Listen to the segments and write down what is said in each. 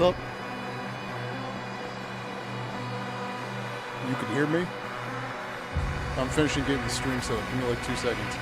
up? You can hear me? I'm finishing getting the stream set up. Give me like 2 seconds.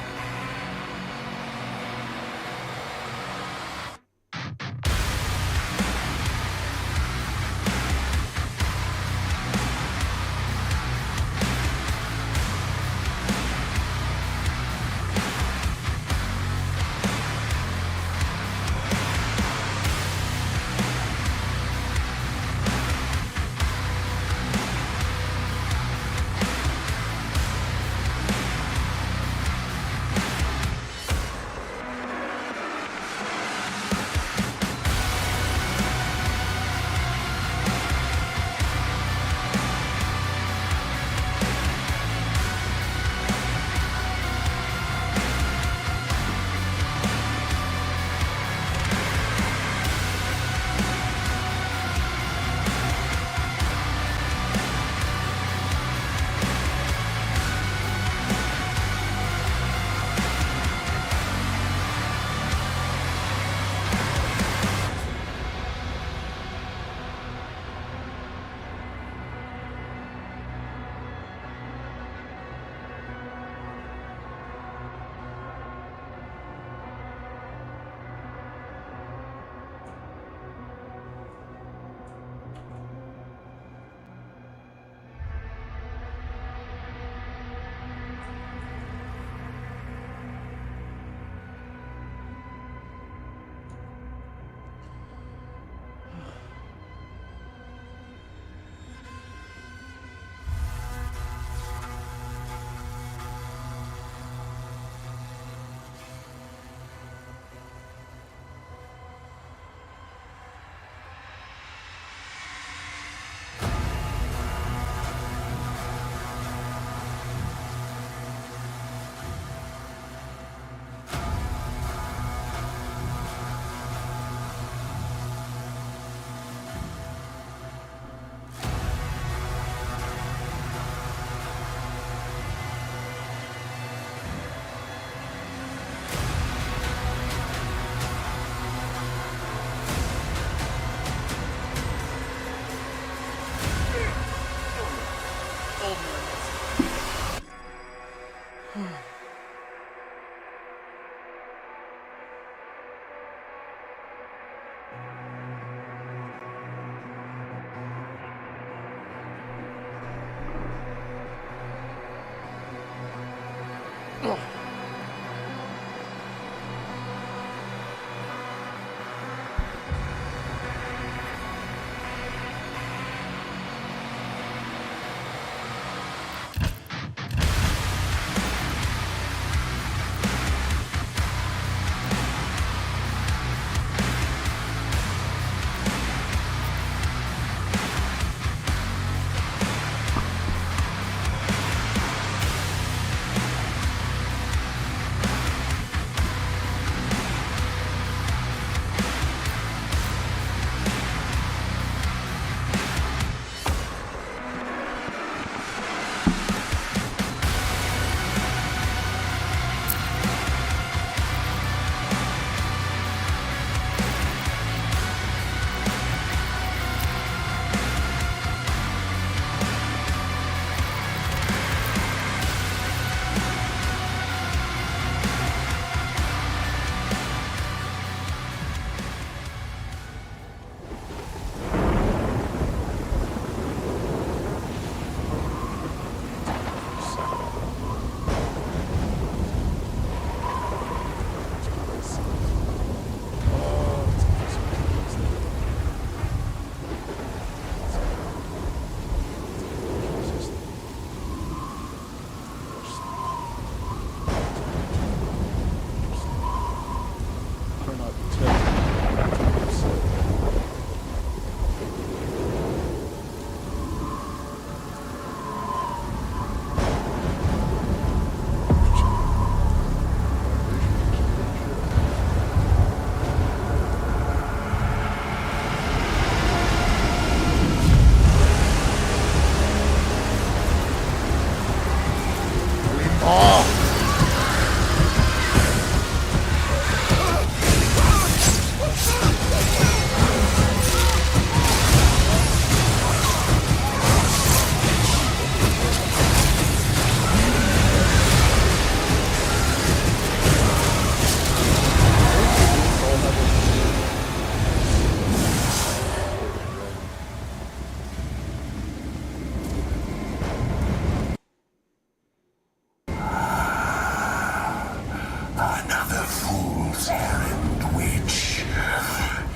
Fool's errand, witch.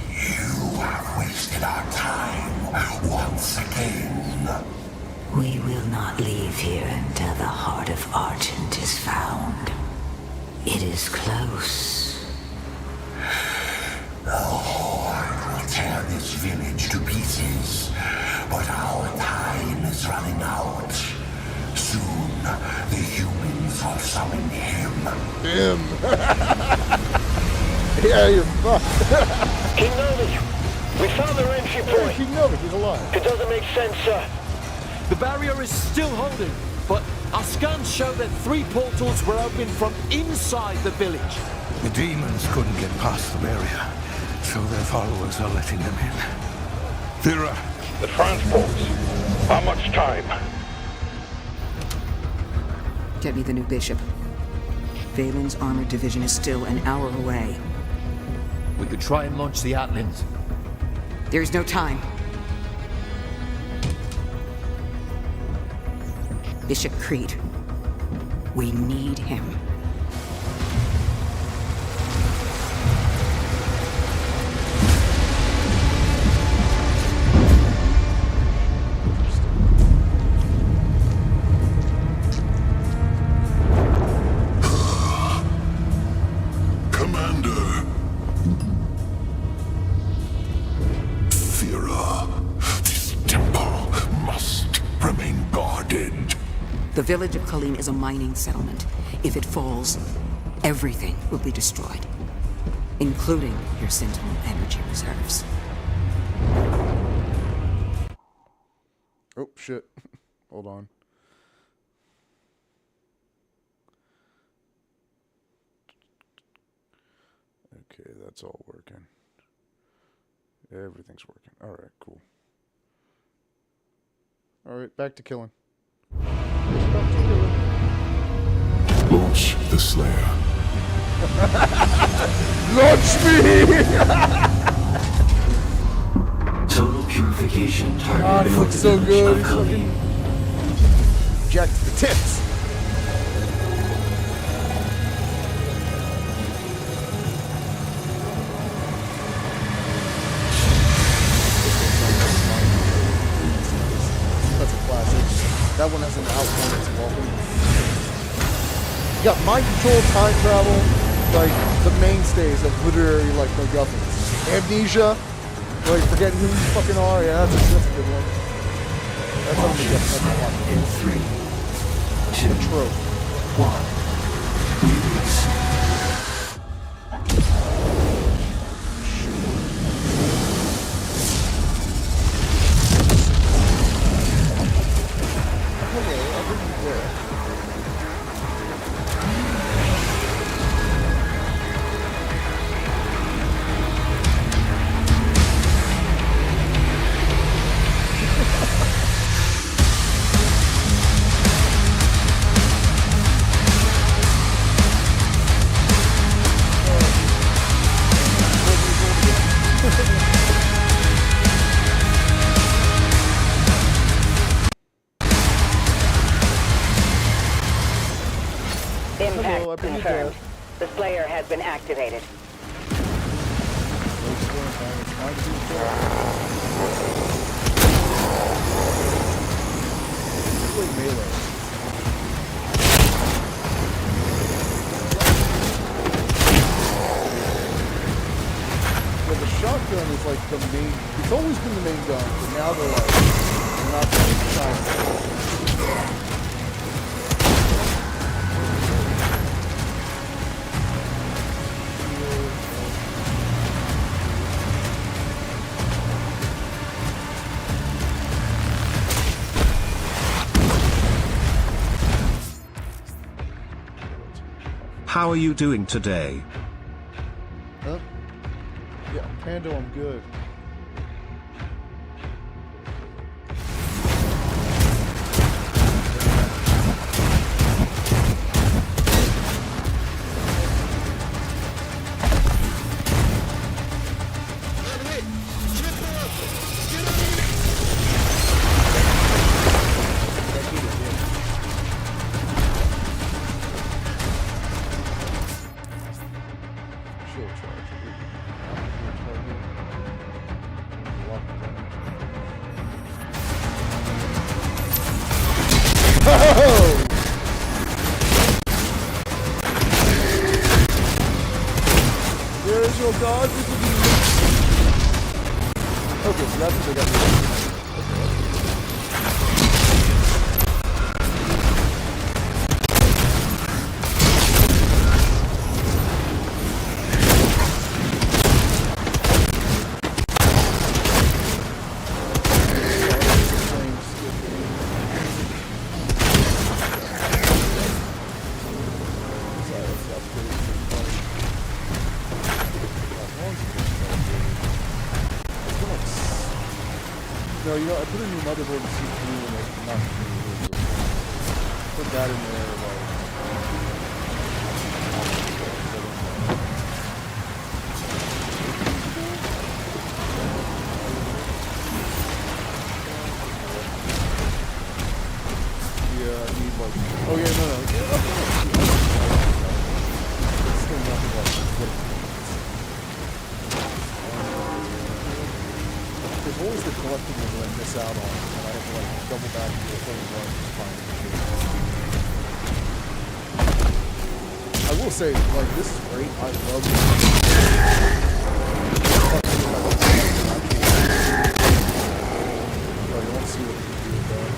You have wasted our time once again. We will not leave here until the heart of Argent is found. It is close. The Horde will tear this village to pieces, but our time is running out. Soon, the humans will summon him. Him. Yeah, you're fucked. King Novi, we found their entry point. King Novi, he's alive. It doesn't make sense, sir. The barrier is still holding, but our scans show that 3 portals were opened from inside the village. The demons couldn't get past the barrier, so their followers are letting them in. Thera. The transports. How much time? Get me the new bishop. Valen's armored division is still an hour away. We could try and launch the Atlins. There's no time. Bishop Creed. We need him. Commander. Thera, this temple must remain guarded. The village of Kalim is a mining settlement. If it falls, everything will be destroyed, including your Sentinel energy reserves. Oh, shit. Hold on. Okay, that's all working. Everything's working. Alright, cool. Alright, back to killing. Launch the Slayer. Launch me! Total purification target. God, he looks so good. He's fucking jacked to the tits. That's a classic. That one has an outcome as well. You got mind control, time travel, like the mainstays of literary like MacGuffins. Amnesia, like forgetting who you fucking are. Yeah, that's a good one. That's how MacGuffin. That's a lot. In 3, 2, A trope. 1. Release. Impact confirmed. The Slayer has been activated. Well, the shotgun is like the main. It's always been the main gun, but now they're like not trying. How are you doing today? Huh? Yeah, Pando, I'm good. Shit. god, this would be... Okay, so that's what they got me. No, you know, I put a new motherboard in CPU and it's not CPU. Put that in there, like... Yeah, I need like... Oh yeah, no. It's still nothing like this. There's always the collectibles that I miss out on, and I have to like double back to the whole run to find it. I will say, like, this is great. I love this. Oh, you want to see what we can do with that?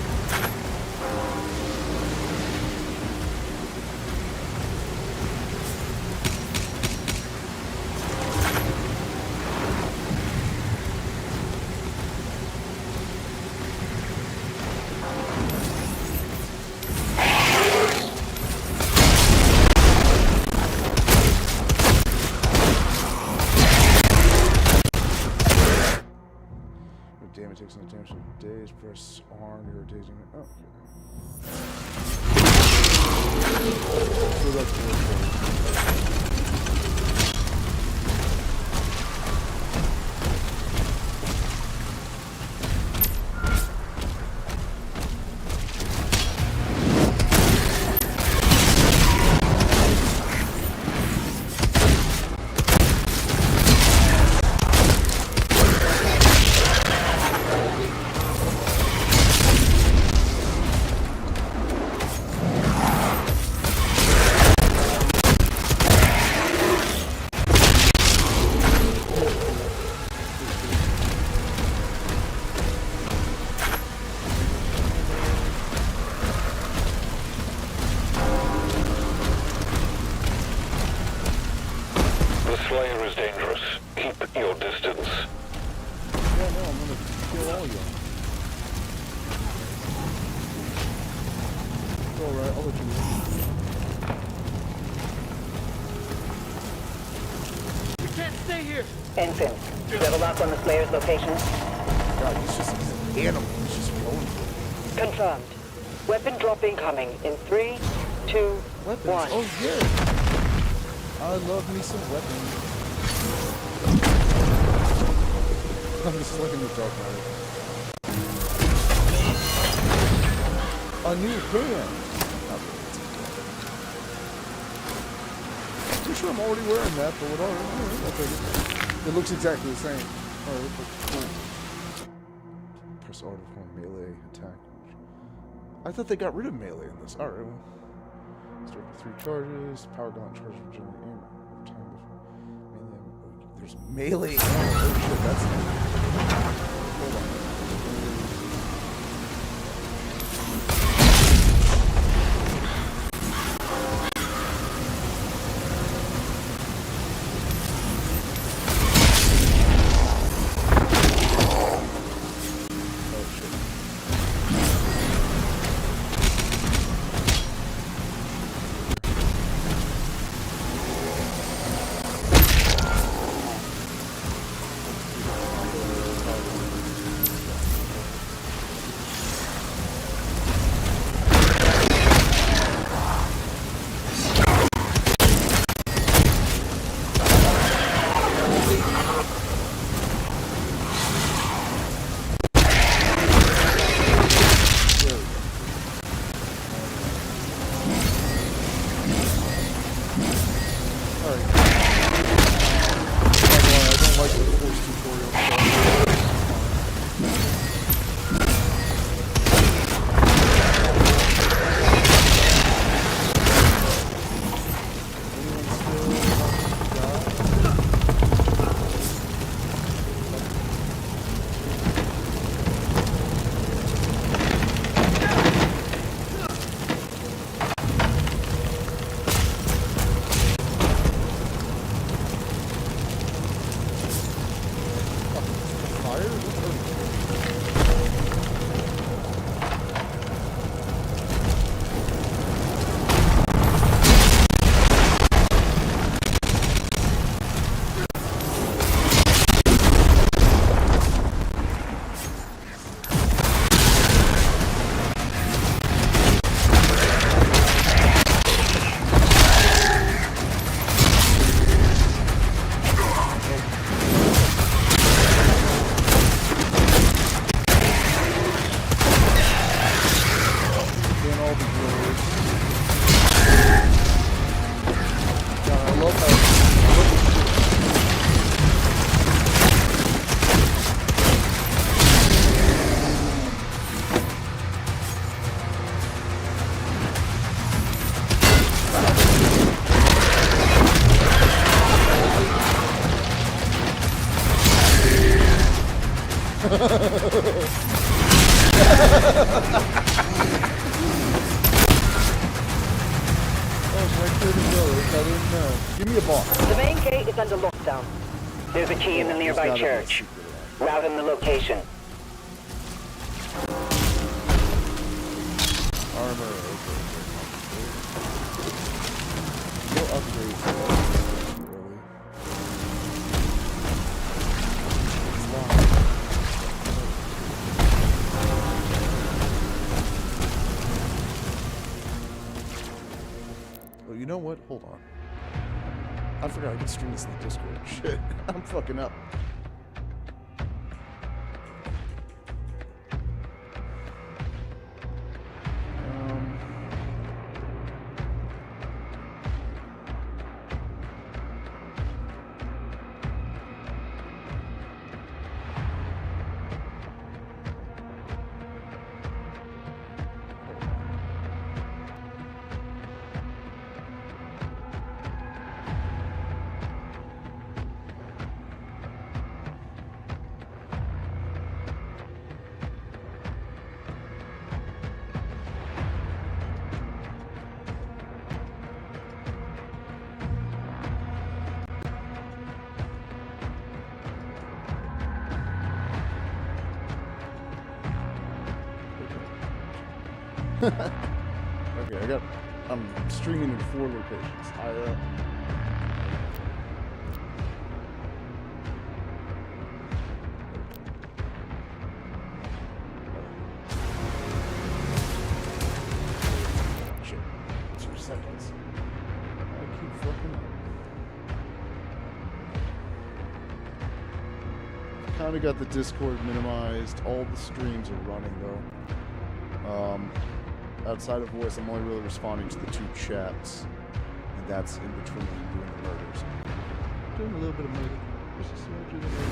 Damage takes an attention for days. Press arm, irritating. Oh, okay. So that's really cool. Slayer is dangerous. Keep your distance. Yeah, no, I'm gonna kill all y'all. Alright, I'll let you know. We can't stay here! Ensign, do you have a lock on the Slayer's location? God, he's just an animal. He's just rolling. Confirmed. Weapon drop incoming in 3, 2, Weapons? 1. Oh, yeah. I love me some weapons. I'm just looking at Dark Knight. A new hand. I'm pretty sure I'm already wearing that, but whatever. I'll take it. It looks exactly the same. Alright, cool. Press R to perform melee attack. I thought they got rid of melee in this. Alright, well. Start with 3 charges. Power gauntlet charges regenerate aim time before melee. There's melee ammo. Oh shit, that's hold on. Give me a box. The main gate is under lockdown. There's a key in the nearby church. Route in the location. Armor, okay. No upgrades. Really. It's locked. Oh, you know what? Hold on. I forgot I can stream this in the Discord. Shit. I'm fucking up. Okay, I'm streaming in 4 locations. Shit. 2 seconds. I keep fucking up. Kinda got the Discord minimized. All the streams are running though. Outside of voice, I'm only really responding to the 2 chats, and that's in between doing the murders. Doing a little bit of murder. Just a smidge of the murder.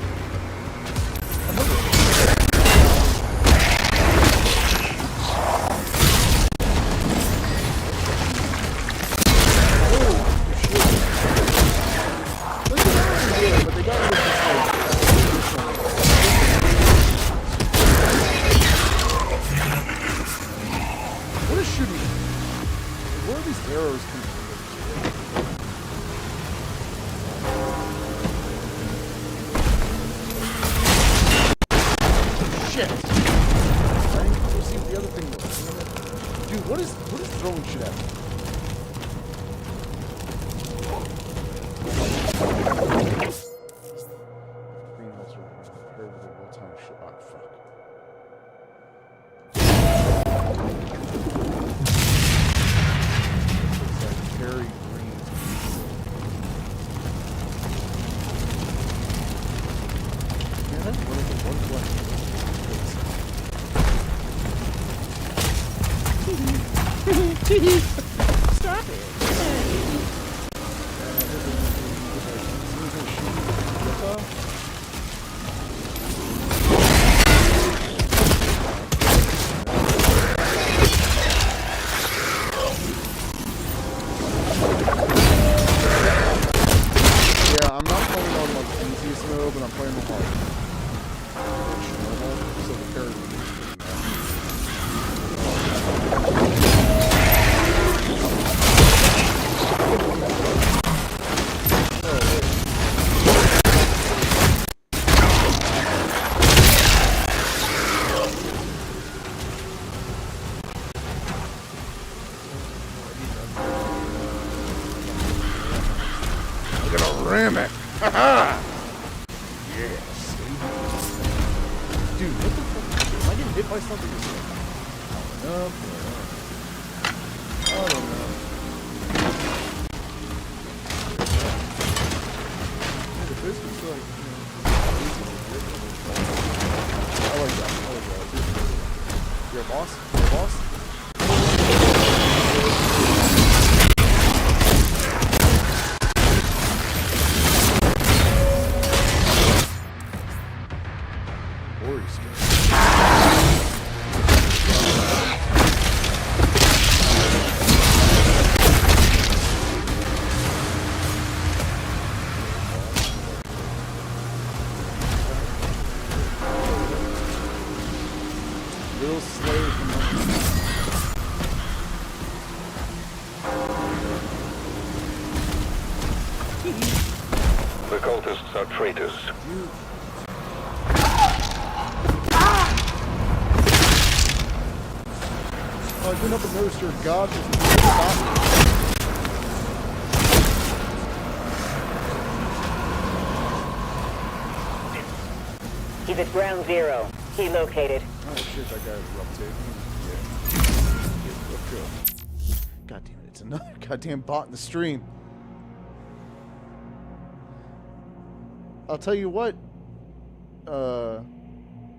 Stop it. Yeah, I'm not playing on like easiest mode, but I'm playing on hard. So the parry will be ram it! Haha! Yes. Dude, what the fuck? Am I getting hit by something? I don't know. Yeah, the biscuits are like, I like that. You're a boss? You're a boss? The cultists are traitors. Oh, I didn't have noticed your god was stopping. He's at ground zero. He located. Oh shit, that guy erupted. Yeah. God damn it, it's another goddamn bot in the stream. I'll tell you what,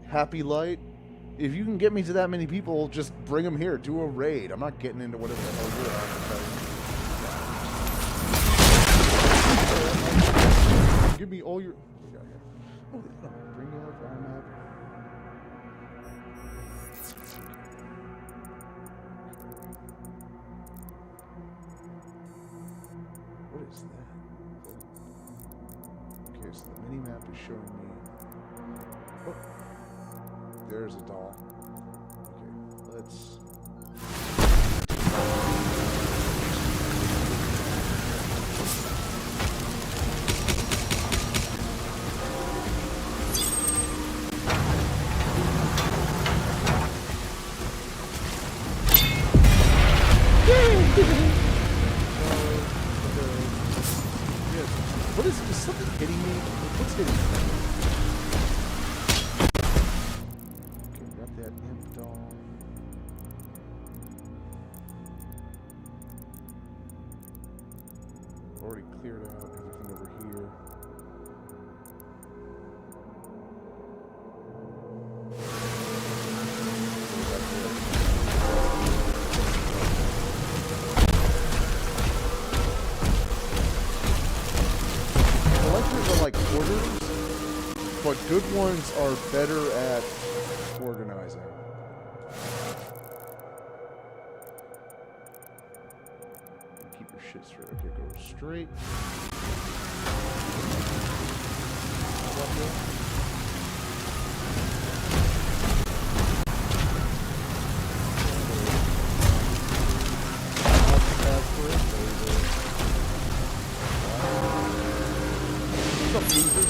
Happy Light, if you can get me to that many people, just bring them here. Do a raid. I'm not getting into whatever the hell you're advertising. Give me all your... Oh, bring up our map. What is that? Okay, so the mini map is showing me... Oh, there's a doll. Okay, let's... What is something hitting me? What's hitting me? Okay, got that imp doll. Already cleared out everything over here. Collectors are like hoarders, but good ones are better at organizing. Keep your shit straight. Okay, go straight. What's up, losers?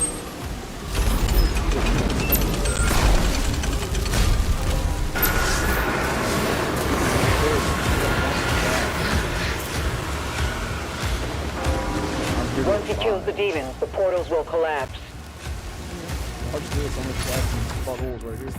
Once he kills the demons, the portals will collapse. I'll just do this. I'm gonna try some buttholes right here.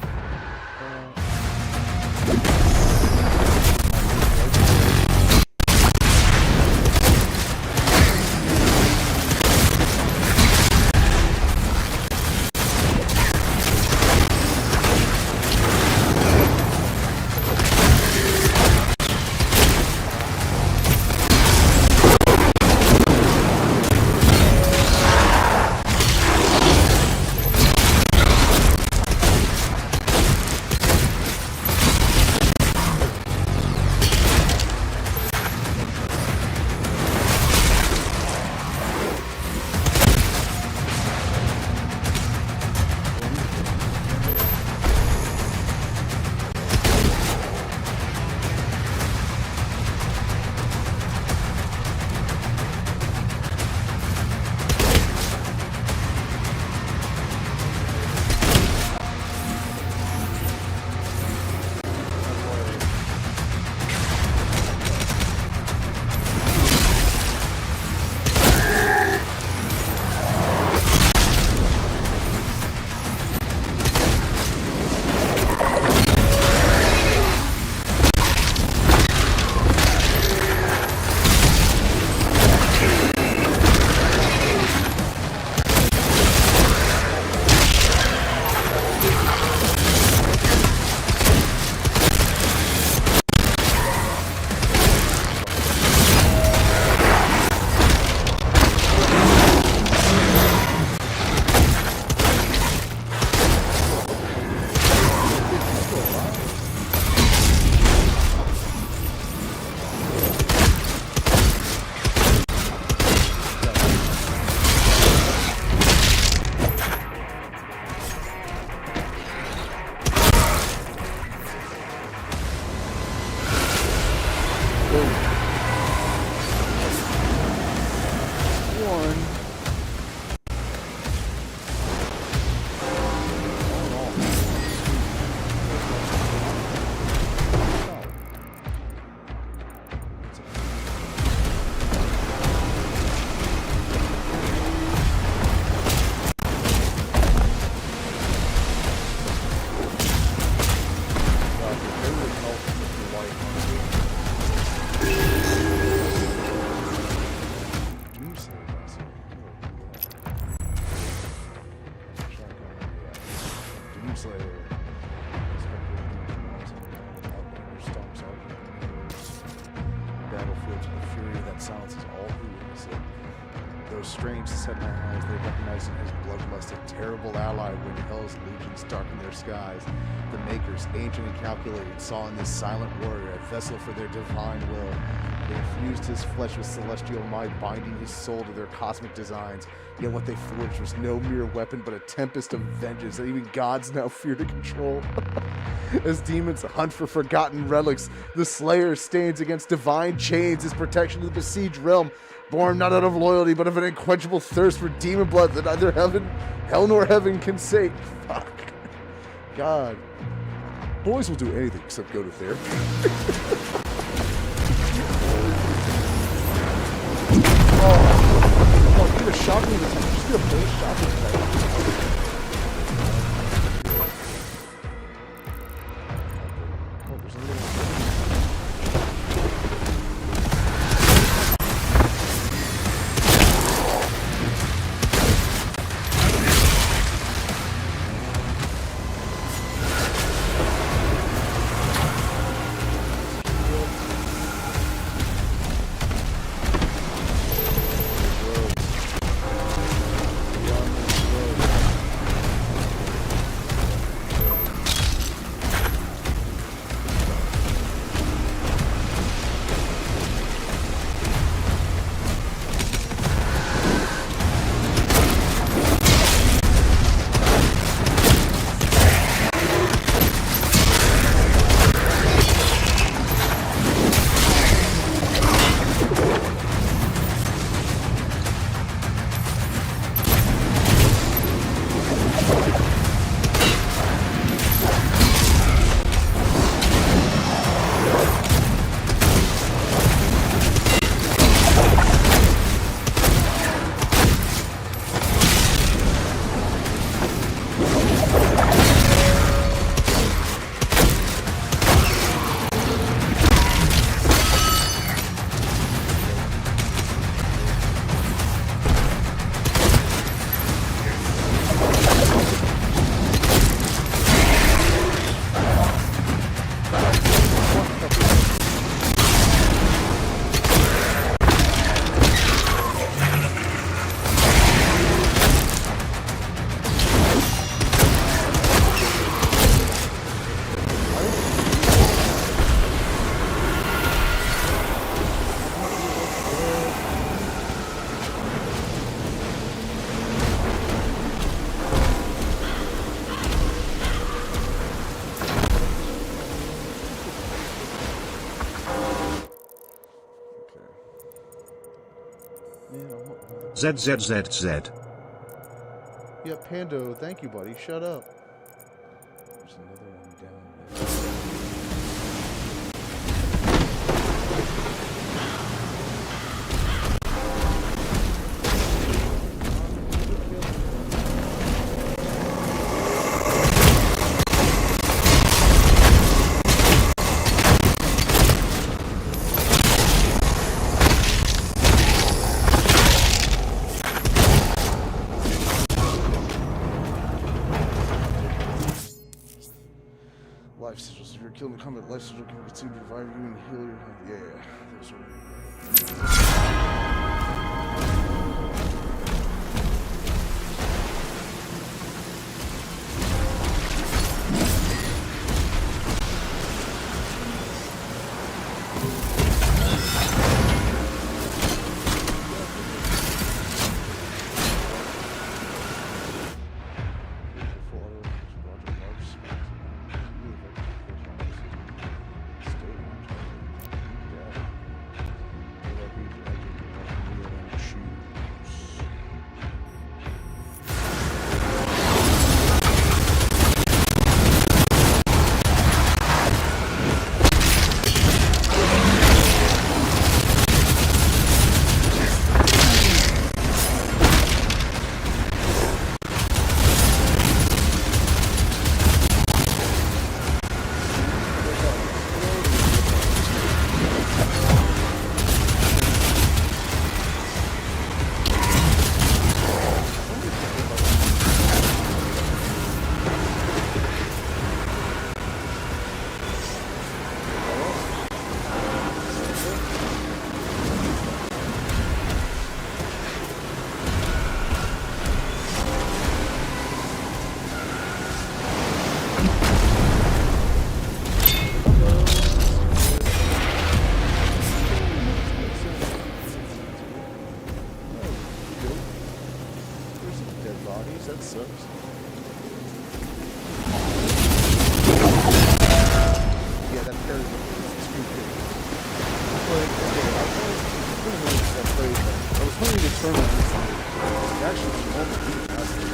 that silence is all who witness it. Those strange set my eyes, they recognized him as bloodlusted, terrible ally when hell's legions darkened their skies. The makers, ancient and calculated, saw in this silent warrior a vessel for their divine will. They infused his flesh with celestial might, binding his soul to their cosmic designs. Yet what they forged was no mere weapon, but a tempest of vengeance that even gods now fear to control. As demons hunt for forgotten relics, the Slayer stands against divine chains as protection to the besieged realm, born not out of loyalty, but of an unquenchable thirst for demon blood that neither hell nor heaven can sate. Fuck. God. Boys will do anything except go to therapy. Oh, get a shopping detective. Just get a base shopping detective. Oh, there's another ZZZZ. Yeah, Pando, thank you, buddy. Shut up. There's another one down there. Life sigils. If you're killed in combat, life sigil can continue to revive you and heal your health. Yeah, those are. That sucks. Yeah, that parry is too big. But, okay, I was hungry to turn on this thing. Actually, the moment we passed it.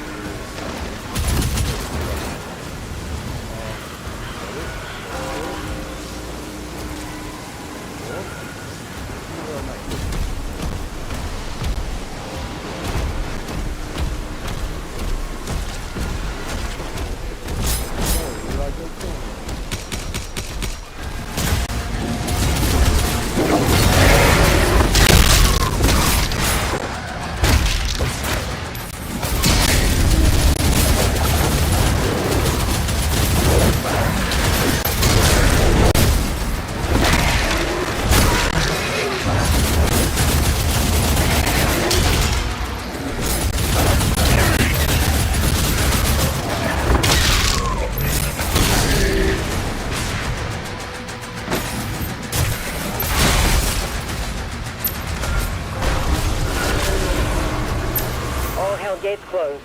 Gates closed.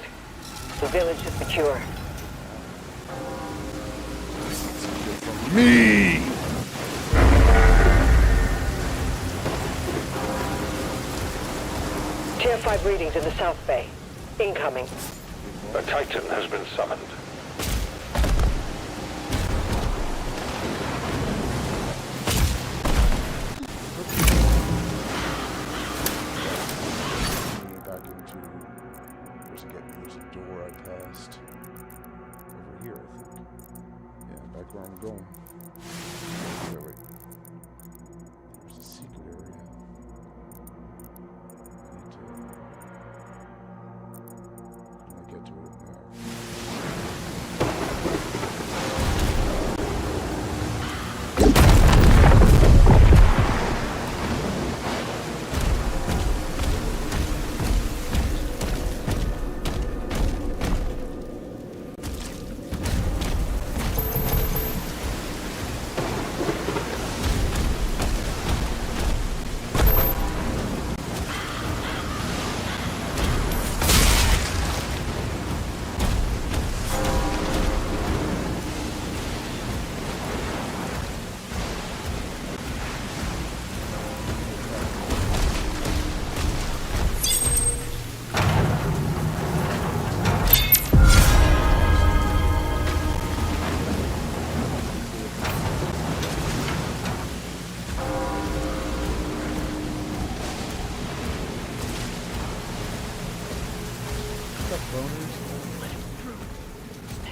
The village is secure. Me! Tier 5 readings in the South Bay. Incoming. A Titan has been summoned. There's a door I passed over here, I think. Yeah, back where I'm going. Wait. There's a secret area. I need to get to it in there.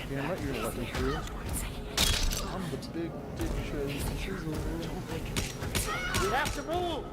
Damn right you're gonna let me through. I'm the big dick show. We have to move!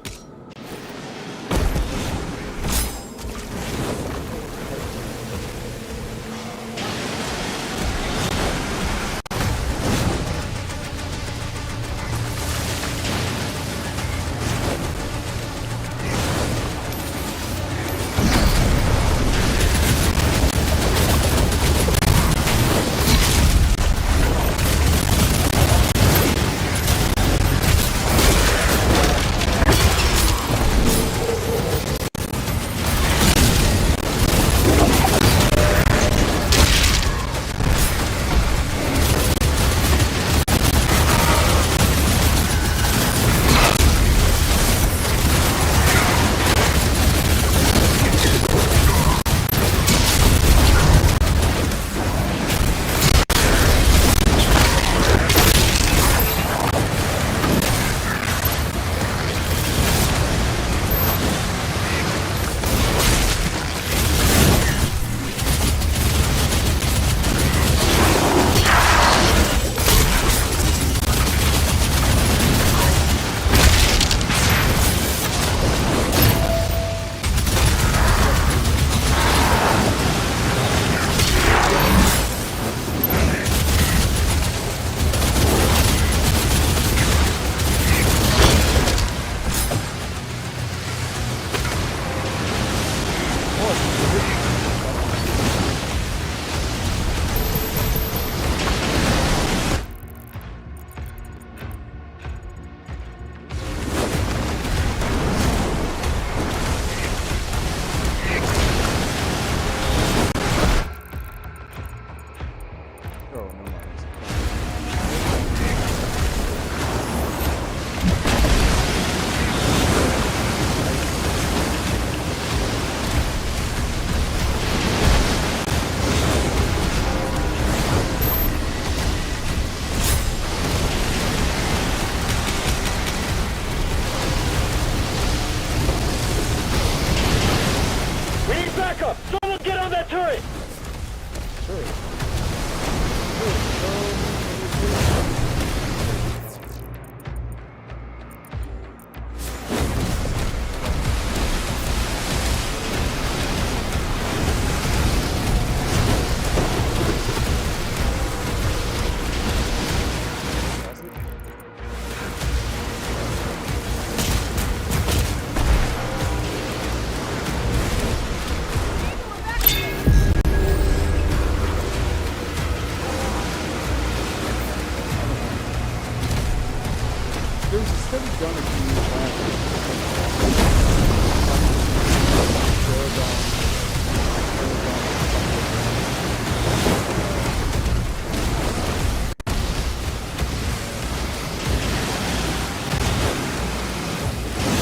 There's a steady gun of you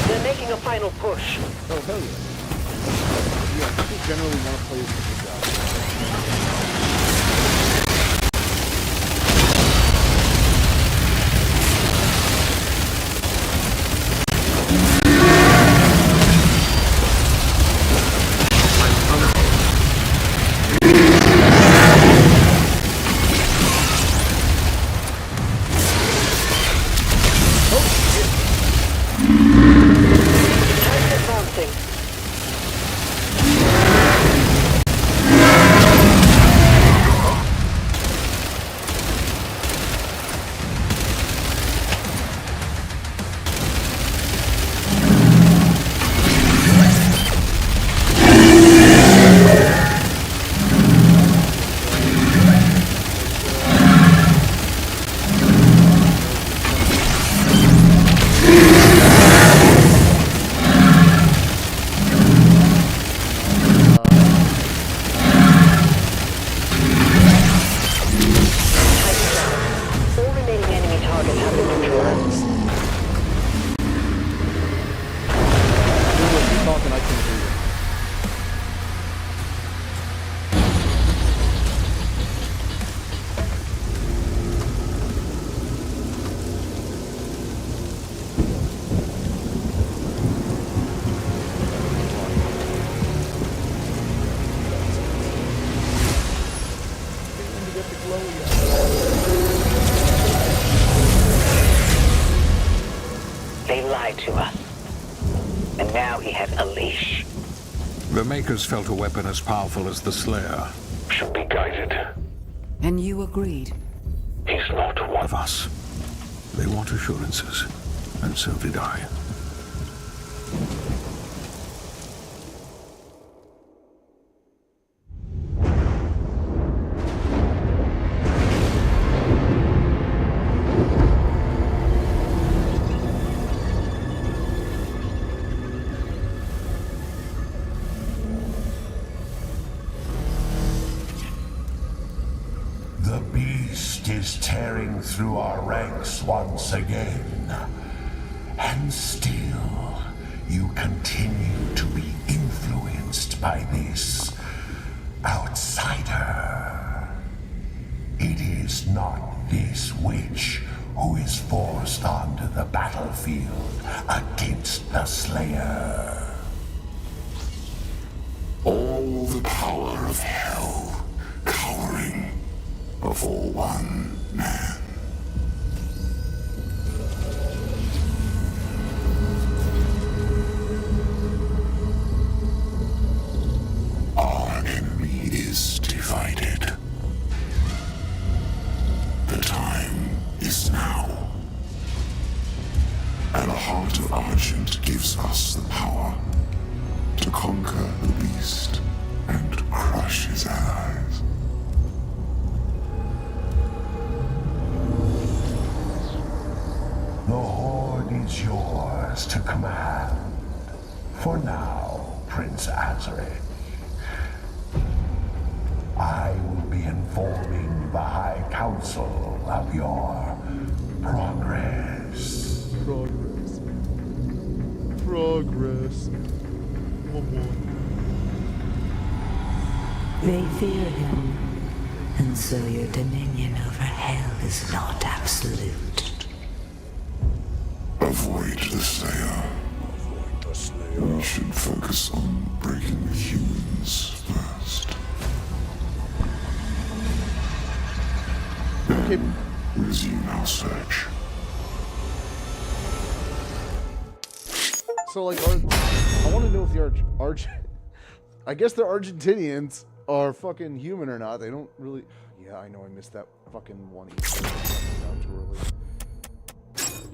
They're making a final push. Oh, hell yeah. Yeah, people generally want to play as the good guy. They lied to us. And now he has a leash. The Makers felt a weapon as powerful as the Slayer. Should be guided. And you agreed. He's not one Of us. They want assurances. And so did I. The beast is tearing through our ranks once again. And still, you continue to be influenced by this outsider. It is not this witch who is forced onto the battlefield against the Slayer. All the power of hell cowering before one man. Our enemy is divided. The time is now. And the heart of Argent gives us the power to conquer the beast and crush his allies. The Horde is yours to command. For now, Prince Azareth. I will be informing the High Council of your progress. Progress. One more. They fear him, and so your dominion over hell is not absolute. Avoid the Slayer. We should focus on breaking the humans first. Resume our search. So, like, I want to know if the I guess the Argentinians are fucking human or not. They don't really. Yeah, I know I missed that fucking one. Out too early.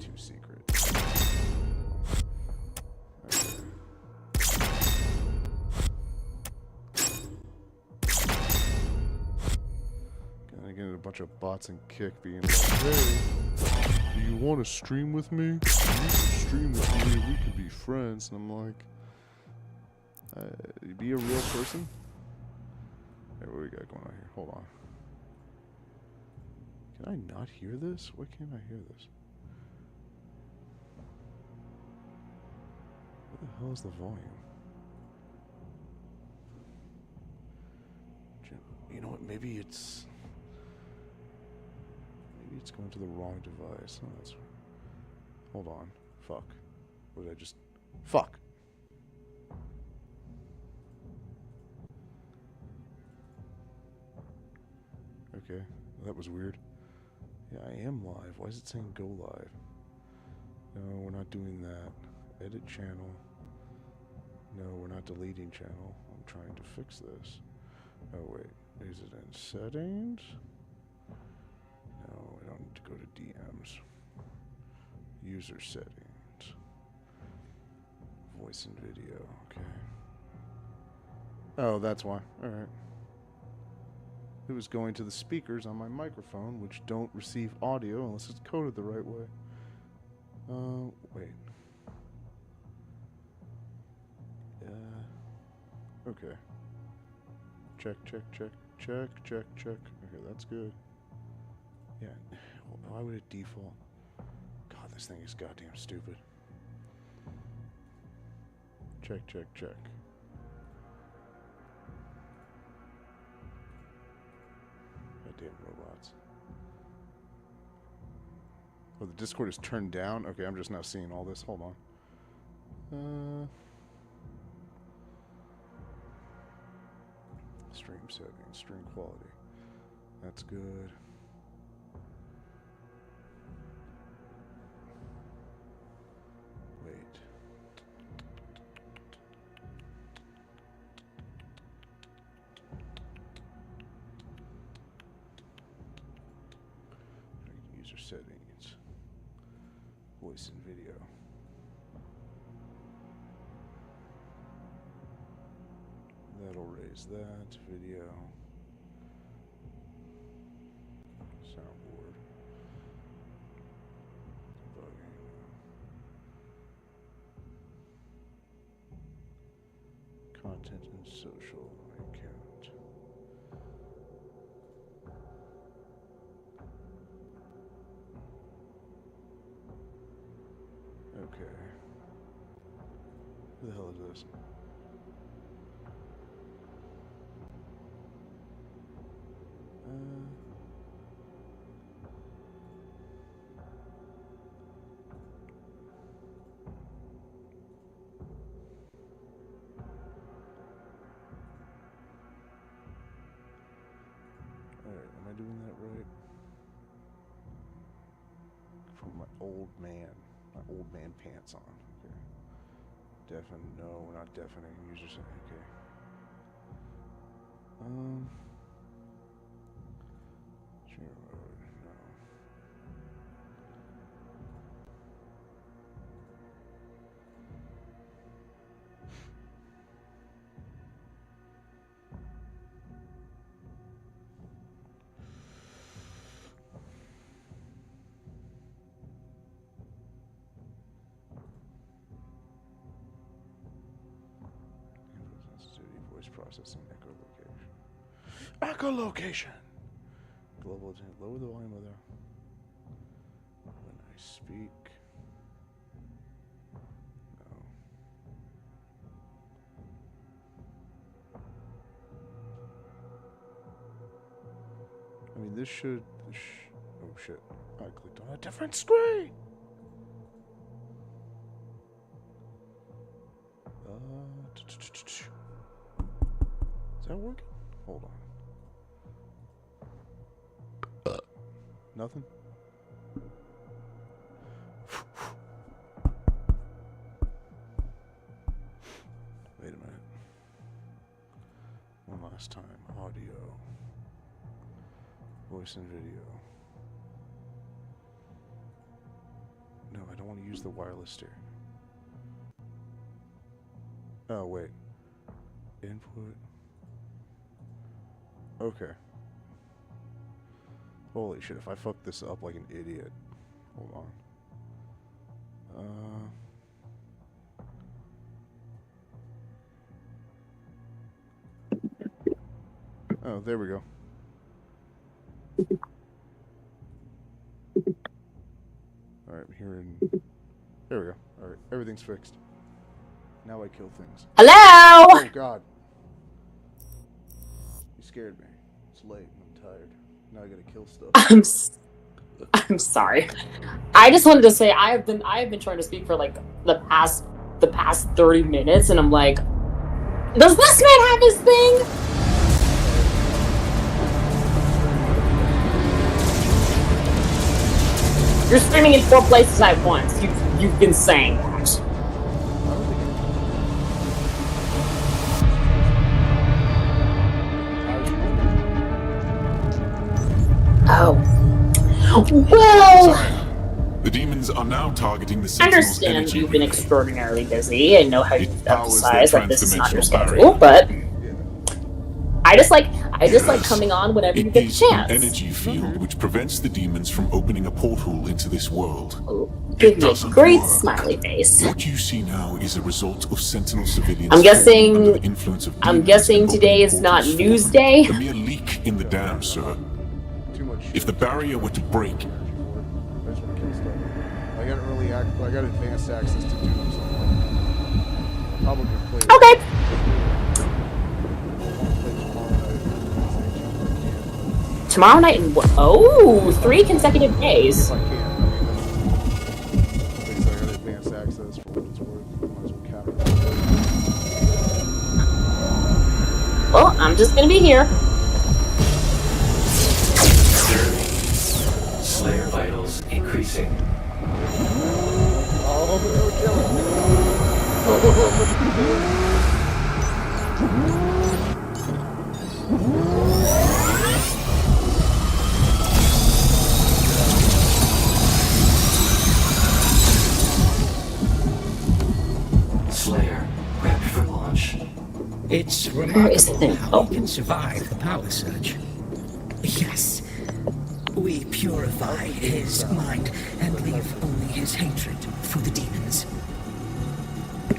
Too secret. Okay. Gonna get a bunch of bots and kick being like, hey, do you want to stream with me? You can stream with me, we can be friends. And I'm like, be a real person? Hey, what do we got going on here? Hold on. Can I not hear this? Why can't I hear this? What the hell is the volume? You know what? Maybe it's going to the wrong device. Oh, that's. Hold on. Fuck. What did I just? Fuck. Okay, that was weird. Yeah, I am live. Why is it saying go live? No, we're not doing that. Edit channel. No, we're not deleting channel. I'm trying to fix this. Oh wait, is it in settings? No, we don't need to go to DMs. User settings. Voice and video, okay. Oh, that's why. Alright. It was going to the speakers on my microphone, which don't receive audio unless it's coded the right way. Wait. Okay. Check. Okay, that's good. Yeah. Why would it default? God, this thing is goddamn stupid. Check. Goddamn robots. Oh, the Discord is turned down? Okay, I'm just now seeing all this. Hold on. Stream settings, stream quality. That's good. Wait. User settings. Voice and video. That'll raise that. Video. Soundboard. Debugging. Content and social account. Okay. Who the hell is this? Alright, am I doing that right? From my old man pants on. Okay. Deafen, no, we're not deafening. User saying, okay. Stream mode, no. Sensitivity, voice processing, echolocation. Echolocation! Global attention. Lower the volume of the when I speak. No. I mean, this should. Oh shit! I clicked on a different screen. Is that working? Hold on. Nothing? Wait a minute. One last time. Audio. Voice and video. No, I don't want to use the wireless stereo. Oh, wait. Input. Okay. Holy shit, if I fuck this up like an idiot. Hold on. Oh, there we go. Alright, I'm hearing... There we go. Alright, everything's fixed. Now I kill things. Hello! Oh, God. You scared me. It's late and I'm tired. Now I gotta kill stuff. I'm sorry. I just wanted to say I have been trying to speak for like the past 30 minutes, and I'm like, does this man have his thing? You're streaming in 4 places at once. You've been saying that. Oh. Well, the demons are now targeting the I Sentinel's understand energy you've been relay. extraordinarily busy. I know how you've emphasized that this is not your schedule, transdimensional but I just like coming on whenever you It get the is an chance. energy field which prevents the demons from opening a portal into this world. Give me a great smiley face. What you see now is a result of Sentinel civilians. I'm guessing. under the influence of I'm demons guessing and today opening is not portals news for day. a mere leak in the dam, sir. If the barrier were to break, I just want to kill stuff. I got advanced access to do something. Probably play it. Okay. Tomorrow night and what? Oh, 3 consecutive days. If I can. I mean, I got advanced access for what it's worth. Might as well capitalize. Well, I'm just gonna be here. Slayer vitals increasing. Oh, no, kill Slayer, prepped for launch. It's Where is remarkable it? how Oh. we can survive the power surge. Yes, we purify his mind and leave only his hatred for the demons.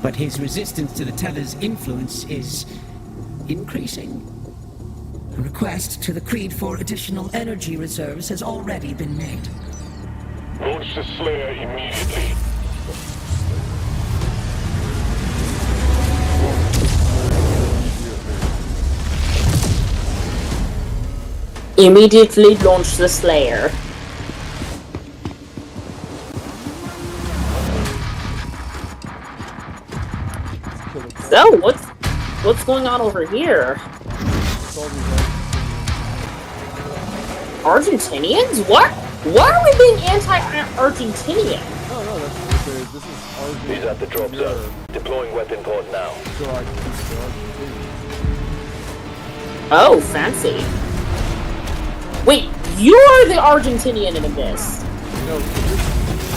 But his resistance to the Tether's influence is increasing. A request to the Creed for additional energy reserves has already been made. Launch the Slayer immediately. Immediately launch the Slayer. So, what's going on over here? Argentinians? What? Why are we being anti-Argentinian? No, this is Argentinian. He's at the drop zone. Deploying weapon pod now. So I can use the Argentinians. Oh, fancy. Wait, you're the Argentinian in this. No,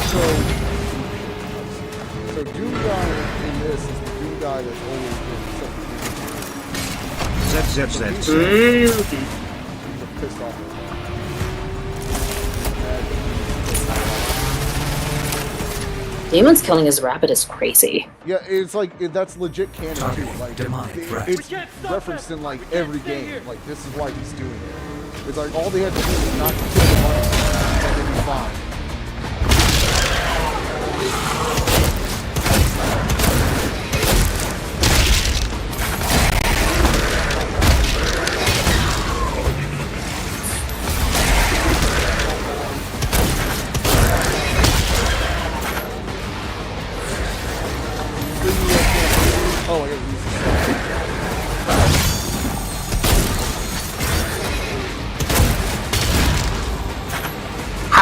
so Doom Guy in this is the Doom Guy that's always been pissed off. Demon's killing his rabbit is crazy. Yeah, it's like that's legit canon too. Like demonic threat. it's referenced in like every game. Like this is why he's doing it. It's like all they had to do was not kill the money and they'd be fine. Oh, I gotta use this.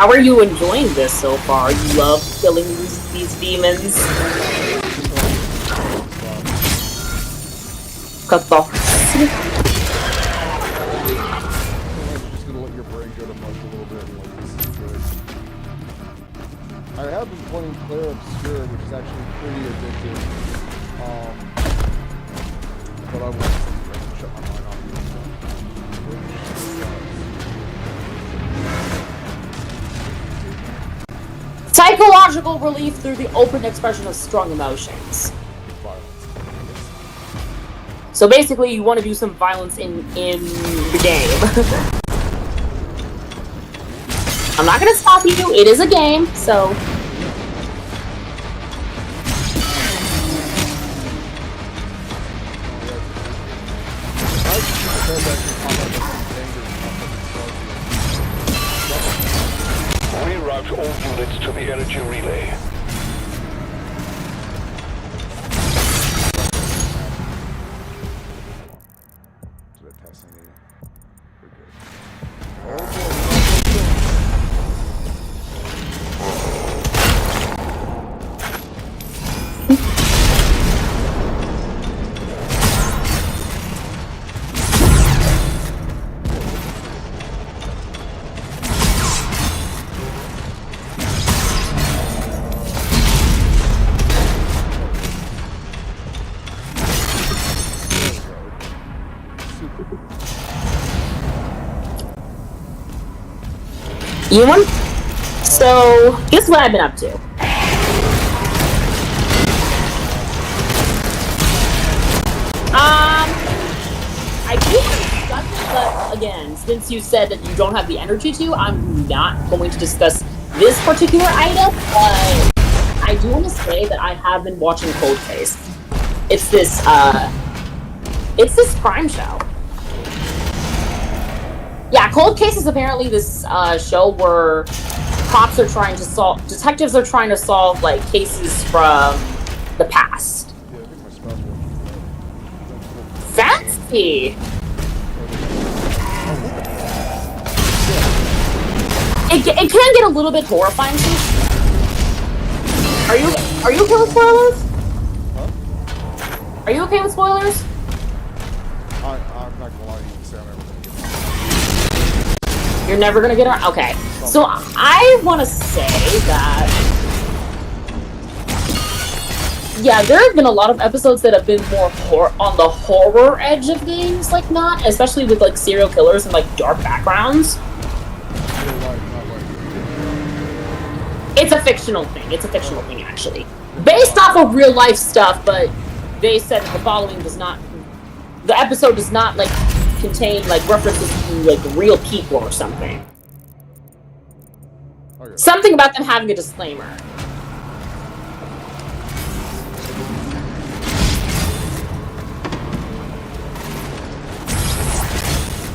how are you enjoying this so far? You love killing these demons? Cut off. Just gonna let your brain go to mush a little bit. Like, this is good. I have been playing Claire Obscure, which is actually pretty addictive. But I want to shut my mind off. Psychological relief through the open expression of strong emotions. So basically, you want to do some violence in the game. I'm not gonna stop you. It is a game, so. Reroute all units to the energy relay. Did I pass any? We're good. You want? So, guess what I've been up to? I do want to discuss it, but again, since you said that you don't have the energy to, I'm not going to discuss this particular item, but I do want to say that I have been watching Cold Case. It's this crime show. Yeah, Cold Case is apparently this show where detectives are trying to solve, like, cases from the past. Fancy! It can get a little bit horrifying too. Are you okay with spoilers? Huh? Are you okay with spoilers? I'm not gonna lie to you and say I'm never gonna get it. You're never gonna get around? Okay. So I want to say that, yeah, there have been a lot of episodes that have been more on the horror edge of things, like not, especially with like serial killers and like dark backgrounds. It's a fictional thing. It's a fictional thing, actually, based off of real life stuff. But they said that the episode does not like contain like references to like real people or something. Okay. Something about them having a disclaimer.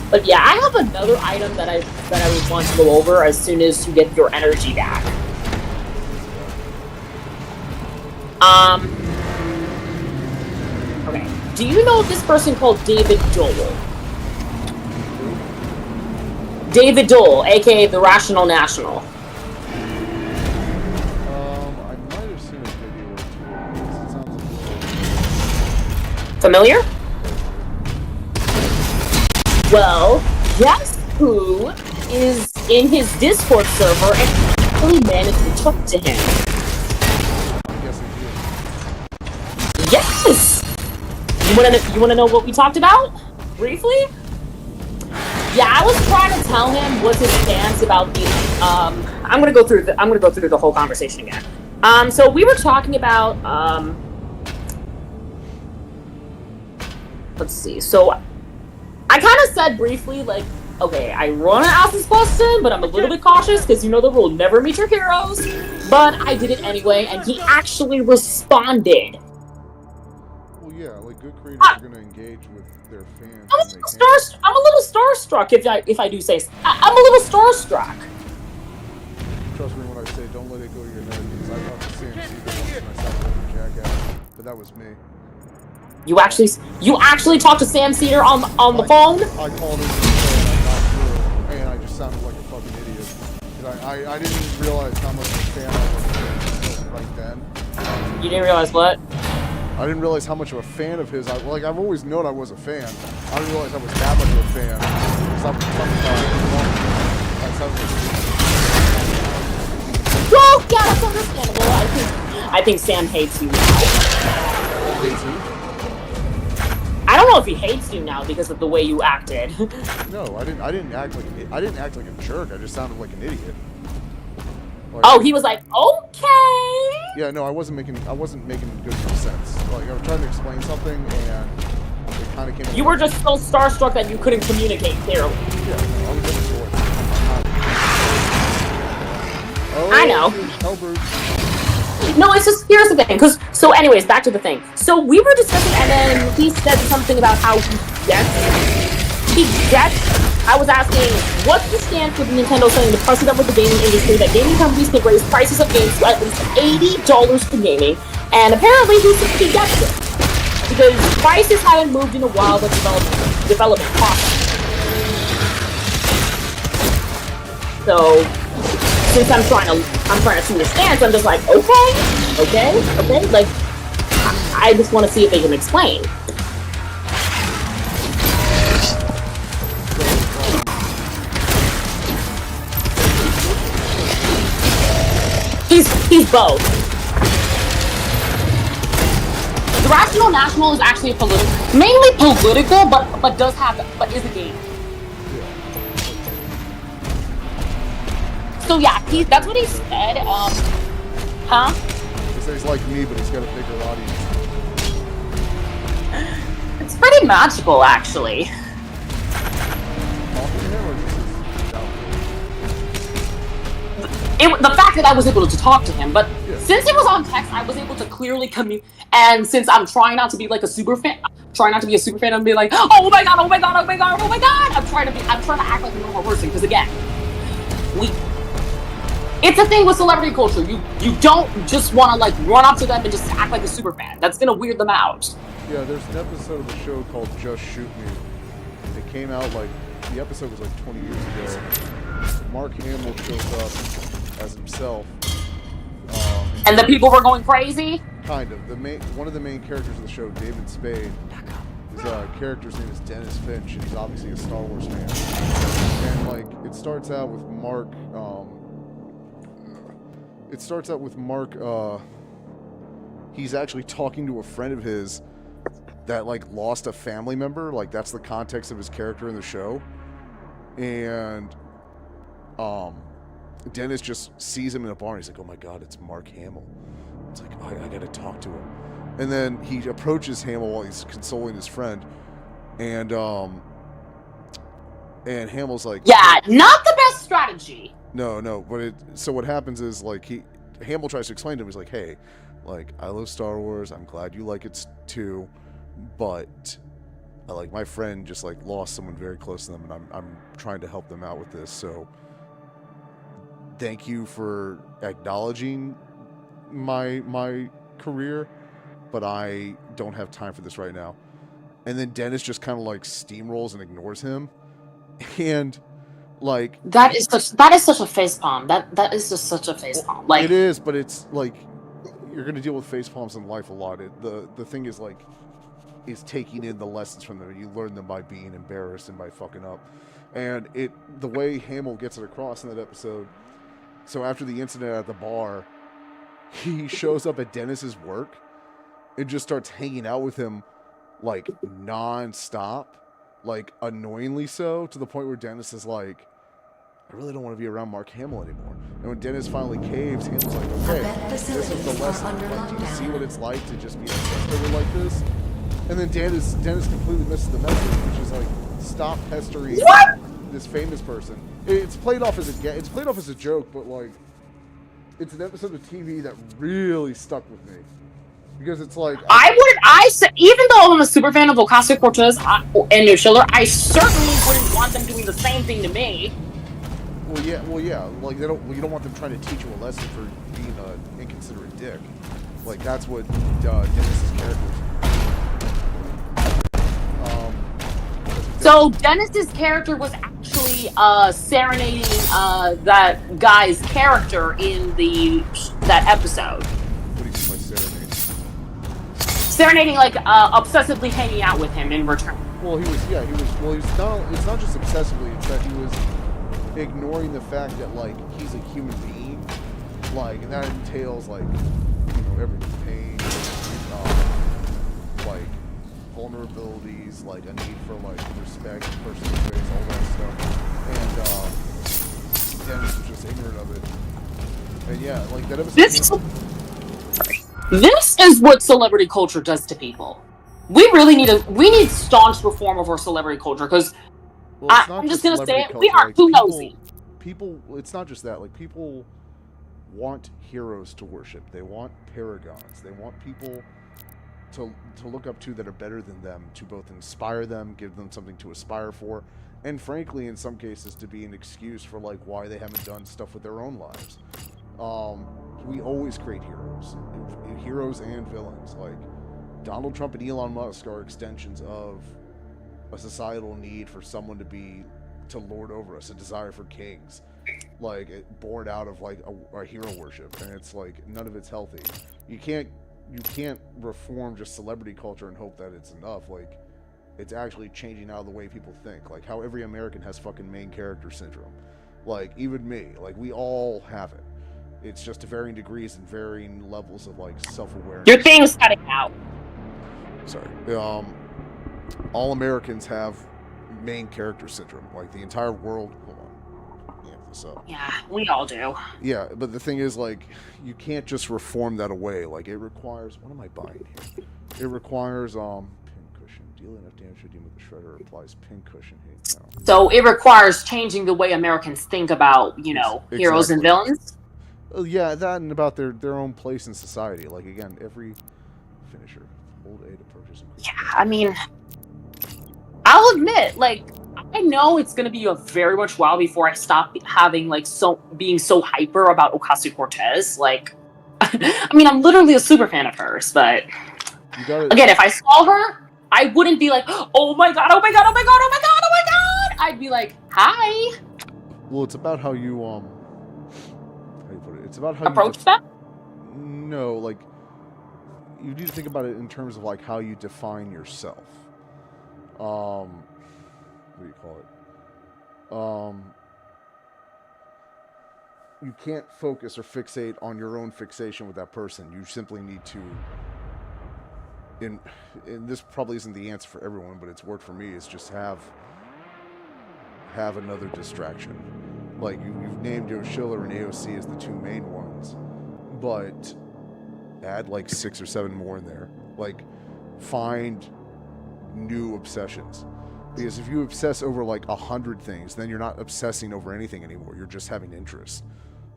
But yeah, I have another item that I would want to go over as soon as you get your energy back. Okay. Do you know this person called David Dole? David Dole, aka the Rational National. I might have seen a video or two. It sounds Familiar? Well, guess who is in his Discord server and actually managed to talk to him? I'm guessing you. Yes! You wanna know what we talked about? Briefly? Yeah, I was trying to tell him what's his stance about the I'm gonna go through the whole conversation again. So we were talking about let's see. So I kind of said briefly, like, okay, I want to ask this question, but I'm a little bit cautious because you know the rule, never meet your heroes. But I did it anyway, and he actually responded. Well, yeah, like good creators are going to engage with their fans. I'm a little starstruck, if I do say so. I'm a little starstruck. Trust me when I say don't let it go to your head, because I talked to Sam Seager once and I sat there with Jackass, but that was me. You actually talked to Sam Cedar on the phone? I called him and I got through, and I just sounded like a fucking idiot. And because I didn't even realize how much of a fan I was right then. You didn't realize what? I didn't realize how much of a fan of his. I've always known I was a fan. I didn't realize I was that much of a fan. Well, yeah, that's understandable. I think Sam hates you now. Hates you? I don't know if he hates you now because of the way you acted. No, I didn't act like a jerk. I just sounded like an idiot. Oh, he was like, okay. Yeah, no, I wasn't making good sense. Like I was trying to explain something, and it kind of came. You were just so starstruck that you couldn't communicate clearly. Yeah, I was just bored. I know. No, it's just, here's the thing. So anyways, back to the thing. So we were discussing, and then he said something about how he gets. I was asking, what's the stance with Nintendo setting the precedent with the gaming industry that gaming companies can raise prices of games to at least $80 for gaming, and apparently he gets it. Because prices haven't moved in a while with development process. So, since I'm trying to see the stance, I'm just like, okay, like, I just want to see if they can explain. He's both. The Rational National is actually mainly political, but is a game. So yeah, that's what he said. Huh? He says he's like me, but he's got a bigger audience. It's pretty magical, actually. The fact that I was able to talk to him, but since it was on text, I was able to clearly communicate. And since I'm trying not to be like a super fan, and be like, oh my god, I'm trying to act like a normal person, because again, it's a thing with celebrity culture. You don't just want to like run up to them and just act like a super fan. That's gonna weird them out. Yeah, there's an episode of the show called Just Shoot Me. It came out the episode was 20 years ago. Mark Hamill shows up as himself. And the people were going crazy? Kind of. One of the main characters of the show, David Spade, his character's name is Dennis Finch, and he's obviously a Star Wars fan. And it starts out with Mark. He's actually talking to a friend of his that lost a family member. That's the context of his character in the show. And Dennis just sees him in a bar and he's like, oh my god, it's Mark Hamill. It's like, oh, I gotta talk to him. And then he approaches Hamill while he's consoling his friend, and Hamill's like, yeah, not the best strategy. No, but so what happens is Hamill tries to explain to him, he's like, hey, I love Star Wars, I'm glad you like it too, but my friend just lost someone very close to them, and I'm trying to help them out with this, so thank you for acknowledging my career, but I don't have time for this right now. And then Dennis just kind of steamrolls and ignores him, and that is such a facepalm. That is just such a facepalm. It is, but it's you're gonna deal with facepalms in life a lot. The thing is is taking in the lessons from them. You learn them by being embarrassed and by fucking up. And the way Hamill gets it across in that episode. So after the incident at the bar, he shows up at Dennis's work and just starts hanging out with him non-stop, annoyingly so, to the point where Dennis is I really don't want to be around Mark Hamill anymore. And when Dennis finally caves, Hamill's like, okay, this is the lesson. Do you see what it's like to just be obsessed over like this? And then Dennis completely misses the message, which is stop pestering this famous person. It's played off as a joke, but it's an episode of TV that really stuck with me, because it's even though I'm a super fan of Ocasio-Cortez and New Schiller, I certainly wouldn't want them doing the same thing to me. Well, yeah. You don't want them trying to teach you a lesson for being an inconsiderate dick. That's what Dennis's character is. So Dennis's character was actually literally serenading that guy's character in that episode. What do you mean by serenading? Serenading, like, obsessively hanging out with him in return. Well, it's not just obsessively, it's that he was ignoring the fact that, like, he's a human being, like, and that entails, like, everything, pain, like, vulnerabilities, like, a need for, like, respect, personal space, all that stuff, and, Dennis was just ignorant of it, and yeah, like, that episode... This is what celebrity culture does to people. We really need staunch reform of our celebrity culture, because I'm just gonna say it, we are too nosy. People, it's not just that, like, people want heroes to worship. They want paragons. They want people to look up to that are better than them, to both inspire them, give them something to aspire for, and frankly, in some cases, to be an excuse for, like, why they haven't done stuff with their own lives. We always create heroes and villains. Like, Donald Trump and Elon Musk are extensions of a societal need for someone to lord over us, a desire for kings, like, born out of, like, a hero worship, and it's like, none of it's healthy. You can't reform just celebrity culture and hope that it's enough. Like, it's actually changing out of the way people think, like how every American has fucking main character syndrome, like, even me, like, we all have it. It's just to varying degrees and varying levels of, like, self-awareness. Your thing's cutting out. Sorry. All Americans have main character syndrome. Like, the entire world... Hold on. Let me amp this up. Yeah, we all do. Yeah, but the thing is, like, you can't just reform that away. Like, it requires... What am I buying here? It requires, pin cushion. Deal enough damage to a demon with the shredder applies pin cushion. Hate now. So it requires changing the way Americans think about, heroes and villains? Yeah, that and about their own place in society. Like, again, every finisher, hold A to purchase. Yeah, I mean, I'll admit, like, I know it's gonna be a very much while before I stop having, like, being so hyper about Ocasio-Cortez. Like, I mean, I'm literally a super fan of hers, but again, if I saw her, I wouldn't be like, oh my god, oh my god, oh my god, oh my god, oh my god. I'd be like, hi. Well, it's about how you it's about how approach that? No, like, you need to think about it in terms of, like, how you define yourself. What do you call it? You can't focus or fixate on your own fixation with that person. You simply need to, and this probably isn't the answer for everyone, but it's worked for me, is just have another distraction. Like, you've named Joe Schiller and AOC as the two main ones, but add, like, 6 or 7 more in there. Like, find new obsessions. Because if you obsess over, like, 100 things, then you're not obsessing over anything anymore. You're just having interest.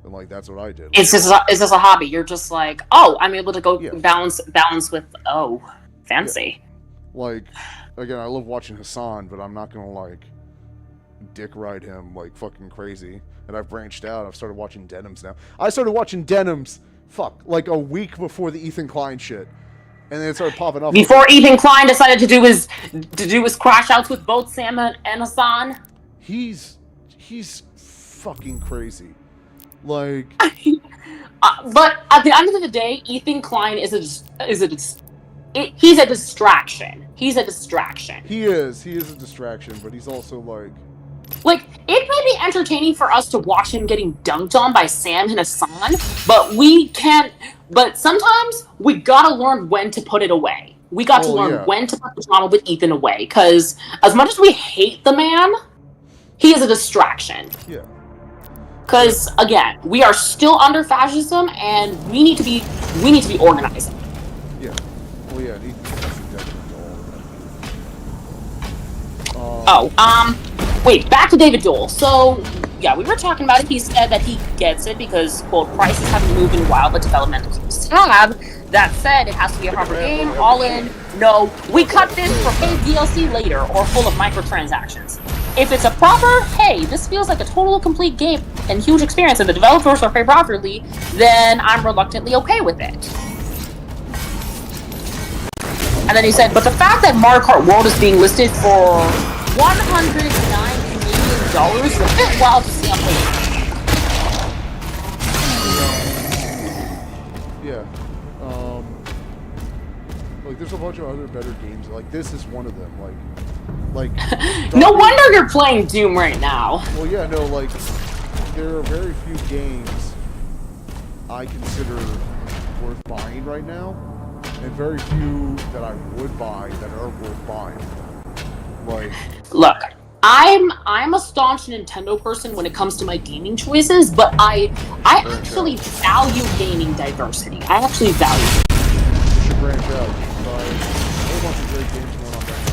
And, like, that's what I did. It's just a hobby. You're just like, oh, I'm able to go balance with, oh, fancy. Yeah. Like, again, I love watching Hassan, but I'm not gonna, like, dick ride him like fucking crazy. And I've branched out. I've started watching Denims now. I started watching Denims, like a week before the Ethan Klein shit. And then it started popping up. Before Ethan Klein decided to do his crash outs with both Sam and Hassan. He's fucking crazy. Like, but at the end of the day, Ethan Klein he's a distraction. He's a distraction. He is a distraction, but he's also like, it may be entertaining for us to watch him getting dunked on by Sam and Hassan, but sometimes we gotta learn when to put it away. We got to learn when to put the drama with Ethan away, because as much as we hate the man, he is a distraction. Yeah. Because, again, we are still under fascism, and we need to be organizing. Yeah. Well, yeah, wait, back to David Joel. So, yeah, we were talking about it. He said that he gets it because, quote, prices haven't moved in a while, but developmental teams have. That said, it has to be a proper game, all in, no, we cut this for paid DLC later, or full of microtransactions. If it's a proper, hey, this feels like a total complete game and huge experience, and the developers are paid properly, then I'm reluctantly okay with it. And then he said, but the fact that Mario Kart World is being listed for 109 Canadian $1 million, it's a bit wild to see on paper. Yeah. Like, there's a bunch of other better games. Like, this is one of them. Like. No wonder you're playing Doom right now. Well, yeah, no, like, there are very few games I consider worth buying right now, and very few that I would buy that are worth buying. Like, look, I'm a staunch Nintendo person when it comes to my gaming choices, but I actually value gaming diversity. I actually value it. You should branch out. Buy a whole bunch of great games going on right now.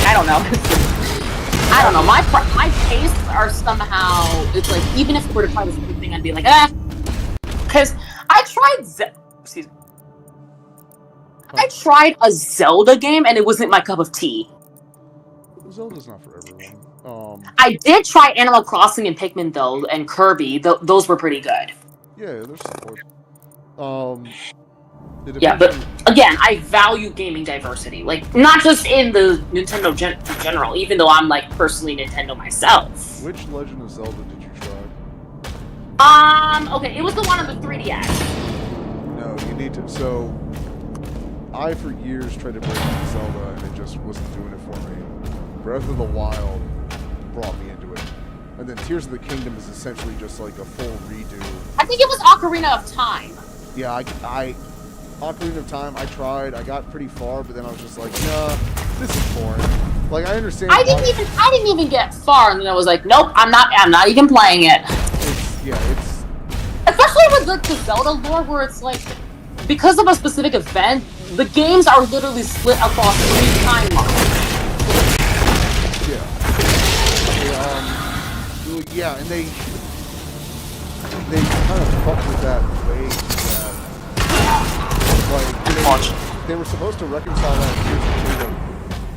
I don't know. I don't know. My tastes are somehow. It's like even if it were to try this thing, I'd be like, because I tried. Excuse me. I tried a Zelda game and it wasn't my cup of tea. Zelda's not for everyone. I did try Animal Crossing and Pikmin though, and Kirby. Those were pretty good. Yeah, there's support. Yeah, but again, I value gaming diversity. Like, not just in the Nintendo general, even though I'm, like, personally Nintendo myself. Which Legend of Zelda did you try? Okay, it was the one on the 3DS. No, you need to, so, I, for years, tried to break into Zelda, and it just wasn't doing it for me. Breath of the Wild brought me into it. And then Tears of the Kingdom is essentially just, like, a full redo. I think it was Ocarina of Time. Yeah, Ocarina of Time, I tried. I got pretty far, but then I was just like, nah, this is boring. Like, I understand. I didn't even get far, and then I was like, nope, I'm not even playing it. It's especially with the Zelda lore, where it's like, because of a specific event, the games are literally split across 3 timelines. Yeah, and they kind of fucked with that way that, like, they were supposed to reconcile that in Tears of the Kingdom,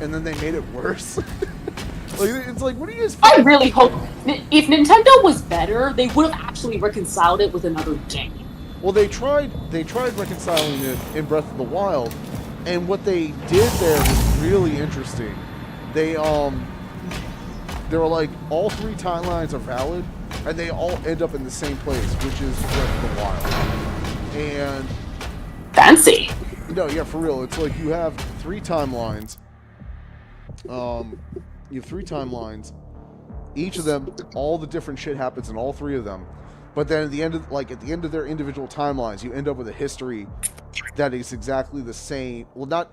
and then they made it worse. Like, it's like, what are you guys? I really hope if Nintendo was better, they would have actually reconciled it with another game. Well, they tried reconciling it in Breath of the Wild, and what they did there was really interesting. They were like, all 3 timelines are valid, and they all end up in the same place, which is Breath of the Wild. And fancy. No, yeah, for real. It's like you have 3 timelines. You have 3 timelines. Each of them, all the different shit happens in all 3 of them. But then at the end of their individual timelines, you end up with a history that is exactly the same. Well, not.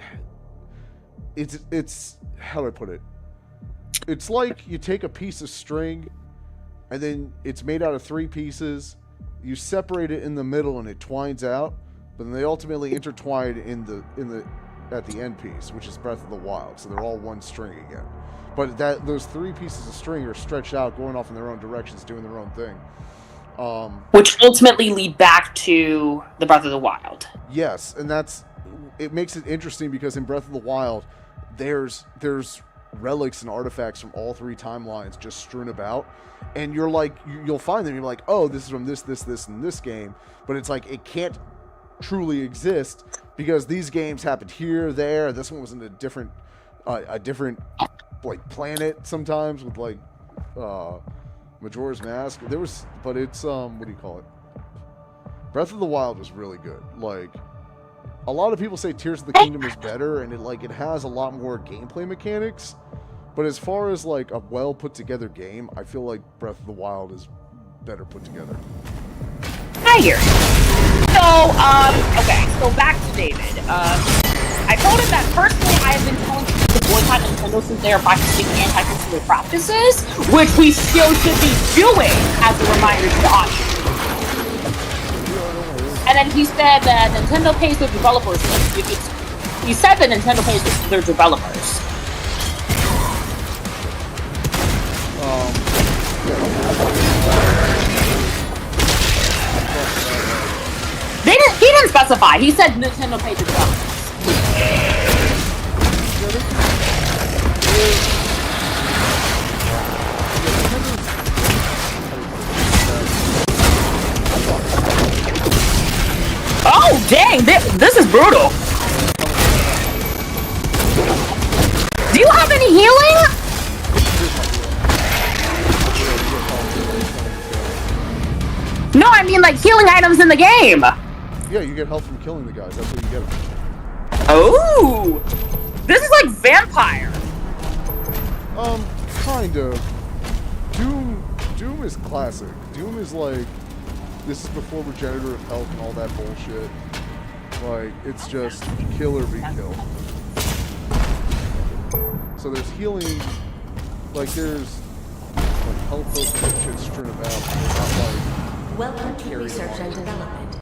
It's how do I put it? It's like you take a piece of string, and then it's made out of 3 pieces. You separate it in the middle, and it twines out. But then they ultimately intertwine at the end piece, which is Breath of the Wild. So they're all one string again. But those 3 pieces of string are stretched out, going off in their own directions, doing their own thing. Which ultimately lead back to the Breath of the Wild. Yes, and it makes it interesting because in Breath of the Wild, there's relics and artifacts from all 3 timelines just strewn about, and you're like, you'll find them. You're like, oh, this is from this, and this game, but it's like it can't truly exist because these games happened here, there. This one was in a different like planet sometimes with like Majora's Mask. But it's what do you call it? Breath of the Wild was really good. Like, a lot of people say Tears of the Kingdom is better, and it has a lot more gameplay mechanics. But as far as like a well put together game, I feel like Breath of the Wild is better put together. I hear you. So, okay, so back to David. I told him that personally I have been telling people to boycott Nintendo since they are practicing anti-consumer practices, which we still should be doing as a reminder to the audience. And then he said that Nintendo pays their developers. He said that Nintendo pays their developers. He didn't specify. He said Nintendo pays the developers. Oh, dang! This is brutal. Do you have any healing? No, I mean like healing items in the game. Yeah, you get health from killing the guys. That's what you get. Oh, this is like vampire. Kind of. Doom is classic. Doom is like, this is before regenerative health and all that bullshit. Like, it's just kill or be killed. So there's healing, like there's like health potions and shit strewn about. Not like welcome to research and development.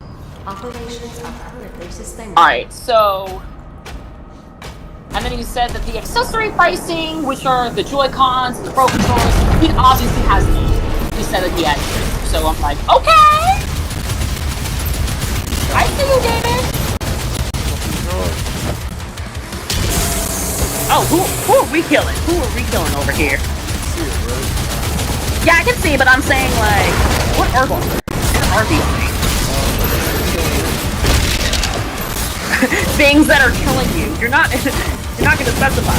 Operations are currently suspended. Alright, so... And then you said that the accessory pricing, which are the Joy-Cons and the Pro Controllers, he obviously has these. He said that he had these. So I'm like, okay! I see you, David! Oh, who are we killing? Who are we killing over here? Yeah, I can see, but I'm saying, like, what are these things? Things that are killing you. You're not going to specify.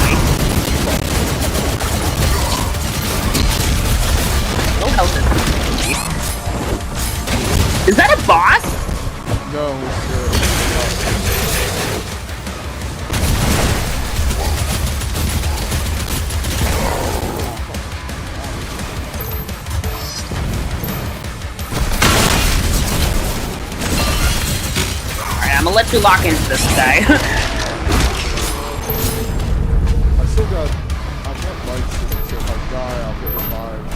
No health. Is that a boss? No, I'm gonna let you lock into this guy. I've got lights, so if I die, I'll get revived.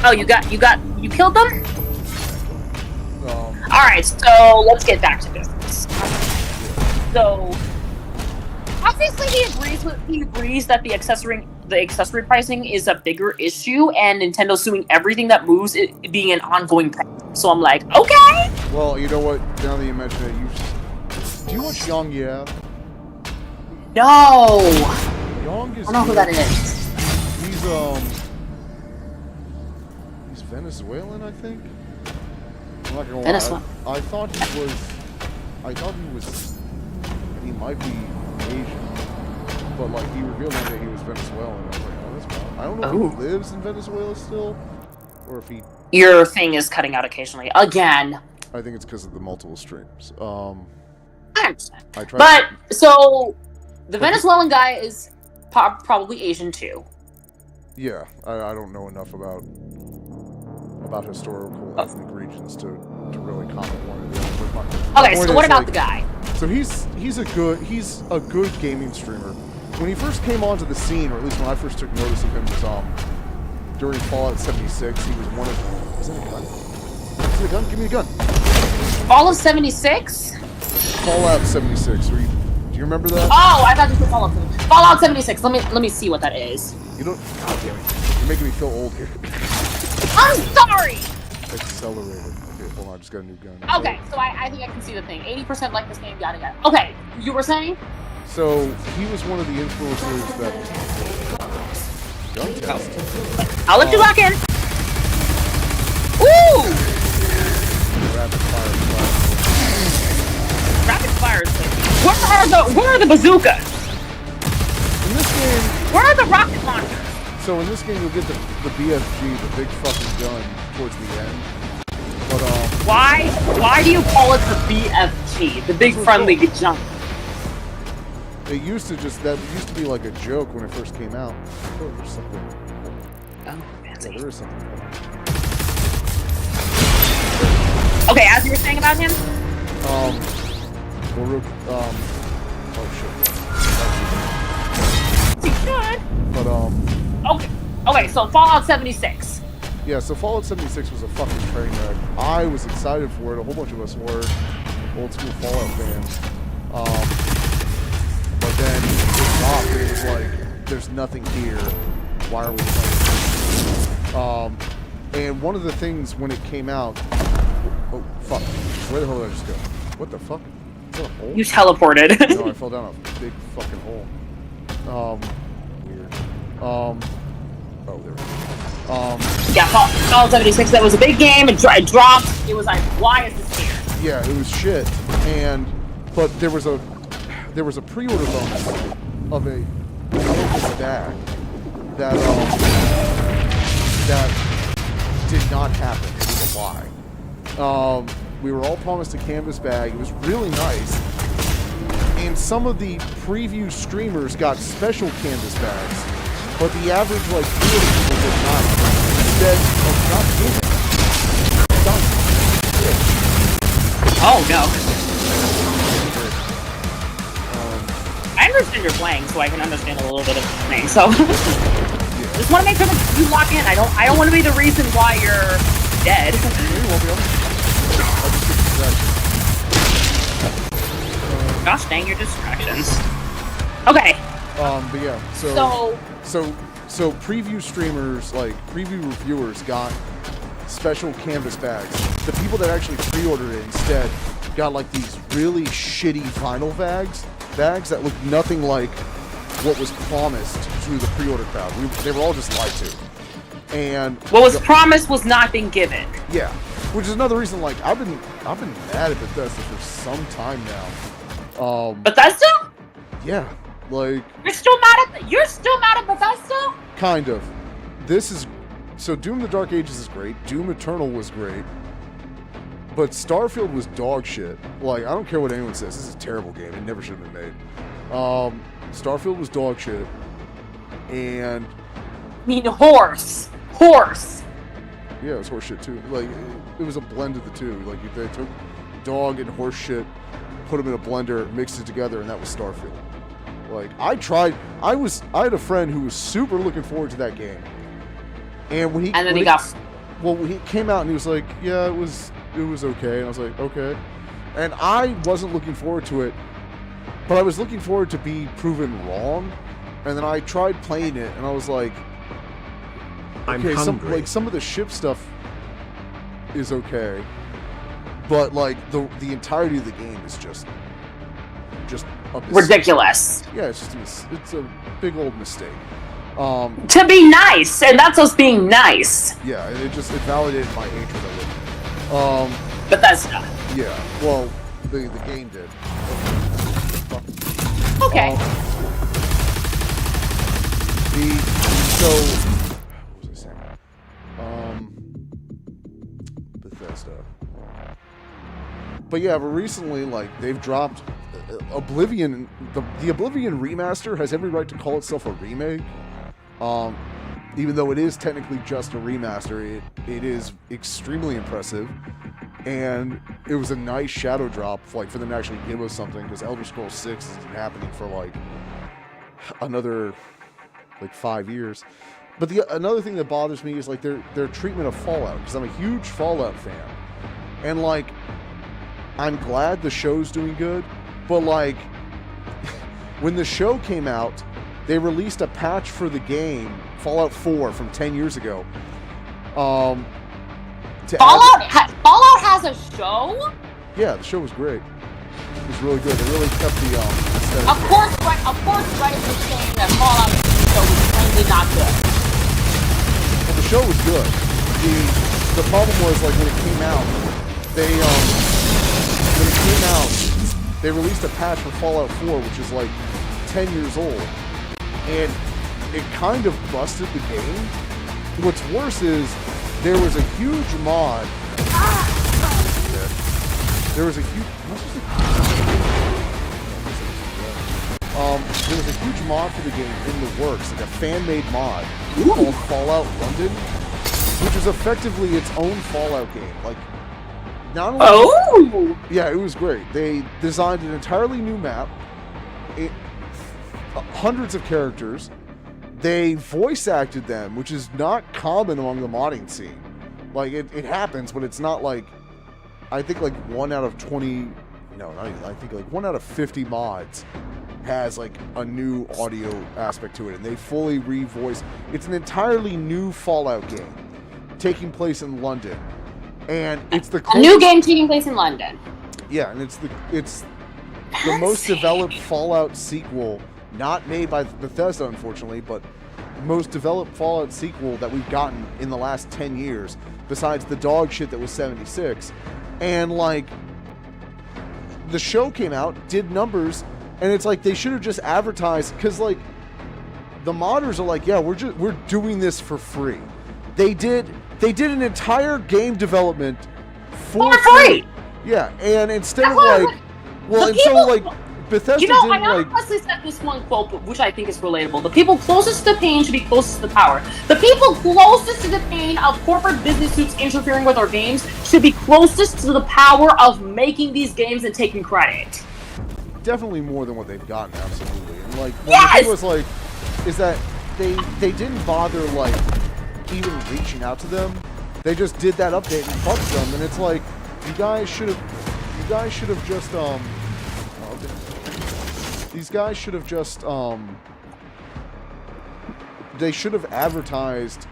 Oh, you killed them? Alright, so let's get back to business. So, obviously he agrees that the accessory pricing is a bigger issue, and Nintendo suing everything that moves, it being an ongoing problem. So I'm like, okay! Well, you know what, now that you mention it, do you watch Young Yeah? No! Young is I don't know who that is. He's Venezuelan, I think? I'm not gonna Venezuela. lie. I thought he might be Asian. But like, he revealed one day he was Venezuelan. I was like, oh, that's wild. I don't know if he lives in Venezuela still, or if he... Your thing is cutting out occasionally. Again. I think it's because of the multiple streams. I understand. But, so, the Venezuelan guy is probably Asian too. Yeah, I don't know enough about historical ethnic regions to really comment one or the other. Okay, so what about the guy? So he's a good gaming streamer. When he first came onto the scene, or at least when I first took notice of him, was during Fallout 76. He was one of... Is that a gun? Is it a gun? Give me a gun. Fallout 76? Fallout 76. Do you remember that? Oh, I thought you said Fallout 76. Fallout 76. Let me see what that is. You don't... God damn it. You're making me feel old here. I'm sorry! Accelerated. Okay, hold on. I just got a new gun. Okay, so I think I can see the thing. 80% like this game, yada yada. Okay, you were saying? So, he was one of the influencers that... Gun test. I'll let you lock in. Ooh! Rapid fire is good. Where are the bazookas? In this game... Where are the rocket launchers? So in this game, you'll get the BFG, the big fucking gun, towards the end. But why do you call it the BFG, the big friendly junk? It used to be like a joke when it first came out. Oh, there's something. Oh, fancy. There is something. Okay, as you were saying about him. Oh shit. He should. But Okay, so Fallout 76. Yeah, so Fallout 76 was a fucking train wreck. I was excited for it. A whole bunch of us were old school Fallout fans. But then it dropped and it was like, there's nothing here. Why are we playing? And one of the things when it came out, oh fuck, where the hell did I just go? What the fuck? Is that a hole? You teleported. No, I fell down a big fucking hole. Weird. Oh, there we go. Yeah, Fallout 76, that was a big game, it dropped, it was like, why is this here? Yeah, it was shit, but there was there was a pre-order bonus of a bag that did not happen. It was a lie. We were all promised a canvas bag. It was really nice. And some of the preview streamers got special canvas bags, but the average like pre-order people did not. Instead of not getting it. Oh no. I understand you're playing, so I can understand a little bit of playing. So just want to make sure that you lock in. I don't want to be the reason why you're dead. Gosh dang your distractions. Okay. But yeah, so preview streamers, like preview reviewers, got special canvas bags. The people that actually pre-ordered it instead got like these really shitty vinyl bags that look nothing like what was promised to the pre-order crowd. They were all just lied to. And what was promised was not being given. Yeah, which is another reason. Like I've been mad at Bethesda for some time now. Bethesda? Yeah, like you're still mad at Bethesda? Kind of. So Doom: The Dark Ages is great. Doom Eternal was great. But Starfield was dog shit. Like, I don't care what anyone says. This is a terrible game. It never should have been made. Starfield was dog shit. And... I mean, horse. Horse. Yeah, it was horse shit, too. Like, it was a blend of the two. Like, they took dog and horse shit, put them in a blender, mixed it together, and that was Starfield. Like, I had a friend who was super looking forward to that game. And when he came out and he was like, yeah, it was okay. And I was like, okay. And I wasn't looking forward to it, but I was looking forward to be proven wrong. And then I tried playing it, and I was like, okay, some of the ship stuff is okay, but like the entirety of the game is just ridiculous. Yeah, it's a big old mistake. To be nice, and that's us being nice. Yeah, it validated my hatred of it. Bethesda. Yeah, well, the game did. Okay. What was I saying? Bethesda. But yeah, but recently, like, they've dropped Oblivion. The Oblivion remaster has every right to call itself a remake. Even though it is technically just a remaster, it is extremely impressive. And it was a nice shadow drop, like, for them to actually give us something, because Elder Scrolls 6 isn't happening for, like, another, like, 5 years. But another thing that bothers me is, like, their treatment of Fallout, because I'm a huge Fallout fan. And, like, I'm glad the show's doing good, but, like, when the show came out, they released a patch for the game, Fallout 4, from 10 years ago. Fallout has a show? Yeah, the show was great. It was really good. They really kept the aesthetic. Of course, Reddit was saying that Fallout show was plainly not good. Well, the show was good. The problem was, like, when it came out, they released a patch for Fallout 4, which is like 10 years old, and it kind of busted the game. What's worse is there was a huge mod. There was a huge mod for the game in the works, like a fan-made mod called Fallout London, which is effectively its own Fallout game. Like, not only yeah, it was great. They designed an entirely new map, hundreds of characters. They voice acted them, which is not common among the modding scene. Like, it happens, but it's not like, I think like 1 out of 20, no, not even, I think like 1 out of 50 mods has like a new audio aspect to it, and they fully revoice. It's an entirely new Fallout game taking place in London, and it's the a new game taking place in London. Yeah, and it's the most developed Fallout sequel, not made by Bethesda, unfortunately, but most developed Fallout sequel that we've gotten in the last 10 years, besides the dog shit that was 76. And, like, the show came out, did numbers, And it's like they should have just advertised, because like the modders are like, yeah, we're doing this for free. They did an entire game development for free. Yeah, and instead of like, well, and so like Bethesda You know, didn't I like. honestly said this one quote, which I think is relatable. The people closest to the pain should be closest to the power. The people closest to the pain of corporate business suits interfering with our games should be closest to the power of making these games and taking credit. Definitely more than what they've gotten, absolutely. And like, Yes! the thing was like, is that they didn't bother like even reaching out to them. They just did that update and fucked them, and it's like, you guys should have just these guys should have just they should have advertised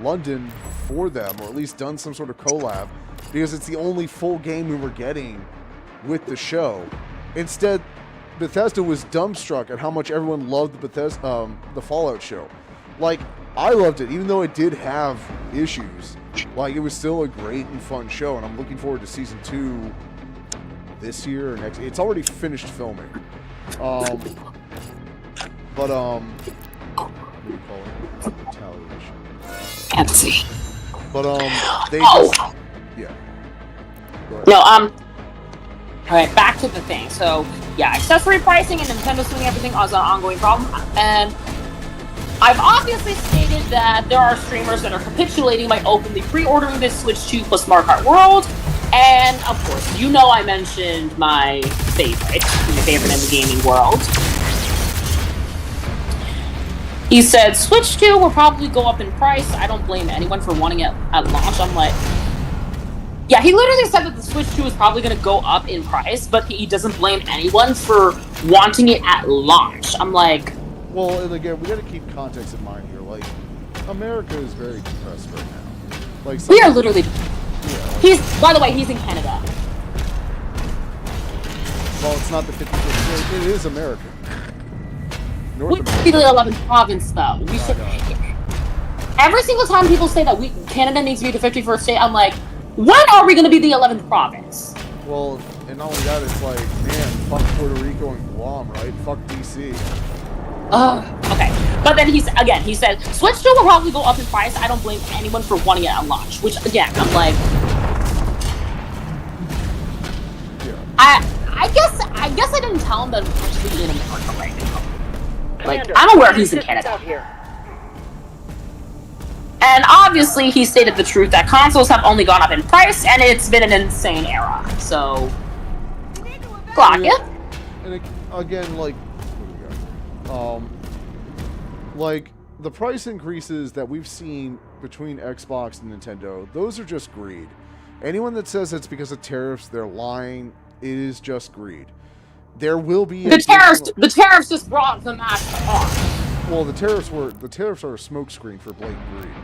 London for them, or at least done some sort of collab, because it's the only full game we were getting with the show. Instead, Bethesda was dumbstruck at how much everyone loved the Fallout show. Like, I loved it, even though it did have issues. Like, it was still a great and fun show, and I'm looking forward to season 2 this year or next. It's already finished filming. What do you call it? Retaliation. Can't see. But they just, yeah. No, alright, back to the thing. So, yeah, accessory pricing and Nintendo suing everything is an ongoing problem, and I've obviously stated that there are streamers that are capitulating by openly pre-ordering this Switch 2 plus Mario Kart World, and of course, you know I mentioned my favorite in the gaming world. He said, Switch 2 will probably go up in price. I don't blame anyone for wanting it at launch. I'm like, yeah, he literally said that the Switch 2 is probably going to go up in price, but he doesn't blame anyone for wanting it at launch. I'm like... Well, and again, we got to keep context in mind here. Like, America is very depressed right now. Like, we are literally... Yeah. By the way, he's in Canada. Well, it's not the 50th. It is America. We should be the 11th province, though. We should... Every single time people say that Canada needs to be the 51st state, I'm like, when are we going to be the 11th province? Well, and not only that, it's like, man, fuck Puerto Rico and Guam, right? Fuck DC. Okay. But then he said, Switch 2 will probably go up in price. I don't blame anyone for wanting it at launch. Which, again, I'm like... Yeah. I guess I didn't tell him that I'm actually in America right now. Like, I'm aware he's in Canada. And obviously, he stated the truth that consoles have only gone up in price, and it's been an insane era. So, clock it. And again, like the price increases that we've seen between Xbox and Nintendo, those are just greed. Anyone that says it's because of tariffs, they're lying. It is just greed. There will be the tariffs just brought the mask off. Well, the tariffs are a smokescreen for blatant greed.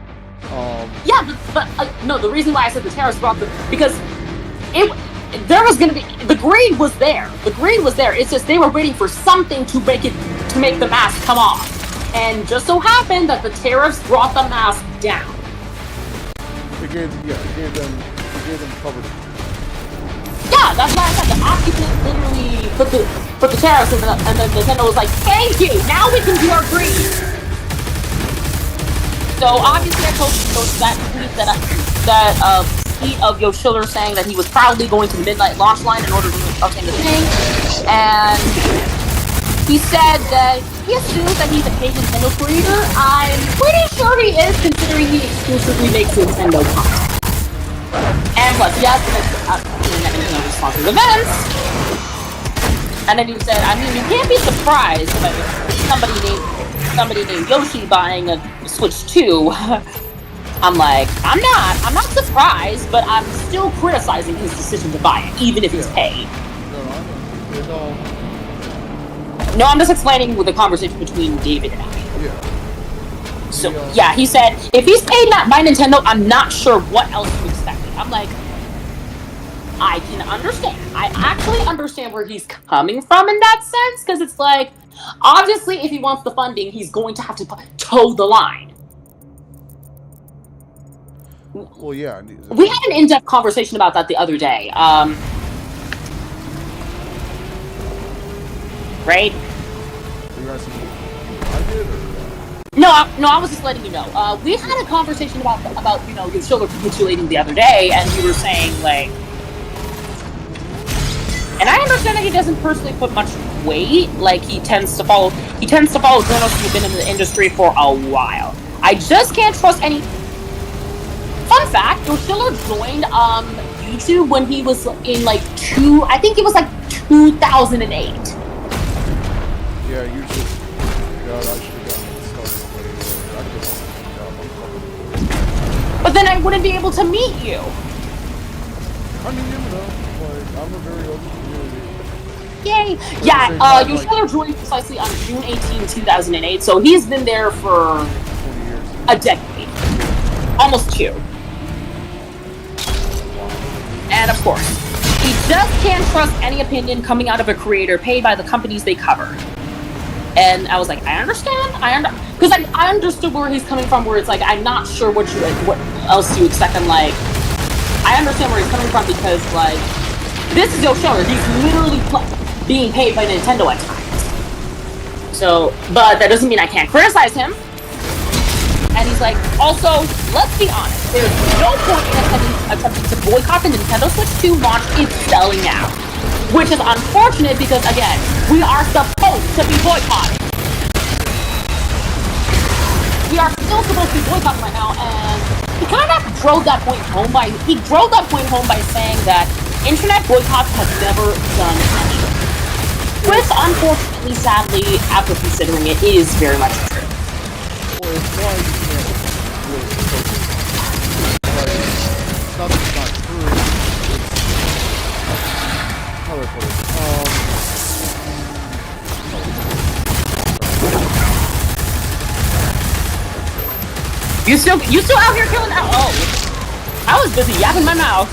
Yeah, but no, the reason why I said the tariffs brought because there was gonna be the greed was there. The greed was there. It's just they were waiting for something to make the mask come off, and just so happened that the tariffs brought the mask down. It gave them covered. Yeah, that's why I said the occupant literally put the tariffs in, and then Nintendo was like, "Thank you. Now we can do our greed." So obviously, I posted that tweet tweet of Yoshiller saying that he was proudly going to the midnight launch line in order to obtain the thing, and he said that he assumes that he's a paid Nintendo creator. I'm pretty sure he is, considering he exclusively makes Nintendo content. And plus, yes, Nintendo sponsors events. And then he said, I mean, you can't be surprised by somebody named Yoshi buying a Switch 2. I'm like, I'm not surprised, but I'm still criticizing his decision to buy it, even if he's paid. No, I'm just explaining with the conversation between David and I. Yeah. So, yeah, he said, if he's paid not by Nintendo, I'm not sure what else to expect. I'm like, I can understand. I actually understand where he's coming from in that sense, because it's like, obviously, if he wants the funding, he's going to have to toe the line. Well, yeah. We had an in-depth conversation about that the other day. right? Are you asking me I did or? No, I was just letting you know. We had a conversation about your shoulder capitulating the other day, and you were saying like, and I understand that he doesn't personally put much weight. Like he tends to follow journalists who've been in the industry for a while. I just can't trust any. Fun fact: Yoshiller joined YouTube when he was in I think it was 2008. Yeah, usually. God, I should have gotten started way earlier. But then I wouldn't be able to meet you. I mean, you know, I'm a very open community. Yay! Yeah, Yoshiller joined precisely on June 18, 2008, so he's been there for 20 years. A decade. Almost 2. And of course, he just can't trust any opinion coming out of a creator paid by the companies they cover. And I was like, I understand. Because I understood where he's coming from, where it's like, I'm not sure what else you expect. I'm like, I understand where he's coming from because, like, this is Yoshiller. He's literally being paid by Nintendo at times. So, but that doesn't mean I can't criticize him. And he's like, also, let's be honest, there's no point in attempting to boycott the Nintendo Switch 2 launch. It's selling out. Which is unfortunate because, again, we are supposed to be boycotting. We are still supposed to be boycotting right now, and he kind of drove that point home by saying that internet boycotts have never done anything. Which, unfortunately, sadly, after considering it, is very much true. Well, it's why you can't really focus on it. Like, it's not that it's not true. It's how do I put it? You still out here killing out? Oh, I was busy yapping my mouth.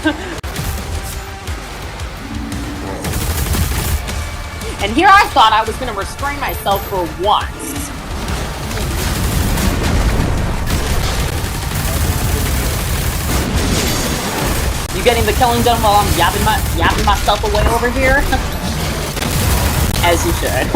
And here I thought I was going to restrain myself for once. You getting the killing done while I'm yapping myself away over here? As you should.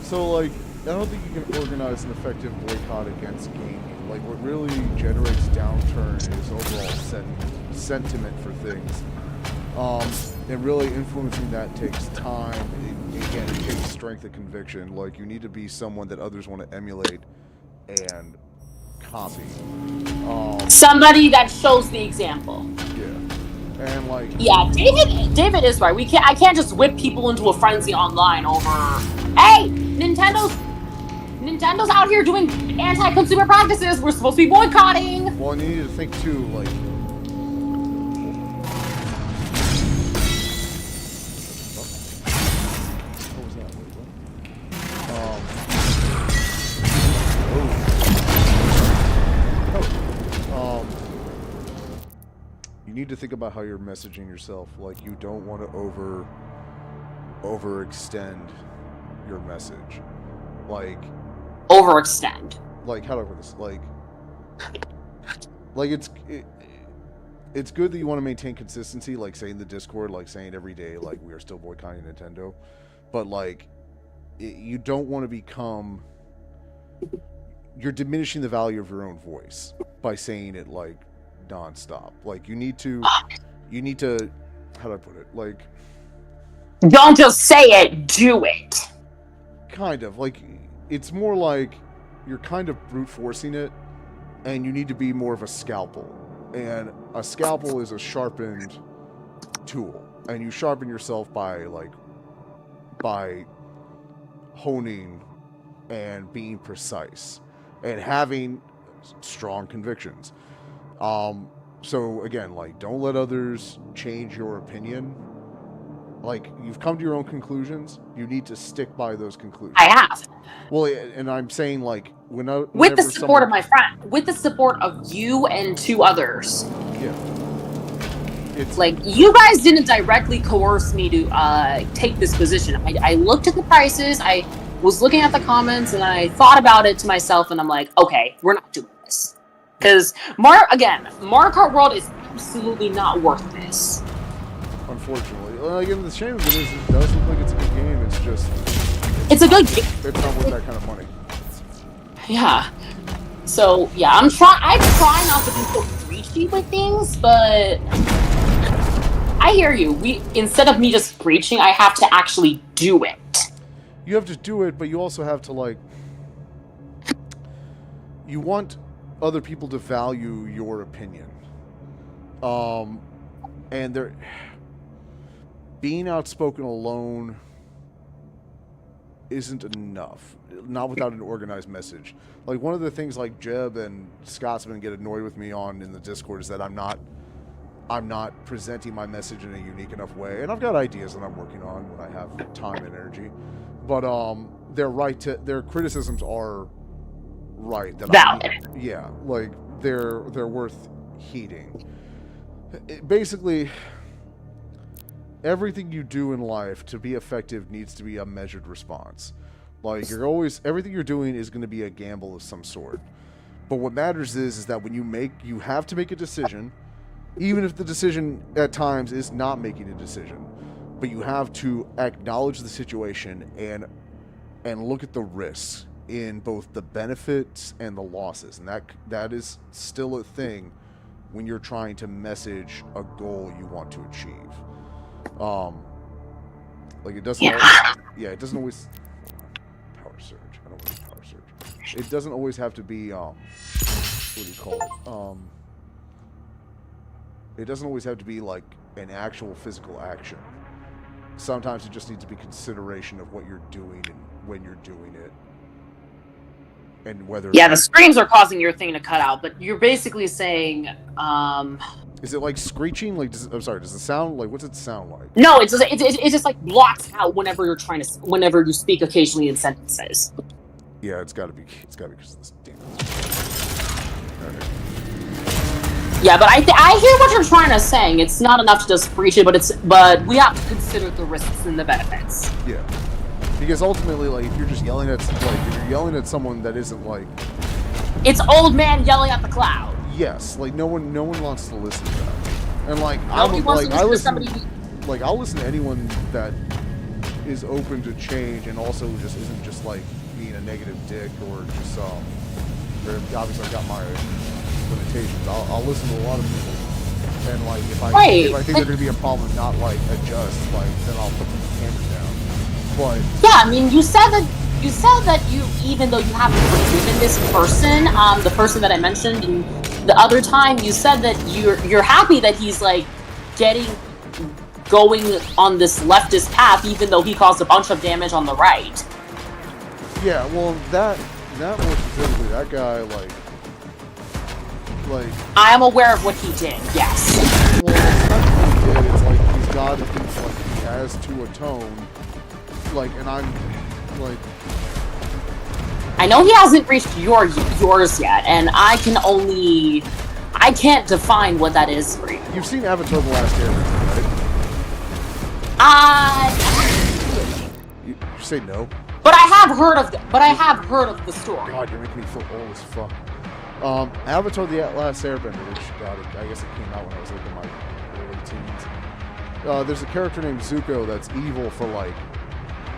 So, like, I don't think you can organize an effective boycott against gaming. Like, what really generates downturn is overall sentiment for things. And really influencing that takes time. Again, it takes strength of conviction. Like, you need to be someone that others want to emulate and copy. Somebody that shows the example. Yeah. And, like... Yeah, David is right. I can't just whip people into a frenzy online over... Hey! Nintendo's out here doing anti-consumer practices. We're supposed to be boycotting. Well, and you need to think too, like... What was that? You need to think about how you're messaging yourself. Like, you don't want to overextend your message. Like... Overextend. Like, how do I put this? Like it's... it's good that you want to maintain consistency, like saying the Discord, like saying every day, like we are still boycotting Nintendo, but like you don't want to become. You're diminishing the value of your own voice by saying it like nonstop. Like you need to. How do I put it? Like. Don't just say it, do it. Kind of. Like, it's more like you're kind of brute forcing it, and you need to be more of a scalpel. And a scalpel is a sharpened tool. And you sharpen yourself by honing and being precise and having strong convictions. So, again, like, don't let others change your opinion. Like, you've come to your own conclusions. You need to stick by those conclusions. I have. Well, and I'm saying, like, with the support of my friend, with the support of you and 2 others. Yeah. It's like, you guys didn't directly coerce me to take this position. I looked at the prices, I was looking at the comments, and I thought about it to myself, and I'm like, okay, we're not doing this. Because, Mario Kart World is absolutely not worth this. Unfortunately. Like, the shame of it is, it does look like it's a good game. It's just... It's a good game. It's not worth that kind of money. Yeah. So, yeah, I try not to be so preachy with things, but... I hear you. Instead of me just preaching, I have to actually do it. You have to do it, but you also have to, like... You want other people to value your opinion. And they're... Being outspoken alone isn't enough. Not without an organized message. Like, one of the things like Jeb and Scotsman get annoyed with me on in the Discord is that I'm not presenting my message in a unique enough way. And I've got ideas that I'm working on when I have time and energy. But they're right to their criticisms are right. Valid. Yeah, like they're worth heeding. Basically, everything you do in life to be effective needs to be a measured response. Like, everything you're doing is going to be a gamble of some sort. But what matters is that when you have to make a decision, even if the decision at times is not making a decision, but you have to acknowledge the situation and look at the risks in both the benefits and the losses. And that is still a thing when you're trying to message a goal you want to achieve. Like, it doesn't it doesn't always power surge. I don't want power surge. It doesn't always have to be what do you call it? It doesn't always have to be like an actual physical action. Sometimes it just needs to be consideration of what you're doing and when you're doing it. And whether... Yeah, the screams are causing your thing to cut out, but you're basically saying, Is it like screeching? Like, does it sound like... What's it sound like? No, it just like blocks out whenever whenever you speak occasionally in sentences. Yeah, it's gotta be because of this damn... Right. Yeah, but I hear what you're trying to say. It's not enough to just preach it, but we have to consider the risks and the benefits. Yeah. Because ultimately, like, if you're just yelling at someone that isn't like, it's old man yelling at the cloud. Yes, like no one wants to listen to that. And like I'll listen to anyone that is open to change and also just isn't just like being a negative dick or just obviously I've got my limitations. I'll listen to a lot of people. And like if I think they're gonna be a problem, not like adjust, like then I'll put the camera down. But yeah, I mean, you said that you, even though you haven't believed in this person, the person that I mentioned, and the other time you said that you're happy that he's like going on this leftist path, even though he caused a bunch of damage on the right. Yeah, well, that more specifically, that guy like. I am aware of what he did. Yes. Well, it's not what he did. It's like he's got to think like he has to atone. Like, and I'm like, I know he hasn't reached yours yet, and I can't define what that is for you. You've seen Avatar: The Last Airbender, right? You say no. But I have heard of the story. God, you're making me feel old as fuck. Avatar: The Last Airbender, which I guess it came out when I was like in my early teens. There's a character named Zuko that's evil for like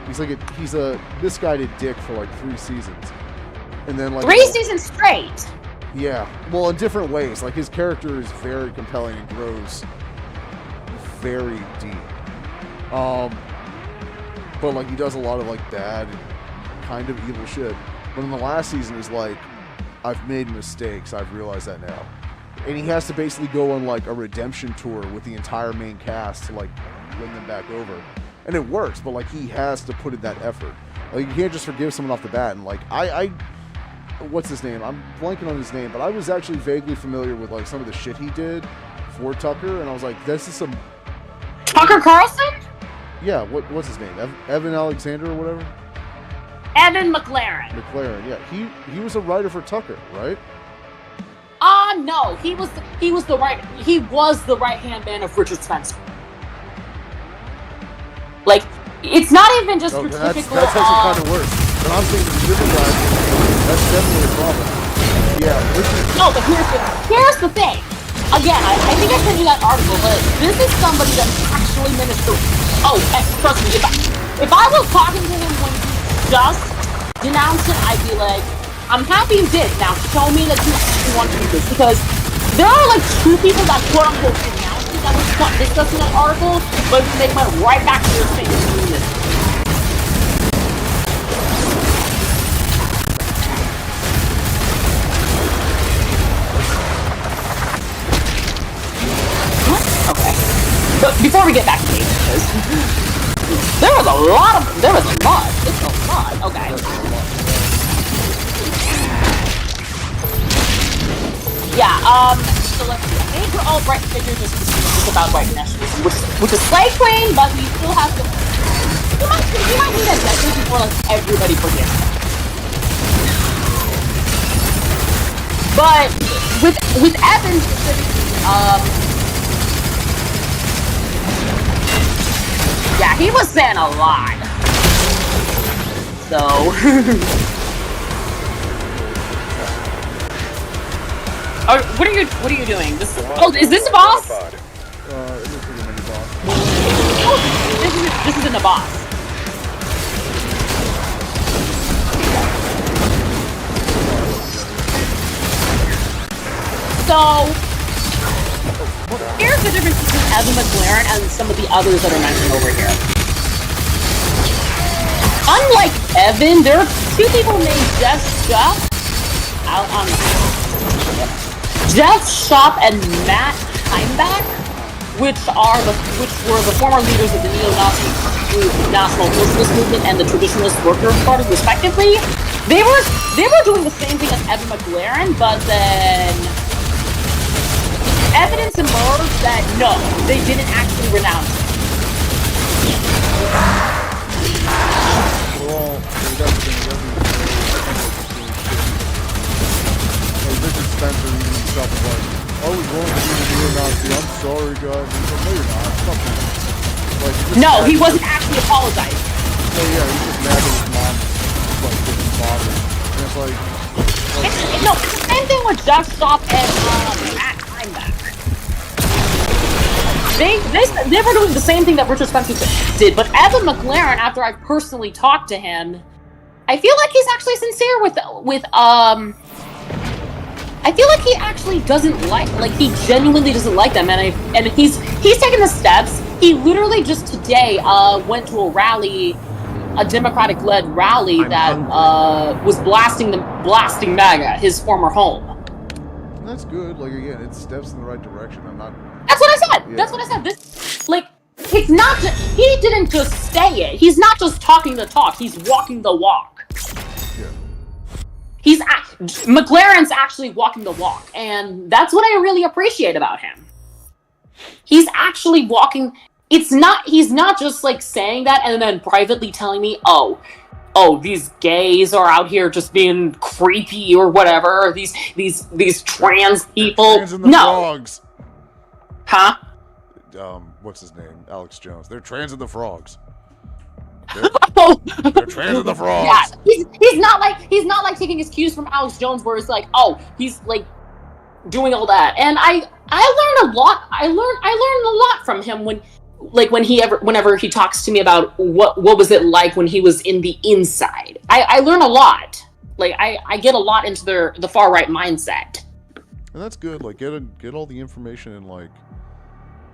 he's a misguided dick for like 3 seasons, and then like 3 seasons straight. Yeah, well, in different ways. Like his character is very compelling and grows very deep. But like he does a lot of like bad, kind of evil shit. But in the last season, he's like, I've made mistakes. I've realized that now, and he has to basically go on like a redemption tour with the entire main cast to like win them back over, and it works. But like he has to put in that effort. Like you can't just forgive someone off the bat. And like I what's his name? I'm blanking on his name, but I was actually vaguely familiar with like some of the shit he did for Tucker, and I was like, this is some Tucker Carlson? Yeah, what's his name? Evan Alexander or whatever? Evan McLaren. McLaren, yeah. He was a writer for Tucker, right? No, he was the right hand man of Richard Spencer. Like, it's not even just your typical. That's actually kind of worse. But I'm thinking the different guy. That's definitely a problem. Yeah. No, but here's the thing. Again, I think I sent you that article, but this is somebody that actually managed to. Oh, trust me, if I was talking to him when he just denounced it, I'd be like, I'm happy you did. Now show me that you actually want to do this, because there are like 2 people that quote unquote denounced it that was discussed in that article, but they went right back to your face and doing this. Okay. But before we get back to David, because there was a lot. It's a lot. Okay. Yeah. So let's see. Major alt-right figures is about white nationalism, which is Slay Queen, but we still have to. You might need a decade before like everybody forgets that. But with Evan specifically, yeah, he was saying a lot. So what are you doing? Is this a boss? It looks like a mini boss. Oh, this isn't a boss. So here's the difference between Evan McLaren and some of the others that are mentioned over here. Unlike Evan, there are 2 people named Jeff Shop and Matt Heimbach, which were the former leaders of the neo-Nazi group National Socialist Movement and the Traditionalist Workers' Party, respectively. They were doing the same thing as Evan McLaren, but then evidence emerged that no, they didn't actually renounce it. Well, Richard Spencer even himself was like, I was going to be a neo-Nazi, I'm sorry guys. He's like, no you're not. Fuck you. Like, no, he wasn't actually apologizing. Oh yeah, he's just mad that his mom like didn't bother. And it's like no, it's the same thing with Jeff Shop and Matt Heimbach. They were doing the same thing that Richard Spencer did, but Evan McLaren, after I've personally talked to him, I feel like he's actually sincere with I feel like he actually doesn't like he genuinely doesn't like them, and he's taken the steps. He literally just today went to a rally, a Democratic-led rally that was blasting MAGA, his former home. And that's good. Like again, it's steps in the right direction. I'm not. That's what I said. Yeah. That's what I said. This, like, it's not just, he didn't just say it. He's not just talking the talk. He's walking the walk. Yeah. McLaren's actually walking the walk, and that's what I really appreciate about him. He's actually walking. He's not just like saying that and then privately telling me, oh, these gays are out here just being creepy or whatever. These trans people. Trans in the frogs. Huh? What's his name? Alex Jones. They're trans in the frogs. Oh Oh, they're trans the frogs. Yeah, he's not like taking his cues from Alex Jones, where it's like, oh, he's like doing all that. And I learned a lot. I learned a lot from him whenever he talks to me about what was it like when he was in the inside. I learn a lot. Like I get a lot into the far right mindset. And that's good. Like get all the information in like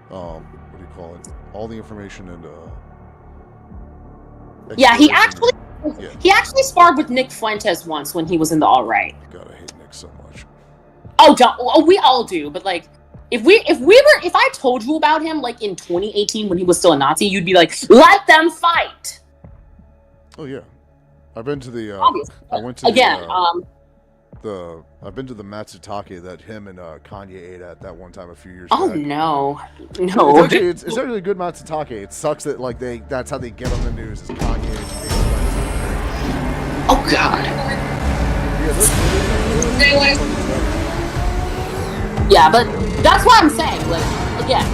what do you call it? All the information and yeah, he actually sparred with Nick Fuentes once when he was in the All Right. God, I hate Nick so much. Oh, we all do. But like, if I told you about him like in 2018 when he was still a Nazi, you'd be like, let them fight. Oh yeah, I've been to the. Obviously. I went to again. I've been to the Matsutake that him and Kanye ate at that one time a few years Oh back. no. It's actually a good Matsutake. It sucks that like that's how they get on the news is Kanye. Oh god. Yeah, but that's what I'm saying. Like again,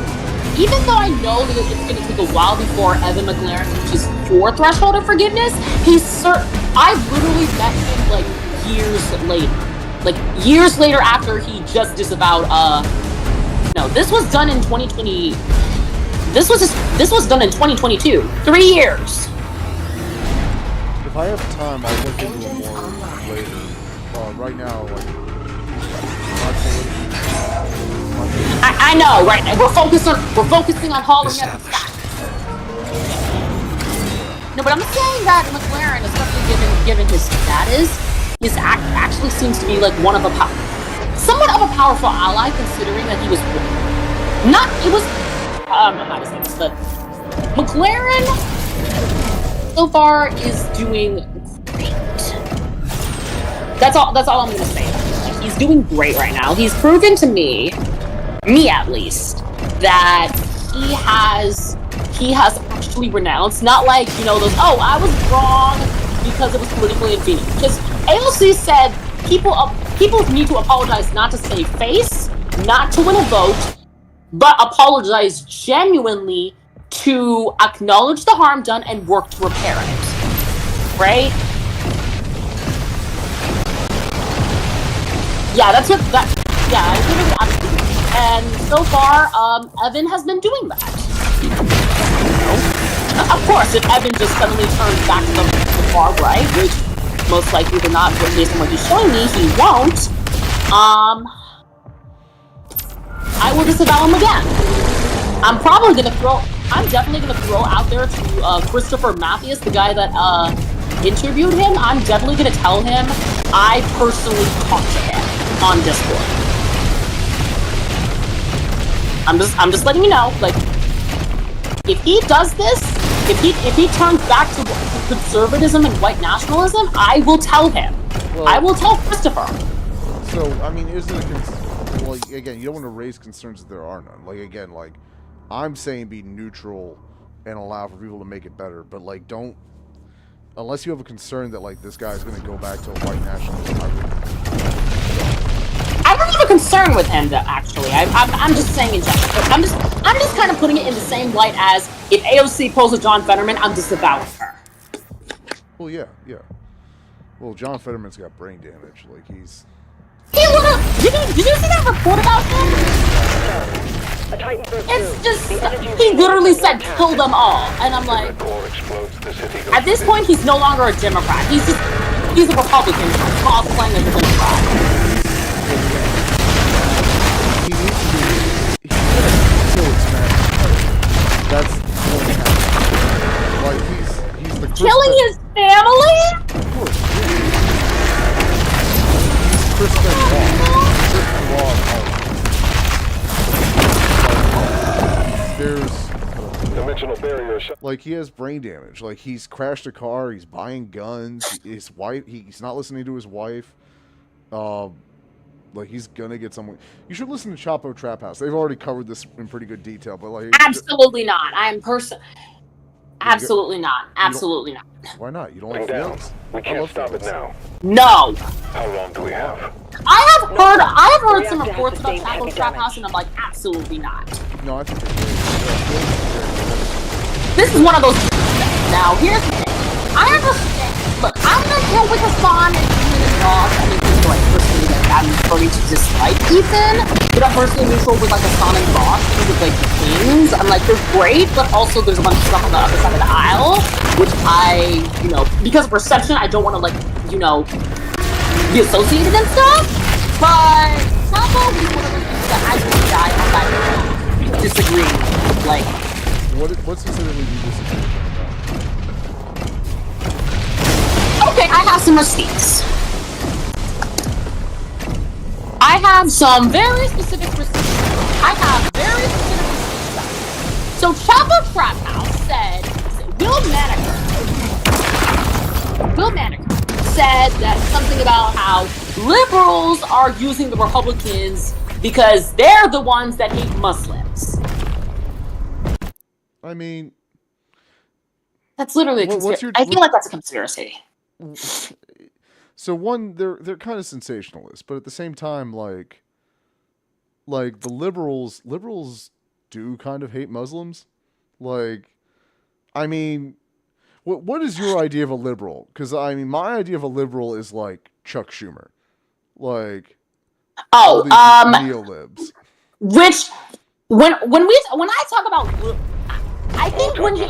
even though I know that it's going to take a while before Evan McLaren reaches your threshold of forgiveness, I've literally met him like years later after he just disavowed no, this was done in 2020. This was done in 2022. 3 years. If I have time, I'll look into it more later. Right now, like I know, right? We're focusing on hollering at the sky. No, but I'm saying that McLaren, especially given his status, actually seems to be like somewhat of a powerful ally, considering that he was I don't know how to say this, but McLaren so far is doing great. That's all I'm gonna say. Like, he's doing great right now. He's proven to me at least, that he has actually renounced, not like, you know, those, oh, I was wrong because it was politically inconvenient. Because AOC said people need to apologize not to save face, not to win a vote, but apologize genuinely to acknowledge the harm done and work to repair it. Right? Yeah, that's what I literally absolutely. And so far, Evan has been doing that. Of course, if Evan just suddenly turns back to the far right, which most likely than not, based on what he's showing me, he won't, I will disavow him again. I'm definitely gonna throw out there to Christopher Mathias, the guy that interviewed him. I'm definitely gonna tell him I personally talked to him on Discord. I'm just letting you know, like, if he does this, if he turns back to conservatism and white nationalism, I will tell him. Well, I will tell Christopher. So, I mean, is it well, again, you don't want to raise concerns that there are none. Like, again, like, I'm saying be neutral and allow for people to make it better, but, like, don't, unless you have a concern that, like, this guy's going to go back to a white nationalism, I don't have a concern with him, though. Actually, I'm just saying in general. I'm just kind of putting it in the same light as if AOC pulls a John Fetterman, I'm disavowing her. Well, yeah. Well, John Fetterman's got brain damage. Like he's. Did you see that report about him? It's just he literally said kill them all, and I'm like, at this point he's no longer a Democrat. He's a Republican cosplaying as a Democrat. He needs to be. He's so expensive. That's like he's the killing his family. Of course. He's Chris Benoit. There's dimensional barrier. Like he has brain damage. Like he's crashed a car. He's buying guns. His wife. He's not listening to his wife. Like he's gonna get someone. You should listen to Chapo Trap House. They've already covered this in pretty good detail. But like, absolutely not. Absolutely not. Absolutely not. Why not? You don't like feelings. We can't stop it now. No. How long do we have? I have heard some reports about Chapo Trap House, and I'm like, absolutely not. No, I think this is one of those. Now, here's the thing. I understand. Look, I'm not here with Hassan and Ethan and Ross. I mean, he's like personally like I'm starting to dislike Ethan, but I'm personally neutral with like Hassan and Ross with like the Kings. I'm like they're great, but also there's a bunch of stuff on the other side of the aisle, which I, because of perception, I don't want to like, be associated and stuff. But Chavo is one of the things that I really die on that disagree. Like, what specifically do you disagree about? Okay, I have some receipts. I have some very specific receipts. So Chavo Trap House said, Will Maneker said that something about how liberals are using the Republicans because they're the ones that hate Muslims. I mean, that's literally a conspiracy. I feel like that's a conspiracy. So one, they're kind of sensationalist, but at the same time, like the liberals do kind of hate Muslims. Like, I mean, what is your idea of a liberal? Because I mean, my idea of a liberal is like Chuck Schumer, like neolibs. Which when I talk about. I think when you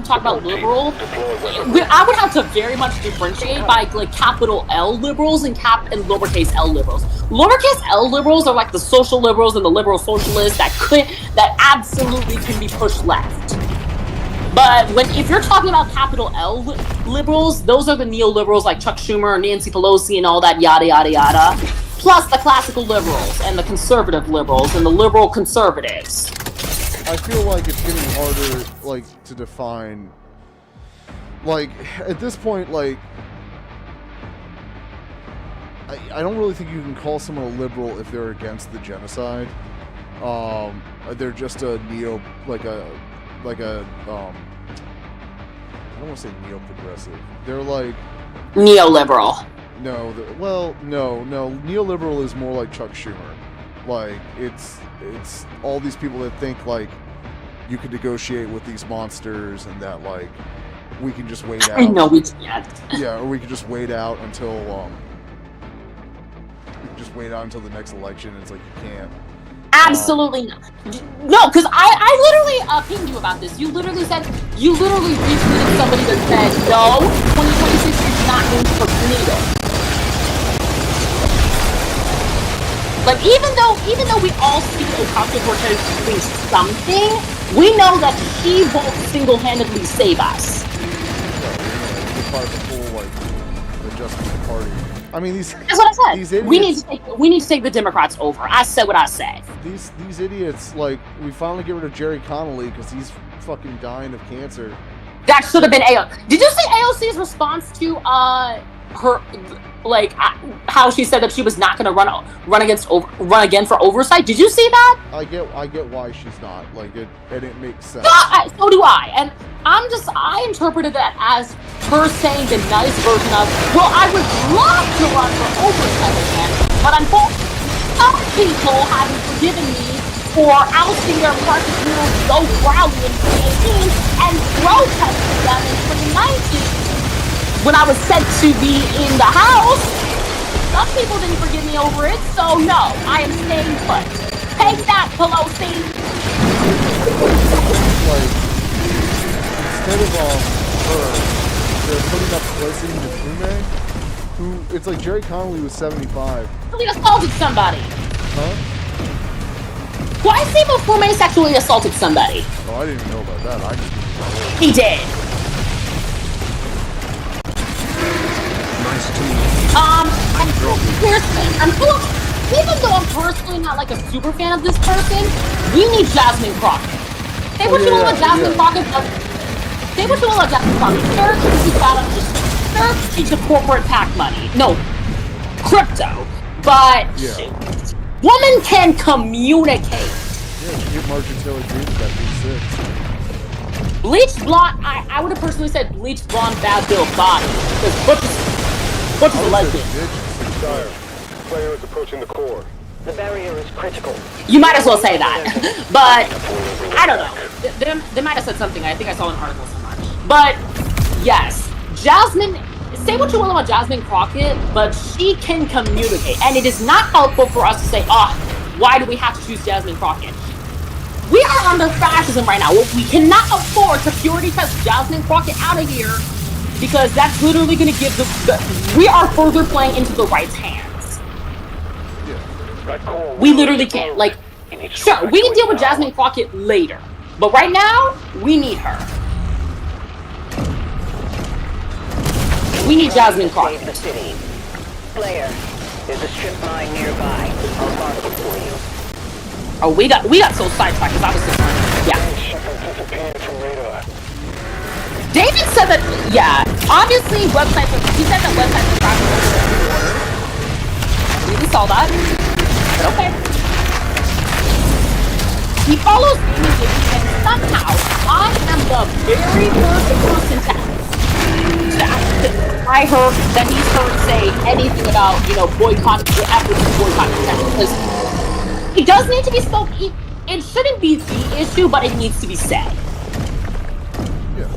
talk about liberal, I would have to very much differentiate by like capital L liberals and lowercase l liberals. Lowercase l liberals are like the social liberals and the liberal socialists that absolutely can be pushed left. But if you're talking about capital L liberals, those are the neoliberals like Chuck Schumer, Nancy Pelosi, and all that yada yada yada. Plus the classical liberals and the conservative liberals and the liberal conservatives. I feel like it's getting harder, like, to define. Like, at this point, like, I don't really think you can call someone a liberal if they're against the genocide. They're just a I don't want to say neo-progressive. They're like neoliberal. No, neoliberal is more like Chuck Schumer. Like, it's all these people that think, like, you can negotiate with these monsters and that, like, we can just wait out. I know we can't. Yeah, or we can just wait out until, the next election. And it's like, you can't. Absolutely not. No, because I literally pinged you about this. You literally retweeted somebody that said, no, 2026 is not going to tornado. Like, even though we all see Ocasio-Cortez doing something, we know that she won't single-handedly save us. We're part of the full, like, adjustment party. I mean, that's what I said. These idiots, we need to take the Democrats over. I said what I said. These idiots, like, we finally get rid of Jerry Connolly because he's fucking dying of cancer. That should have been AOC. Did you see AOC's response to her, like, how she said that she was not going to run again for oversight? Did you see that? I get why she's not. Like, it makes sense. So do I. And I interpreted that as her saying the nice version of, well, I would love to run for oversight again, but unfortunately, some people haven't forgiven me for ousting their party rules so proudly in 2018 and protesting them in 2019 when I was said to be in the House. Some people didn't forgive me over it, so no, I am staying put. Take that, Pelosi! Like, instead of her, they're putting up Leslie Mfume, who, it's like Jerry Connolly was 75. He assaulted somebody. Huh? Well, I say Mfume sexually assaulted somebody. Oh, I didn't even know about that. He did. Nice to meet you. Here's the thing. Even though I'm personally not like a super fan of this person, we need Jasmine Crockett. They were doing what Jasmine Crockett does. They were doing what Jasmine Crockett. Sure, she's a corporate PAC money. No, crypto. But woman can communicate. Yeah, she gave Marjorie Taylor Greene that B6. Bleach blonde. I would have personally said bleach blonde bad built body because Butch is a lesbian. Sire, player is approaching the core. The barrier is critical. You might as well say that. But I don't know. They might have said something. I think I saw an article somewhere. But yes, Jasmine, say what you will about Jasmine Crockett, but she can communicate. And it is not helpful for us to say, why do we have to choose Jasmine Crockett? We are under fascism right now. We cannot afford to purity test Jasmine Crockett out of here because that's literally going to give we are further playing into the right's hands. Yeah. We literally can't. Like, sure, we can deal with Jasmine Crockett later, but right now, we need her. We need Jasmine Crockett. The city. Slayer, there's a strip mine nearby. I'll mark it for you. Oh, we got so sidetracked because I was just yeah. David said that obviously websites he said that websites are tracking. We saw that. But okay. He follows me and somehow I am the very first person to I heard that he's heard say anything about, boycotting the efforts to boycott Nintendo because it does need to be spoken. It shouldn't be the issue, but it needs to be said. Yeah.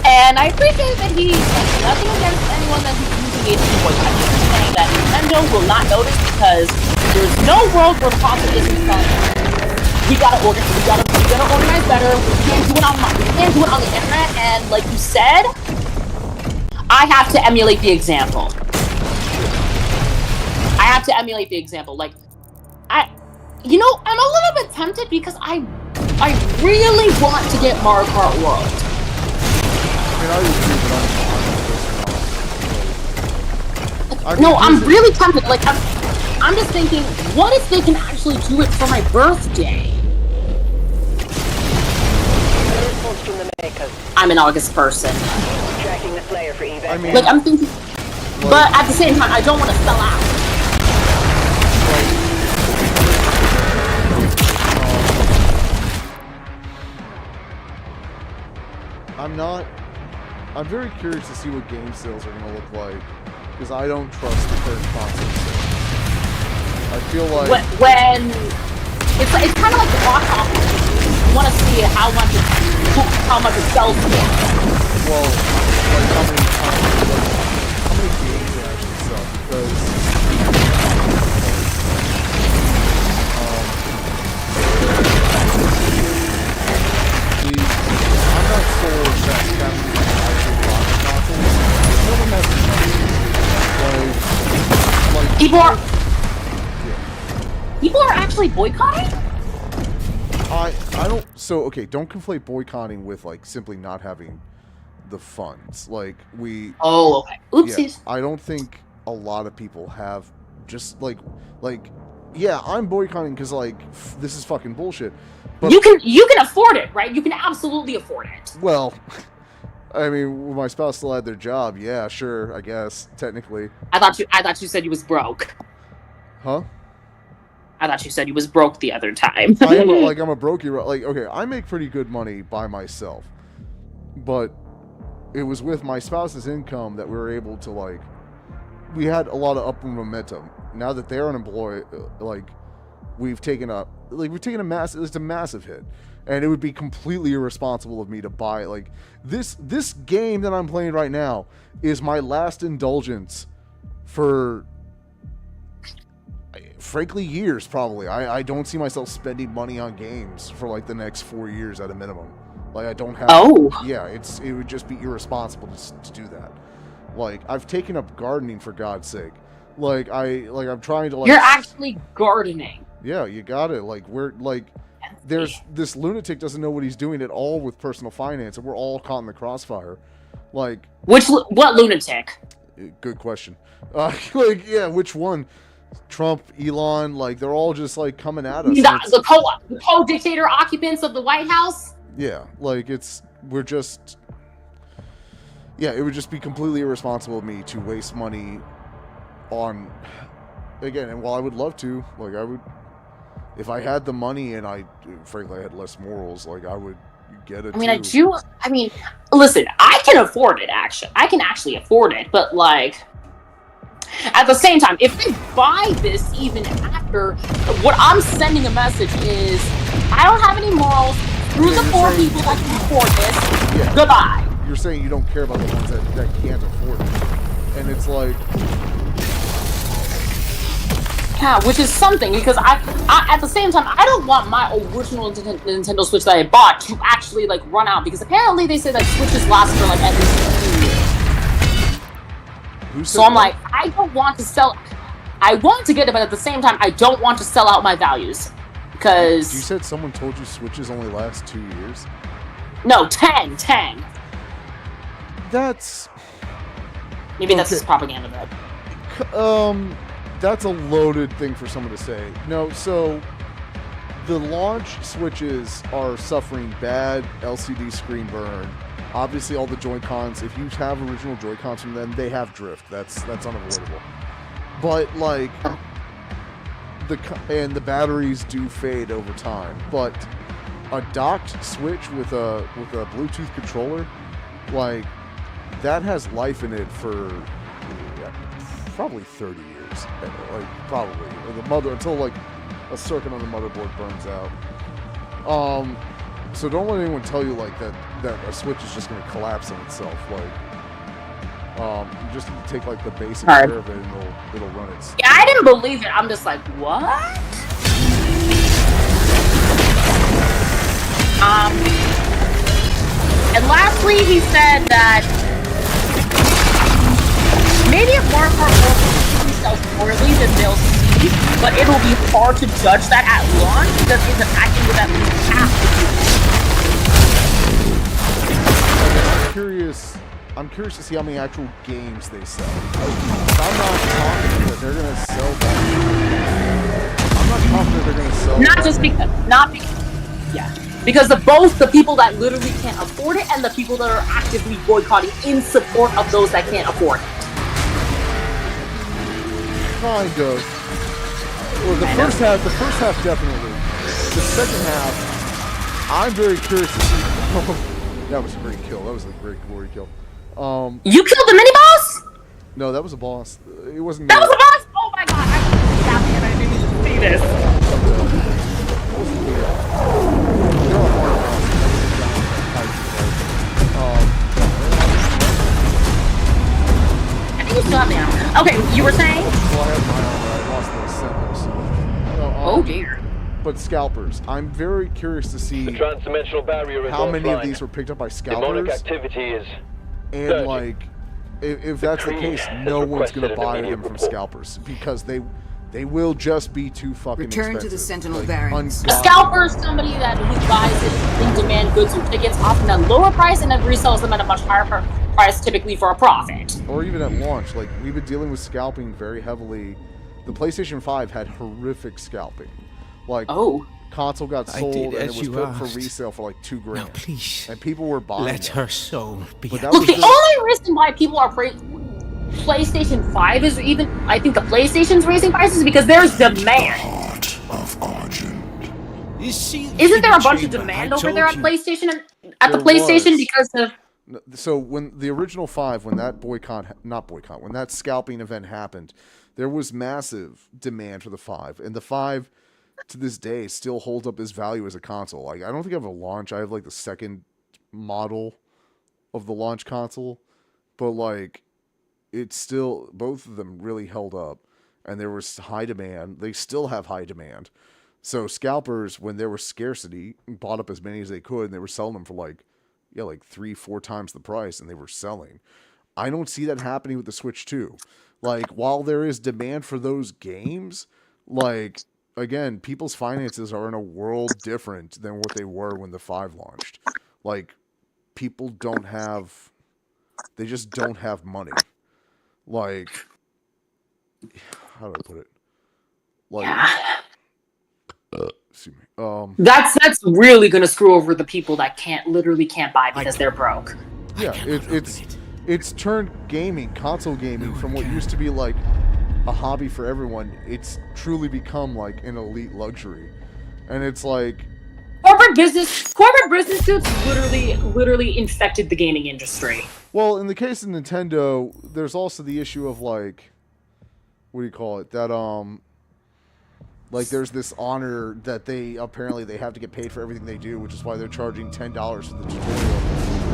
And I appreciate that he has nothing against anyone that he's using to boycott. He's saying that Nintendo will not notice because there's no world where profit isn't done. We gotta organize better. We can't do it on the internet. And like you said, I have to emulate the example. Like, I'm a little bit tempted because I really want to get Mario Kart World. I'm really tempted. Like, I'm just thinking, what if they can actually do it for my birthday? I'm an August person. Tracking the Slayer for evac. Like, I'm thinking, but at the same time, I don't want to sell out. I'm very curious to see what game sales are going to look like, because I don't trust the current console sales. I feel like... When it's kind of like the box office. You want to see how much it sells for. Well, like how many games they actually sell, because... I'm not sold that Captain actually bought the console. No one has the money. People are actually boycotting? I don't... So, okay, don't conflate boycotting with, like, simply not having the funds. Like, Oh, okay. Oopsies. Yeah, I don't think a lot of people have just, like... Yeah, I'm boycotting because, like, this is fucking bullshit. But you can afford it, right? You can absolutely afford it. Well, I mean, my spouse still had their job. Yeah, sure, I guess, technically. I thought you said you was broke. Huh? I thought you said you was broke the other time. I'm a brokey. Like, okay, I make pretty good money by myself, but it was with my spouse's income that we were able to, like, we had a lot of upward momentum. Now that they're unemployed, like, we've taken a massive hit, and it would be completely irresponsible of me to buy, like, this game that I'm playing right now is my last indulgence for, frankly, years, probably. I don't see myself spending money on games for, like, the next 4 years at a minimum. Like, I don't have... Yeah, it would just be irresponsible to do that. Like, I've taken up gardening, for God's sake. I'm trying to, like... You're actually gardening. Yeah, you got it. Like, there's this lunatic doesn't know what he's doing at all with personal finance, and we're all caught in the crossfire. Like... What lunatic? Good question. Which one? Trump, Elon, like, they're all just, like, coming at us. The co-dictator occupants of the White House? Yeah, like, it would just be completely irresponsible of me to waste money on, again, and while I would love to, like, I would, if I had the money and frankly, I had less morals, like, I would get it. Listen, I can afford it, actually. I can actually afford it, but, like, at the same time, if they buy this even after, what I'm sending a message is, I don't have any morals, Screw the poor people that can afford this. Yeah. Goodbye. You're saying you don't care about the ones that can't afford it. And it's like... Yeah, which is something, because I at the same time, I don't want my original Nintendo Switch that I bought to actually, like, run out, because apparently they say that Switches last for, like, at least 2 years. So I'm like, I don't want to sell... I want to get it, but at the same time, I don't want to sell out my values. Because... You said someone told you Switches only last 2 years? No, 10. That's... Maybe that's just propaganda, but... That's a loaded thing for someone to say. No, so... The launch Switches are suffering bad LCD screen burn. Obviously, all the Joy-Cons, if you have original Joy-Cons from them, they have drift. That's unavoidable. But, like... the batteries do fade over time, but a docked Switch with a Bluetooth controller, like, that has life in it for probably 30 years, like, probably until like a circuit on the motherboard burns out. So don't let anyone tell you like that a Switch is just going to collapse on itself. Like, you just need to take like the basic care of it, and it'll run it. Yeah, I didn't believe it. I'm just like, what? And lastly, he said that maybe if Mario Kart 4 sells poorly, then they'll see, but it'll be hard to judge that at launch because it's attacking with at least half the I'm curious to see how many actual games they sell. I'm not confident that they're going to sell that. I'm not confident they're going to sell because of both the people that literally can't afford it and the people that are actively boycotting in support of those that can't afford it. Kind of. Well, the first half definitely. The second half, I'm very curious to see. That was a great kill. That was a great glory kill. You killed the mini boss? No, that was a boss. It wasn't. That was a boss. Oh my god! I didn't even see this. I think you still have the armor. Okay, you were saying? Well, I had my armor. I lost the symbols. Oh dear. But scalpers, I'm very curious to see the transdimensional barrier is how many offline. of these were picked up by scalpers. Demonic activity is and surging. like, if that's the case, no one's gonna buy them from scalpers because they will just be too fucking Return expensive. to the Sentinel variants. A scalper is somebody that who buys it in demand goods or tickets, often at a lower price, and then resells them at a much higher price, typically for a profit. Or even at launch, like we've been dealing with scalping very heavily. The PlayStation 5 had horrific scalping. Like, console got sold and it was put for resale for like $2 grand. No, please. And people were buying Let her soul be. Look, the only reason why people are PlayStation 5 is even, I think the PlayStation's raising prices because there's demand. Heart of Argent. Isn't there a bunch of demand over there at PlayStation because of? So when the original 5, when that when that scalping event happened, there was massive demand for the 5, and the 5 to this day still holds up its value as a console. Like, I don't think I have a launch. I have like the second model of the launch console, but like it's still, both of them really held up, and there was high demand. They still have high demand. So scalpers, when there was scarcity, bought up as many as they could, and they were selling them for like 3-4 times the price, and they were selling. I don't see that happening with the Switch 2. Like, while there is demand for those games, like, again, people's finances are in a world different than what they were when the 5 launched. Like, people don't have, they just don't have money. Like, how do I put it? Like, excuse me. That's really gonna screw over the people that literally can't buy because they're broke. Yeah, it's turned console gaming, from what used to be like a hobby for everyone, it's truly become like an elite luxury. And it's like corporate business suits literally infected the gaming industry. Well, in the case of Nintendo, there's also the issue of like, what do you call it? That Like, there's this honor that they have to get paid for everything they do, which is why they're charging $10 for the tutorial.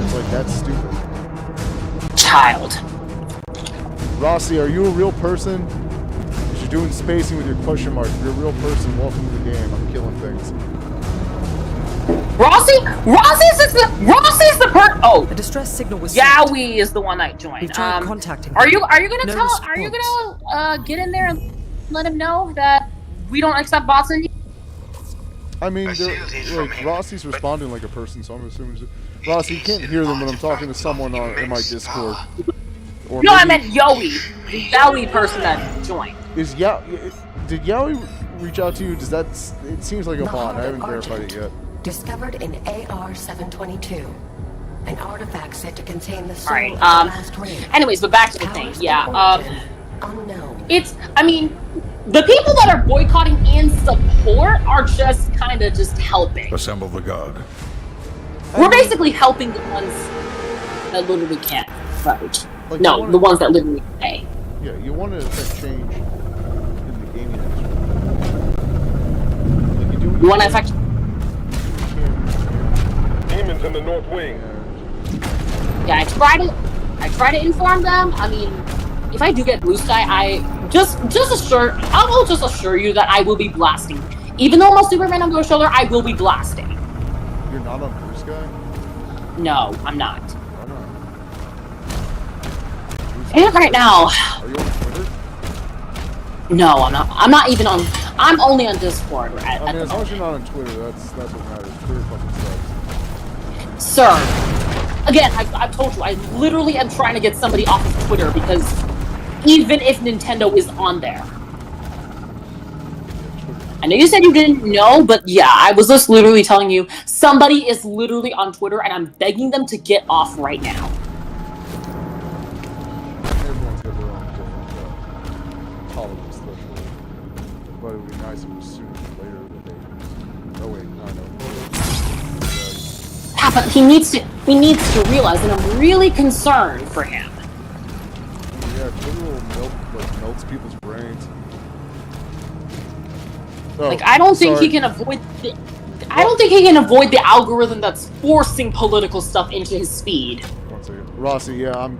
It's like, that's stupid. Child. Rossi, are you a real person? You're doing spacing with your question mark. If you're a real person, welcome to the game. I'm killing things. Rossi's the Oh, a distress signal was Yowie is the one that joined. We've tried contacting Are you gonna get in there and let him know that we don't accept bots in? I mean, like, Rossi's responding like a person, so I'm assuming. Rossi, you can't hear them when I'm talking to someone in my Discord. Or no, I meant Yowie, the Yowie person that joined. Did Yowie reach out to you? It seems like a bot. I haven't verified it yet. Discovered in AR-722. An artifact said to contain the soul Alright, of the last ring. anyways, but back to the thing. Yeah, unknown. I mean, the people that are boycotting and support are just kind of just helping. Assemble the guard. We're basically helping the ones that literally can't vote. Like, no, the ones that literally pay. Yeah, you want to affect change in the gaming industry. Like, you want to affect... Demons in the North Wing. Yeah, I try to inform them. I mean, if I do get Blue Sky, I will just assure you that I will be blasting. Even though I'm a Superman on Ghost Shoulder, I will be blasting. You're not on Blue Sky? No, I'm not. Why not? And right now. Are you on Twitter? No, I'm not. I'm not even on. I'm only on Discord. As long as you're not on Twitter, that's what matters. Twitter fucking sucks. Sir. Again, I've told you, I literally am trying to get somebody off of Twitter because even if Nintendo is on there. I know you said you didn't know, but yeah, I was just literally telling you, somebody is literally on Twitter and I'm begging them to get off right now. Everyone's got their own different tolerance threshold. But it would be nice if it was sooner than later that they... Oh wait, no. Yeah, but he needs to realize that I'm really concerned for him. Yeah, Twitter melts people's brains. Oh, like, I don't think he can avoid the algorithm that's forcing political stuff into his feed. One second. Rossi, yeah, I'm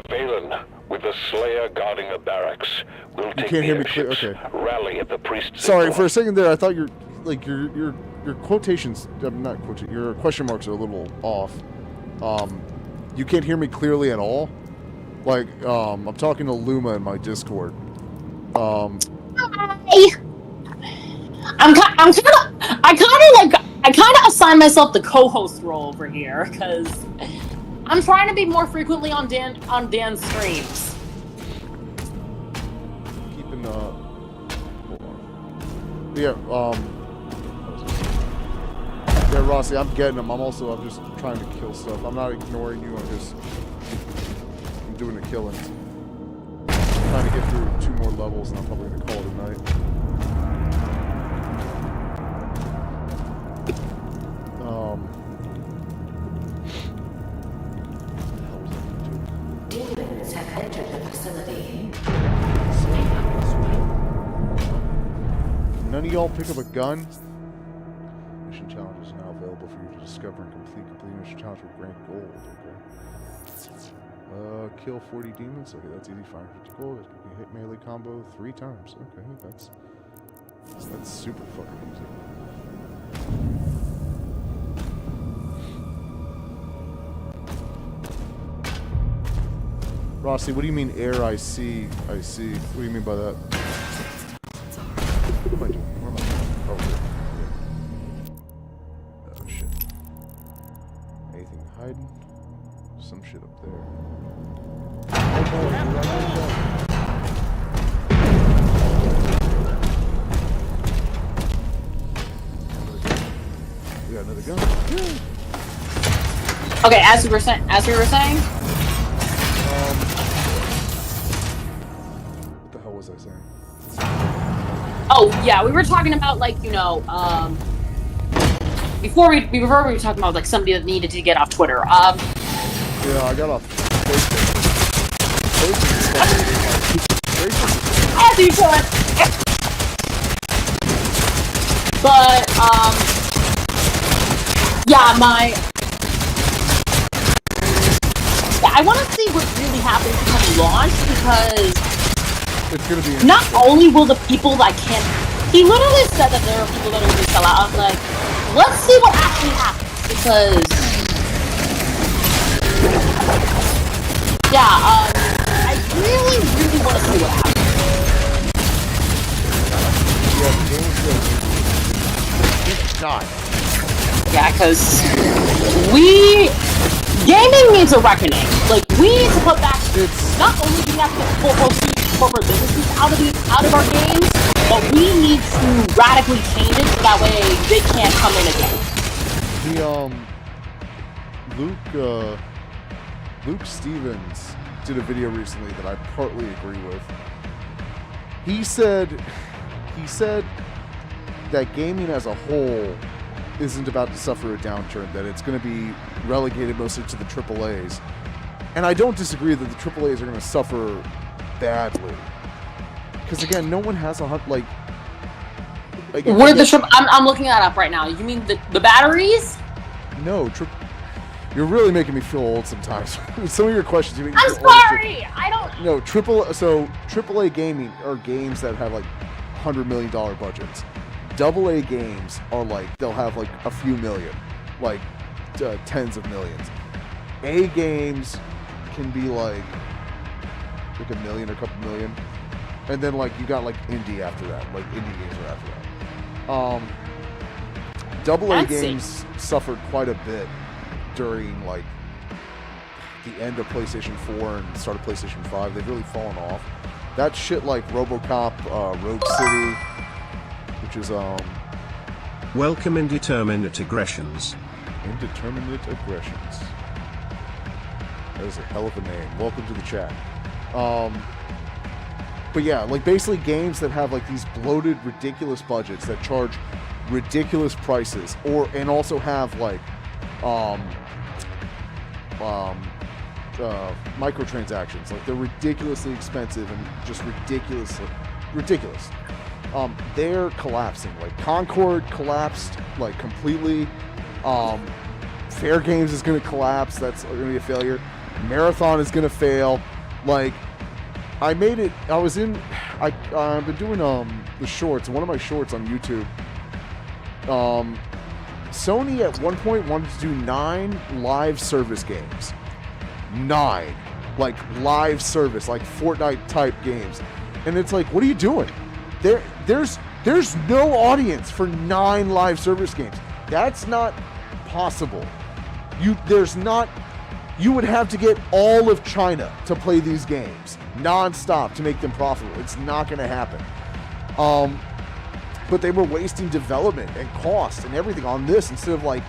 Valen, with the Slayer guarding the barracks. We'll take you can't hear me clear. ships, Okay. rally at the priest's Sorry, signal. for a second there, I thought your quotations, not quotations, your question marks are a little off. You can't hear me clearly at all. Like, I'm talking to Luma in my Discord. Hi. I kind of assign myself the co-host role over here because I'm trying to be more frequently on Dan's streams. Keeping hold on. Yeah, yeah, Rossi, I'm getting them. I'm just trying to kill stuff. I'm not ignoring you. I'm doing the killings. I'm trying to get through 2 more levels, and I'm probably gonna call it a night. Demons have entered the facility. None of y'all pick up a gun? Mission challenge is now available for you to discover and complete. Complete mission challenge will grant gold. Okay. Kill 40 demons. Okay, that's easy. 550 gold. It can hit melee combo 3 times. Okay, that's super fucking easy. Rossi, what do you mean air I see? I see. What do you mean by that? What am I doing? Where am I going? Oh, shit. Anything hiding? Some shit up there. Oh, boy, you're right there. We got another gun. Okay, as we were saying. What the hell was I saying? Oh yeah, we were talking about before we were talking about like somebody that needed to get off Twitter. Yeah, I got off Facebook. As you should. But yeah, I want to see what really happens when launched, because it's gonna be not only will the people that can't. He literally said that there are people that are going to sell out. I was like, let's see what actually happens, because yeah, I really want to see what happens. God. Yeah, because gaming needs a reckoning. Like, we need to put back. Not only do we have to get corporate businesses out of our games, but we need to radically change it so that way they can't come in again. Luke Stevens did a video recently that I partly agree with. He said that gaming as a whole isn't about to suffer a downturn, that it's going to be relegated mostly to the AAAs. And I don't disagree that the AAAs are going to suffer badly. Because again, no one has like where the I'm looking that up right now. You mean the batteries? No, you're really making me feel old sometimes. Some of your questions you make me I'm feel sorry. Old. I don't. No, AAA gaming are games that have like $100 million budgets. AA games are like, they'll have like a few million, like tens of millions. A games can be like $1 million or a couple million, and then like you got like indie after that, like indie games are after that. AA games suffered quite a bit during like the end of PlayStation 4 and start of PlayStation 5. They've really fallen off. That shit like RoboCop, Rogue City, which is Welcome Indeterminate Aggressions. Indeterminate Aggressions. That is a hell of a name. Welcome to the chat. But yeah, like basically games that have like these bloated, ridiculous budgets that charge ridiculous prices, and also have like microtransactions. Like they're ridiculously expensive and just ridiculous. They're collapsing. Like Concord collapsed like completely. Fair Games is going to collapse. That's going to be a failure. Marathon is going to fail. Like I've been doing the shorts, and one of my shorts on YouTube. Sony at one point wanted to do 9 live service games. 9. Like live service, like Fortnite type games. And it's like, what are you doing? There's no audience for 9 live service games. That's not possible. You would have to get all of China to play these games non-stop to make them profitable. It's not going to happen. But they were wasting development and cost and everything on this instead of like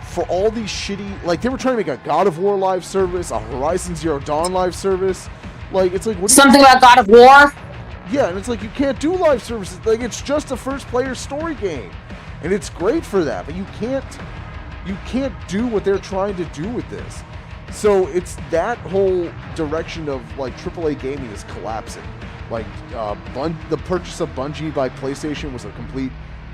for all these shitty, like they were trying to make a God of War live service, a Horizon Zero Dawn live service. Like it's like what something about God of War. Yeah, and it's like you can't do live services. Like it's just a first-player story game, and it's great for that. But you can't do what they're trying to do with this. So it's that whole direction of like AAA gaming is collapsing. Like the purchase of Bungie by PlayStation was a complete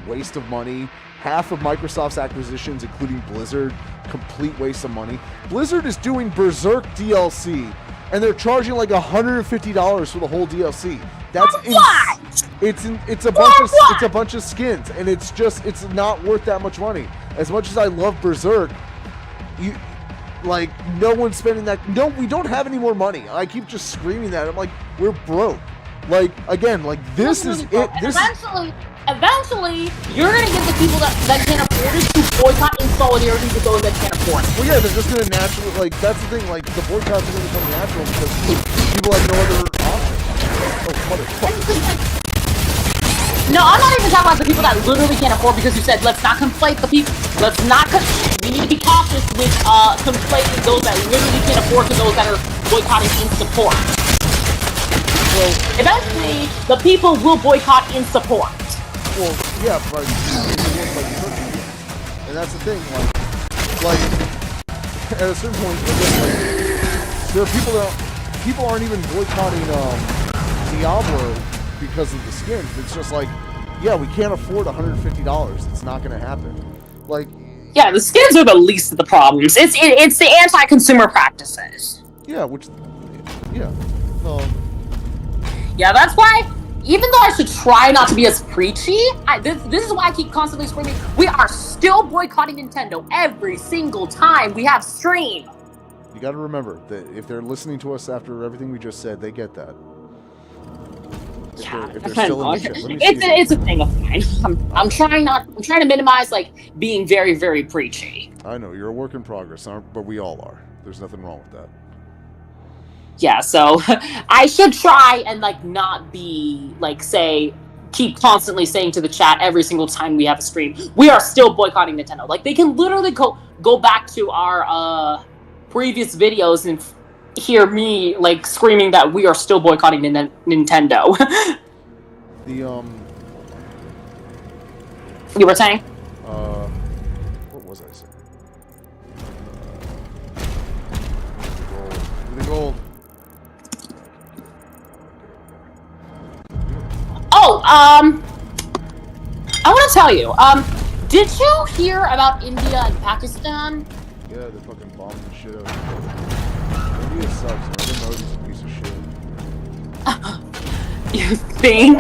waste of money. Half of Microsoft's acquisitions, including Blizzard, complete waste of money. Blizzard is doing Berserk DLC, and they're charging like $150 for the whole DLC. That's it's a bunch of skins, and it's not worth that much money. As much as I love Berserk, no one's spending that. No, we don't have any more money. I keep just screaming that. I'm like, we're broke. Like again, like this is it. Eventually, you're gonna get the people that can't afford it to boycott in solidarity with those that can't afford it. Well, yeah, they're just gonna naturally, like, that's the thing, like, the boycotts are gonna become natural because people have no other option. Oh, motherfucker. No, I'm not even talking about the people that literally can't afford, because you said let's not conflate the people. We need to be cautious with conflating those that literally can't afford to those that are boycotting in support. Well, eventually, the people will boycott in support. Well, yeah, but and that's the thing. Like at a certain point, there are people aren't even boycotting Diablo because of the skins. It's just like yeah, we can't afford $150. It's not going to happen. Like, yeah, the skins are the least of the problems. It's the anti-consumer practices. Yeah, yeah. Yeah, that's why. Even though I should try not to be as preachy, this is why I keep constantly screaming. We are still boycotting Nintendo every single time we have stream. You got to remember that if they're listening to us after everything we just said, they get that. If they're still in the chat. It's a thing of mine. I'm trying to minimize like being very, very preachy. I know you're a work in progress, but we all are. There's nothing wrong with that. Yeah, so I should try and like not be like keep constantly saying to the chat every single time we have a stream, we are still boycotting Nintendo. Like they can literally go back to our previous videos and hear me like screaming that we are still boycotting Nintendo. You were saying? What was I saying? The gold. Oh, I want to tell you, did you hear about India and Pakistan? Yeah, they're fucking bombing the shit out of India sucks, man. Their Modi's a piece of shit. You think?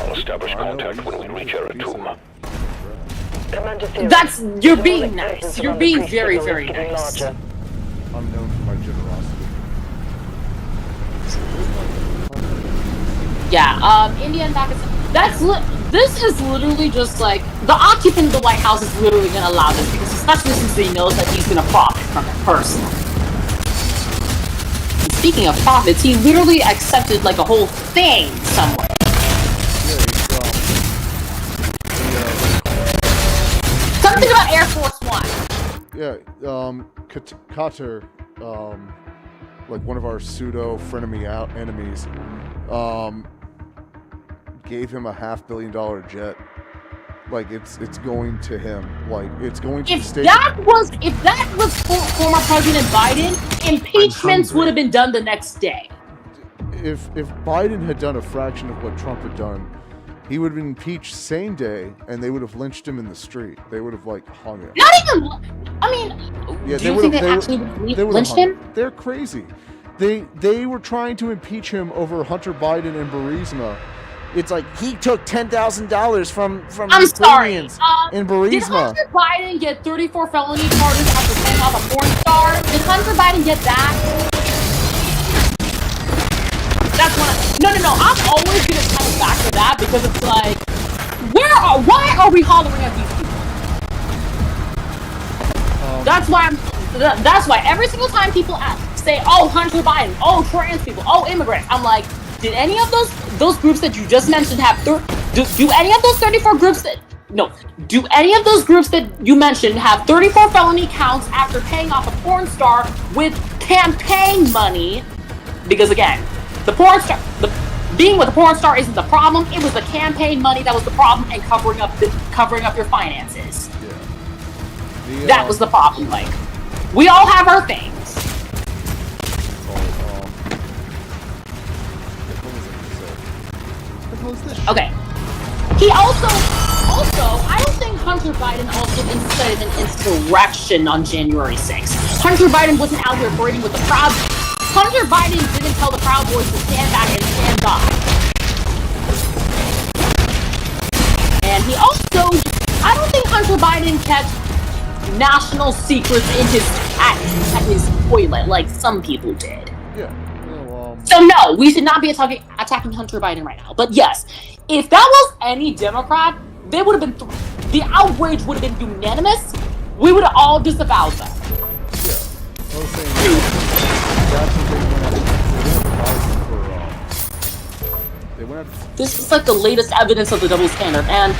I'll establish contact when we reach Eratum. You're being nice. You're being very, very nice. I'm known for my generosity. Yeah, India and Pakistan. This is literally just like the occupant of the White House is literally going to allow this because, especially since he knows that he's going to profit from it personally. And speaking of profits, he literally accepted like a whole thing somewhere. Something about Air Force One. Yeah, Qatar, like one of our pseudo frenemy enemies, gave him a $500 million jet. Like it's going to him. Like it's going to the state. If that was former President Biden, impeachments would have been done the next day. If Biden had done a fraction of what Trump had done, he would have been impeached same day, and they would have lynched him in the street. They would have like hung him. Not even. I mean, yeah, do you think they actually lynched him? They're crazy. They were trying to impeach him over Hunter Biden and Burisma. It's like he took $10,000 from Ukrainians in Burisma. Did Hunter Biden get 34 felony charges after paying off a porn star? Did Hunter Biden get that? That's one. No. I'm always gonna come back to that because it's like, why are we hollering at these people? That's why every single time people say, oh, Hunter Biden, oh, trans people, oh, immigrants, I'm like, did any of those groups that you just mentioned have do any of those 34 groups do any of those groups that you mentioned have 34 felony counts after paying off a porn star with campaign money? Because again, being with a porn star isn't the problem. It was the campaign money that was the problem, and covering up your finances. Yeah. That was the problem. Like, we all have our things. Okay. He also, I don't think Hunter Biden also incited an insurrection on January 6th. Hunter Biden wasn't out here parading with the Proud. Hunter Biden didn't tell the Proud Boys to stand back and stand by. And he also, I don't think Hunter Biden kept national secrets in at his toilet like some people did. Yeah. So no, we should not be attacking Hunter Biden right now. But yes, if that was any Democrat, they would have been the outrage would have been unanimous. We would have all disavowed them. Yeah. I was saying that's what they went after. This is like the latest evidence of the double standard. And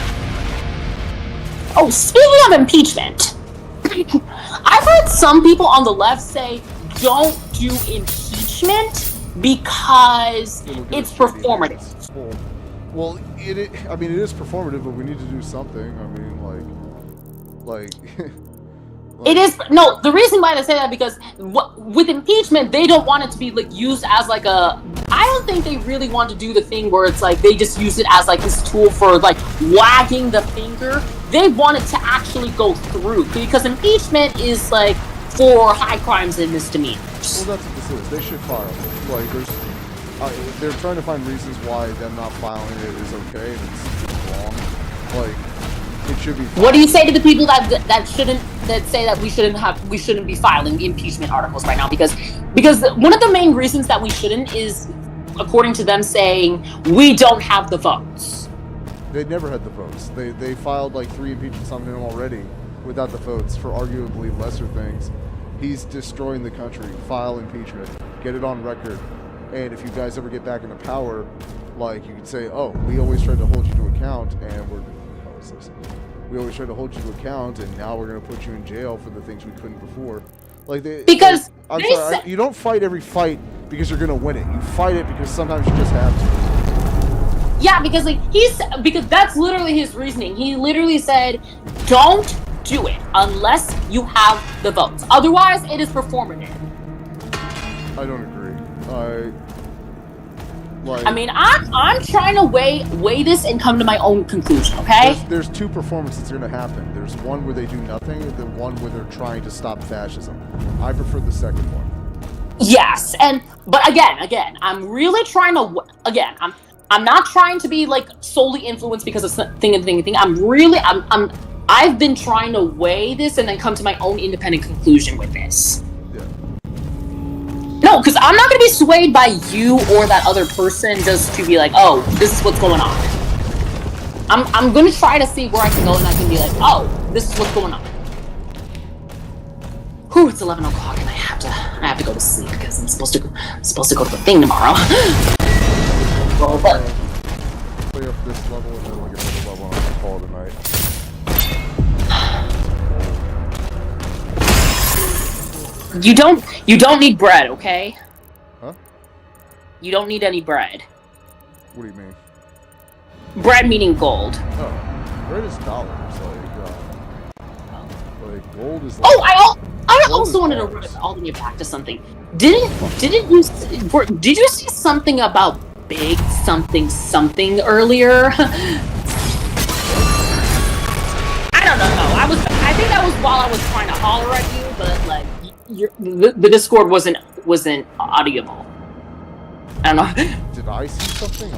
speaking of impeachment, I've heard some people on the left say don't do impeachment because it's performative. Well, it is performative, but we need to do something. I mean, It is no. The reason why they say that because with impeachment, they don't want it to be like used as like a. I don't think they really want to do the thing where it's like they just use it as like this tool for like wagging the finger. They want it to actually go through because impeachment is like for high crimes and misdemeanors. Well, that's what this is. They should file it. Like, they're trying to find reasons why them not filing it is okay and it's wrong. Like, it should be. What do you say to the people that say that we shouldn't be filing impeachment articles right now? Because one of the main reasons that we shouldn't is, according to them, saying we don't have the votes. They never had the votes. They filed like 3 impeachments on him already without the votes for arguably lesser things. He's destroying the country. File impeachment. Get it on record. And if you guys ever get back into power, like, you could say, oh, we always tried to hold you to account, and we always tried to hold you to account, and now we're going to put you in jail for the things we couldn't before. Like, you don't fight every fight because you're going to win it. You fight it because sometimes you just have to. Yeah, because because that's literally his reasoning. He literally said, don't do it unless you have the votes. Otherwise, it is performative. I don't agree. I'm trying to weigh this and come to my own conclusion, okay? There's 2 performances that are going to happen. There's one where they do nothing, and then one where they're trying to stop fascism. I prefer the second one. Yes, but again, I'm really trying to I'm not trying to be like solely influenced because of thing. I've been trying to weigh this and then come to my own independent conclusion with this. No, because I'm not going to be swayed by you or that other person just to be like, oh, this is what's going on. I'm going to try to see where I can go and I can be like, oh, this is what's going on. Whew, it's 11 o'clock and I have to go to sleep because I'm supposed to go to the thing tomorrow. But play up this level and then we'll get another level and I'll call it a night. You don't need bread, okay? Huh? You don't need any bread. What do you mean? Bread meaning gold. Oh, bread is dollars. Like gold is. Like, oh, I also wanted to run all the way back to something. Did you see something about big something earlier? I don't know. I think that was while I was trying to holler at you, but like. The Discord wasn't audible. I don't know. Did I see something?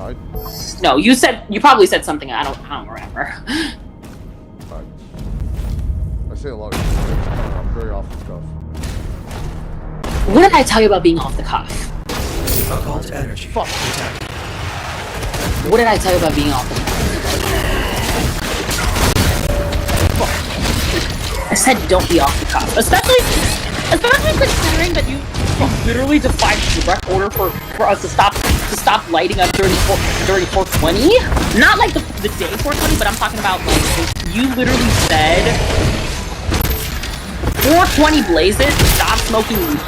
No, you probably said something. I don't remember. I say a lot of things. I'm very off the cuff. What did I tell you about being off the cuff? Occult energy. Fuck. What did I tell you about being off the cuff? I said don't be off the cuff, especially considering that you literally defied the direct order for us to stop lighting up during 420. Not like the day 420, but I'm talking about like you literally said 420 blazes, stop smoking weed.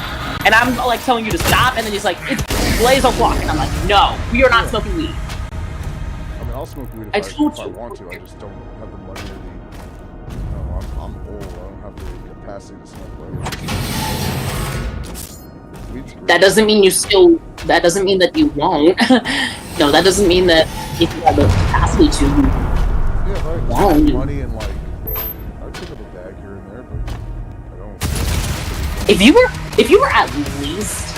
And I'm like telling you to stop, and then he's like, it's blaze o'clock, and I'm like, no, we are not smoking weed. I mean, I'll smoke weed if I want to. I just don't have the money or the. I'm old. I don't have the capacity to smoke weed. That doesn't mean that doesn't mean that you won't. No, that doesn't mean that if you have the capacity to. Yeah, if I have money and like, I'd pick up a bag here and there, but I don't. If you were at least.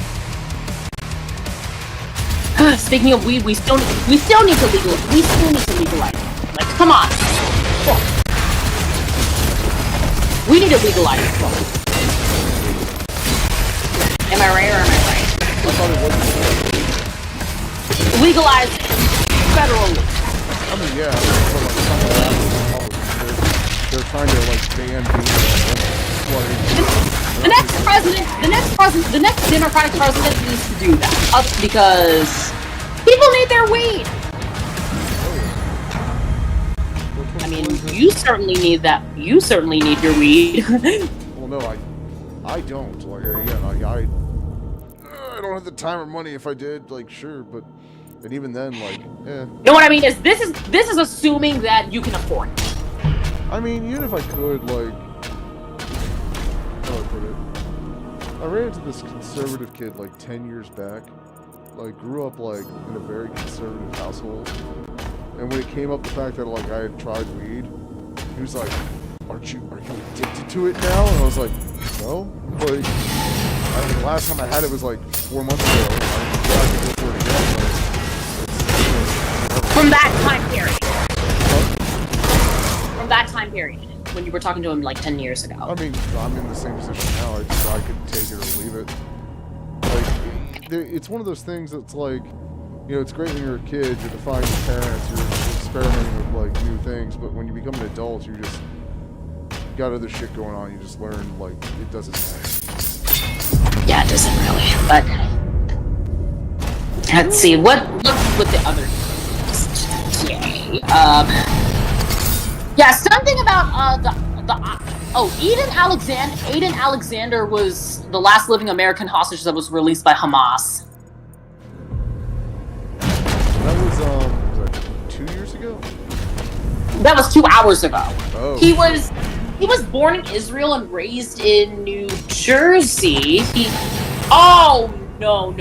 Speaking of weed, we still need to legalize it. Like, come on. We need to legalize it. Am I right or am I right? Legalize federally. I mean, yeah. They're trying to like ban the next Democratic president needs to do that because people need their weed. I mean, you certainly need that. You certainly need your weed. Well, no, I don't. Like, again, I don't have the time or money. If I did, like, sure, but and even then, like, eh. You know what I mean? This is assuming that you can afford it. I mean, even if I could, like, how do I put it? I ran into this conservative kid like 10 years back. Like, grew up like in a very conservative household. And when it came up the fact that like I had tried weed, he was like, are you addicted to it now? And I was like, no. Like, I mean, the last time I had it was like 4 months ago. I could go for it again. From that time period. From that time period. When you were talking to him like 10 years ago. I mean, I'm in the same position now. I could take it or leave it. Like, it's one of those things that's like, you know, it's great when you're a kid, you're defying your parents, you're experimenting with like new things, but when you become an adult, you just got other shit going on. You just learn like it doesn't matter. Yeah, it doesn't really. But let's see what with the other. Okay. Yeah, something about Aiden Alexander was the last living American hostage that was released by Hamas. That was like 2 years ago? That was 2 hours ago. Oh. He was born in Israel and raised in New Jersey. Oh no.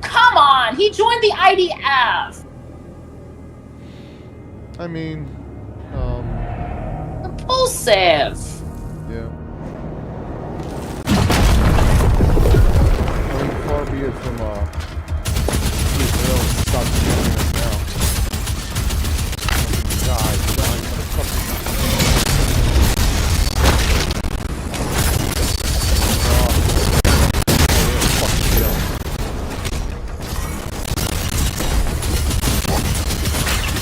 Come on! He joined the IDF! I mean, Impulsive. Yeah. I mean, far be it from Israel to stop doing it now. Die, motherfucker.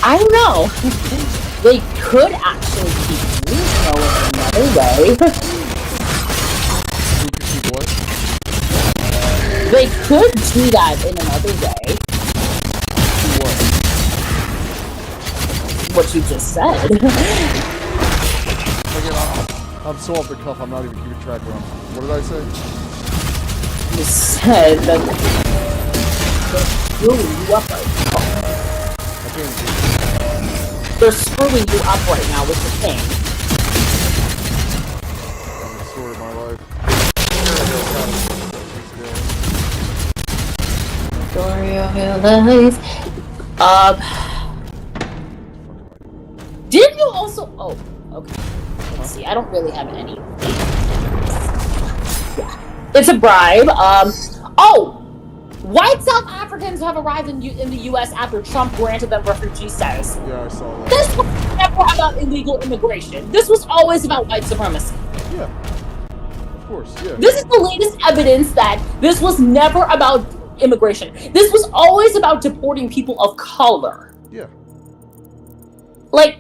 I don't know. They could actually keep neutral in another way. Who could keep what? They could do that in another way. What you just said. Again, I'm so off the cuff, I'm not even keeping track of them. What did I say? You said that they're screwing you up right now. I can't do it. They're screwing you up right now with the thing. That's the story of my life. Story of your life. Didn't you also? Oh, okay. Let's see. I don't really have any. Yeah, it's a bribe. White South Africans have arrived in the U.S. after Trump granted them refugee status. Yeah, I saw that. This was never about illegal immigration. This was always about white supremacy. Yeah. Of course, yeah. This is the latest evidence that this was never about immigration. This was always about deporting people of color. Yeah. Like,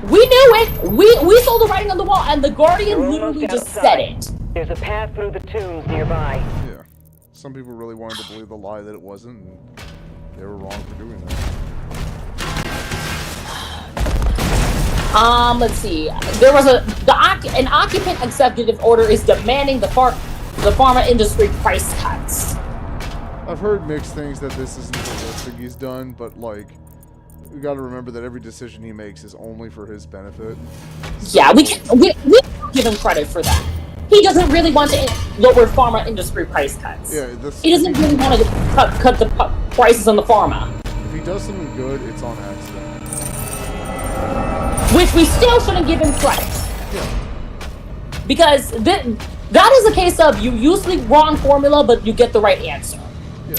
we knew it. We saw the writing on the wall, and the Guardian literally just said it. There's a path through the tombs nearby. Yeah. Some people really wanted to believe the lie that it wasn't, and they were wrong for doing that. Let's see. There was an occupant executive order is demanding the pharma industry price cuts. I've heard mixed things that this isn't the worst thing he's done, but like, we got to remember that every decision he makes is only for his benefit. So, yeah, we give him credit for that. He doesn't really want to lower pharma industry price cuts. Yeah, he doesn't really want to cut the prices on the pharma. If he does something good, it's on accident. Which we still shouldn't give him credit. Yeah. Because that is a case of you use the wrong formula, but you get the right answer. Yeah.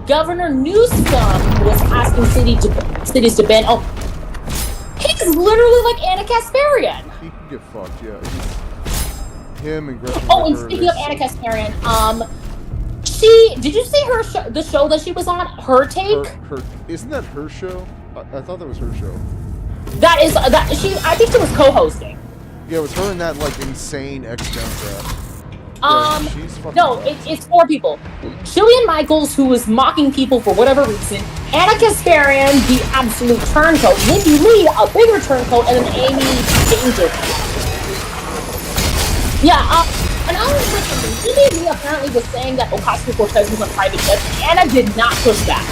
Governor Newsom was asking cities to ban. Oh, he's literally like Anna Kasparian. He can get fucked, yeah. Him and Gretchen. Oh, and speaking of Anna Kasparian, did you see the show that she was on? Her Take? Isn't that her show? I thought that was her show. I think she was co-hosting. Yeah, it was her and that like insane ex-Democrat. No, it's 4 people. Jillian Michaels, who was mocking people for whatever reason, Anna Kasparian, the absolute turncoat, Lindy Lee, a bigger turncoat, and then Amy Danger. Yeah, and I was listening. Lindy Lee apparently was saying that Ocasio-Cortez was a private jet. Anna did not push back.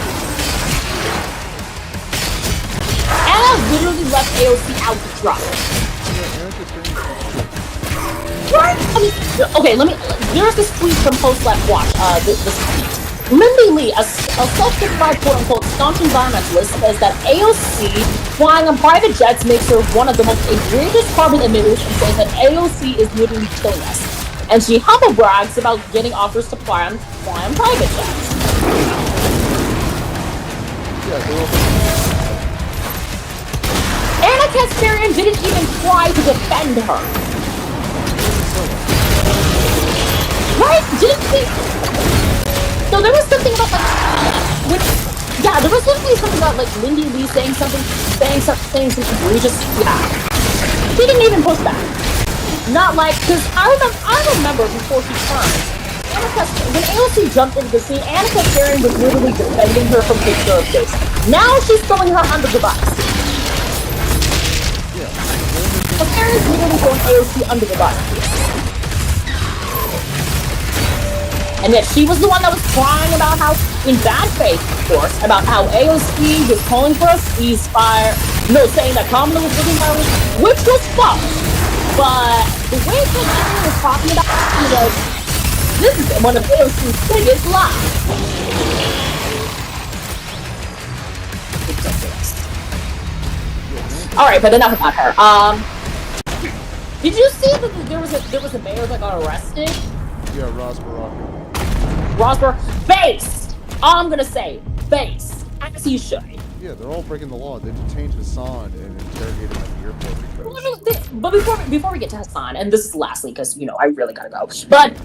Anna literally left AOC out to dry. Right? I mean, okay, there's this tweet from Post Left Watch, this tweet. Lindy Lee, a self-described quote-unquote staunch environmentalist, says that AOC flying on private jets makes her one of the most egregious carbon emitters and says that AOC is literally killing us. And she humble brags about getting offers to fly on private jets. Anna Kasparian didn't even try to defend her. Right? Didn't she? So there was something about there was literally something about like Lindy Lee saying some egregious. Yeah, she didn't even push back. Not like, because I remember before she turned, when AOC jumped into the scene, Anna Kasparian was literally defending her from picture of this. Now she's throwing her under the bus. Kasparian's literally throwing AOC under the bus. And yet she was the one that was crying about how, in bad faith, of course, about how AOC was calling for a ceasefire, saying that Kamala was living violence, which was false. But the way Kasparian was talking about it, was, this is one of AOC's biggest lies. Ridiculous. Alright, but enough about her. Did you see that there was a mayor that got arrested? Yeah, Ross Baraka. Rosberg, base! All I'm gonna say, base. As he should. Yeah, they're all breaking the law. They detained Hassan and interrogated him at the airport because... But before we get to Hassan, and this is lastly, because, I really gotta go, but...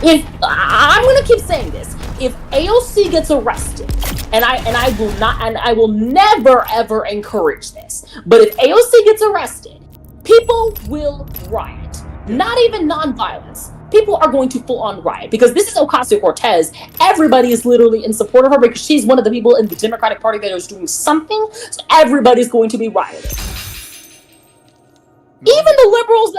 If I'm gonna keep saying this, if AOC gets arrested, and I will never ever encourage this, but if AOC gets arrested, people will riot. Not even non-violence. People are going to full-on riot because this is Ocasio-Cortez. Everybody is literally in support of her because she's one of the people in the Democratic Party that is doing something. So everybody's going to be rioting. Even the liberals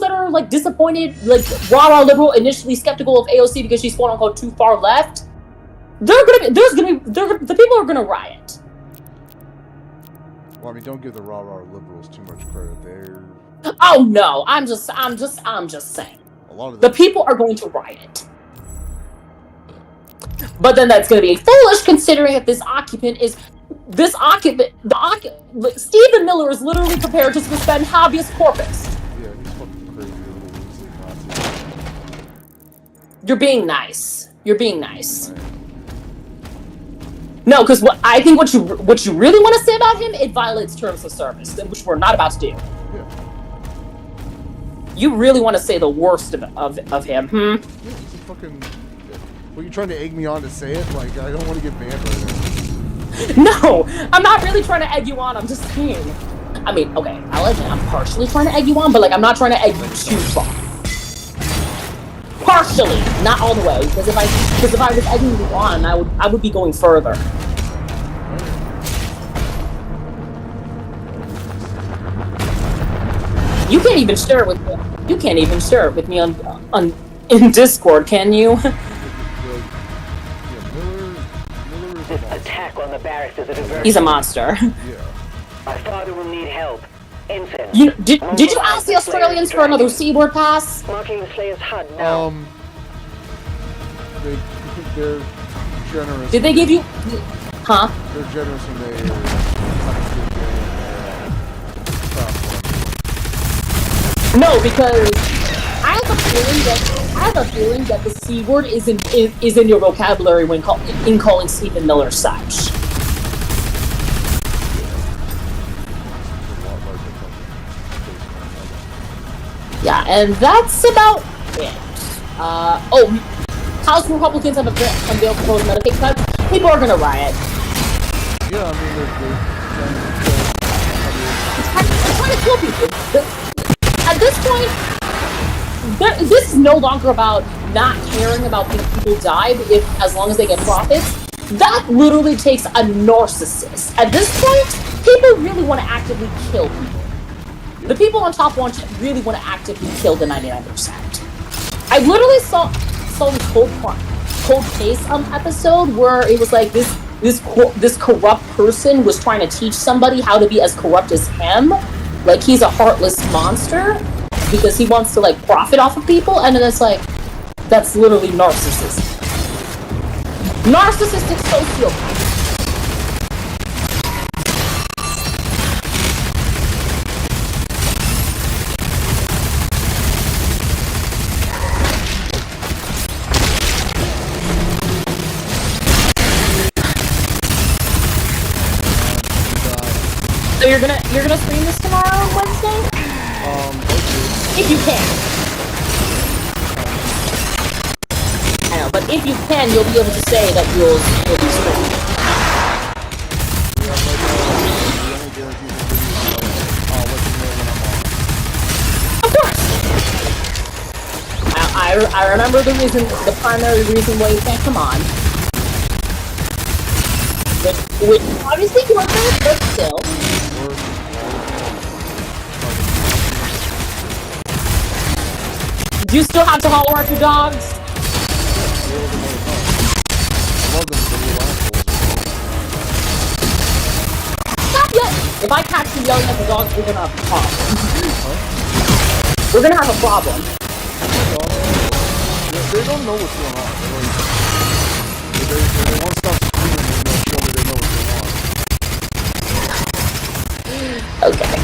that are like disappointed, like rah-rah liberal, initially skeptical of AOC because she's quote-unquote too far left. The people are gonna riot. Well, I mean, don't give the rah-rah liberals too much credit. Oh no, I'm just saying. A lot of the people are going to riot. But then that's going to be foolish considering that Stephen Miller is literally prepared to suspend habeas corpus. Yeah, he's fucking crazy. You're being nice. No, because I think what you really want to say about him, it violates terms of service, which we're not about to do. Yeah. You really want to say the worst of him, Yeah, he's a fucking... Well, you're trying to egg me on to say it? Like, I don't want to get banned right now. No! I'm not really trying to egg you on, I'm just saying. I mean, okay, I'm partially trying to egg you on, but, like, I'm not trying to egg you too far. Partially, not all the way, because if I was egging you on, I would be going further. You can't even share it with me. You can't even share it with me in Discord, can you? This attack on the barracks is a diversion. He's a monster. Yeah. Our father will need help. Infant. Did you ask the Australians for another seaboard pass? Marking the Slayer's hut now. They're generous. Did they give you? Huh? They're generous when they. No, because I have a feeling that the C word is in your vocabulary when calling Stephen Miller such. Yeah, and that's about it. House Republicans have unveiled proposed Medicaid cuts. People are gonna riot. Yeah, I mean, It's trying to kill people. At this point, this is no longer about not caring about people die as long as they get profits. That literally takes a narcissist. At this point, people really want to actively kill people. The people on top really want to actively kill the 99%. I literally saw this cold case episode where it was like this this corrupt person was trying to teach somebody how to be as corrupt as him. Like, he's a heartless monster because he wants to, like, profit off of people, and then it's like, that's literally narcissist. Narcissistic sociopath. So you're gonna stream this tomorrow, Wednesday? If you can. I know, but if you can, you'll be able to say that you'll be streaming. Of course. I remember the primary reason why you can't come on. Which obviously you weren't there, but still. Do you still have to holler at your dogs? Not yet. If I catch you yelling at the dogs, we're gonna have a problem. We're gonna have a problem. They don't know what's going on. They want to stop screaming and they'll show me they know what's going on. Okay.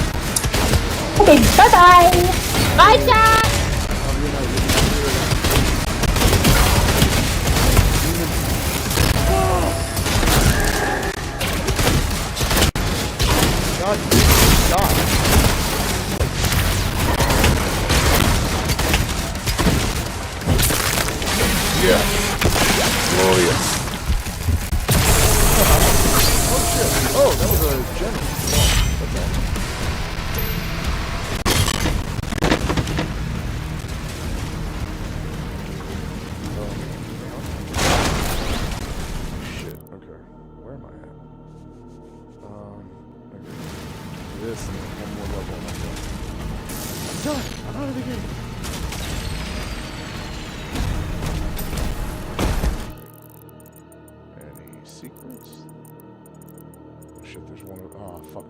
Okay, bye-bye! Bye, chat! God, God. Yeah. Glorious. Oh shit. Oh, that was a general. That's awesome. Shit, okay. Where am I at? Okay. This and then one more level and I'm done. I'm out of the game. Secrets? Oh shit, there's one of... Oh, fuck.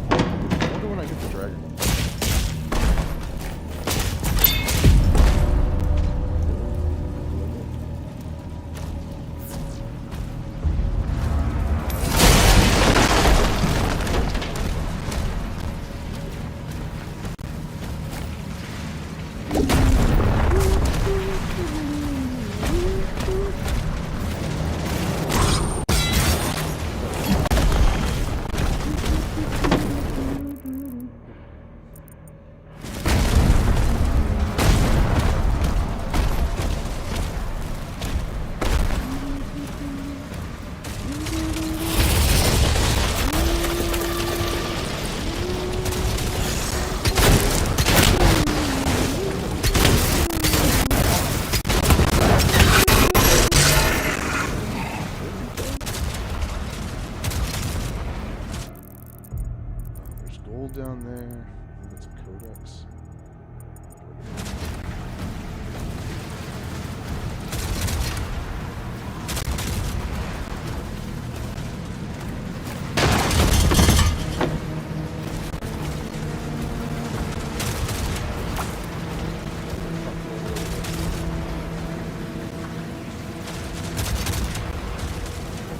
I wonder when I get the dragon. Gold down there. I think it's a codex.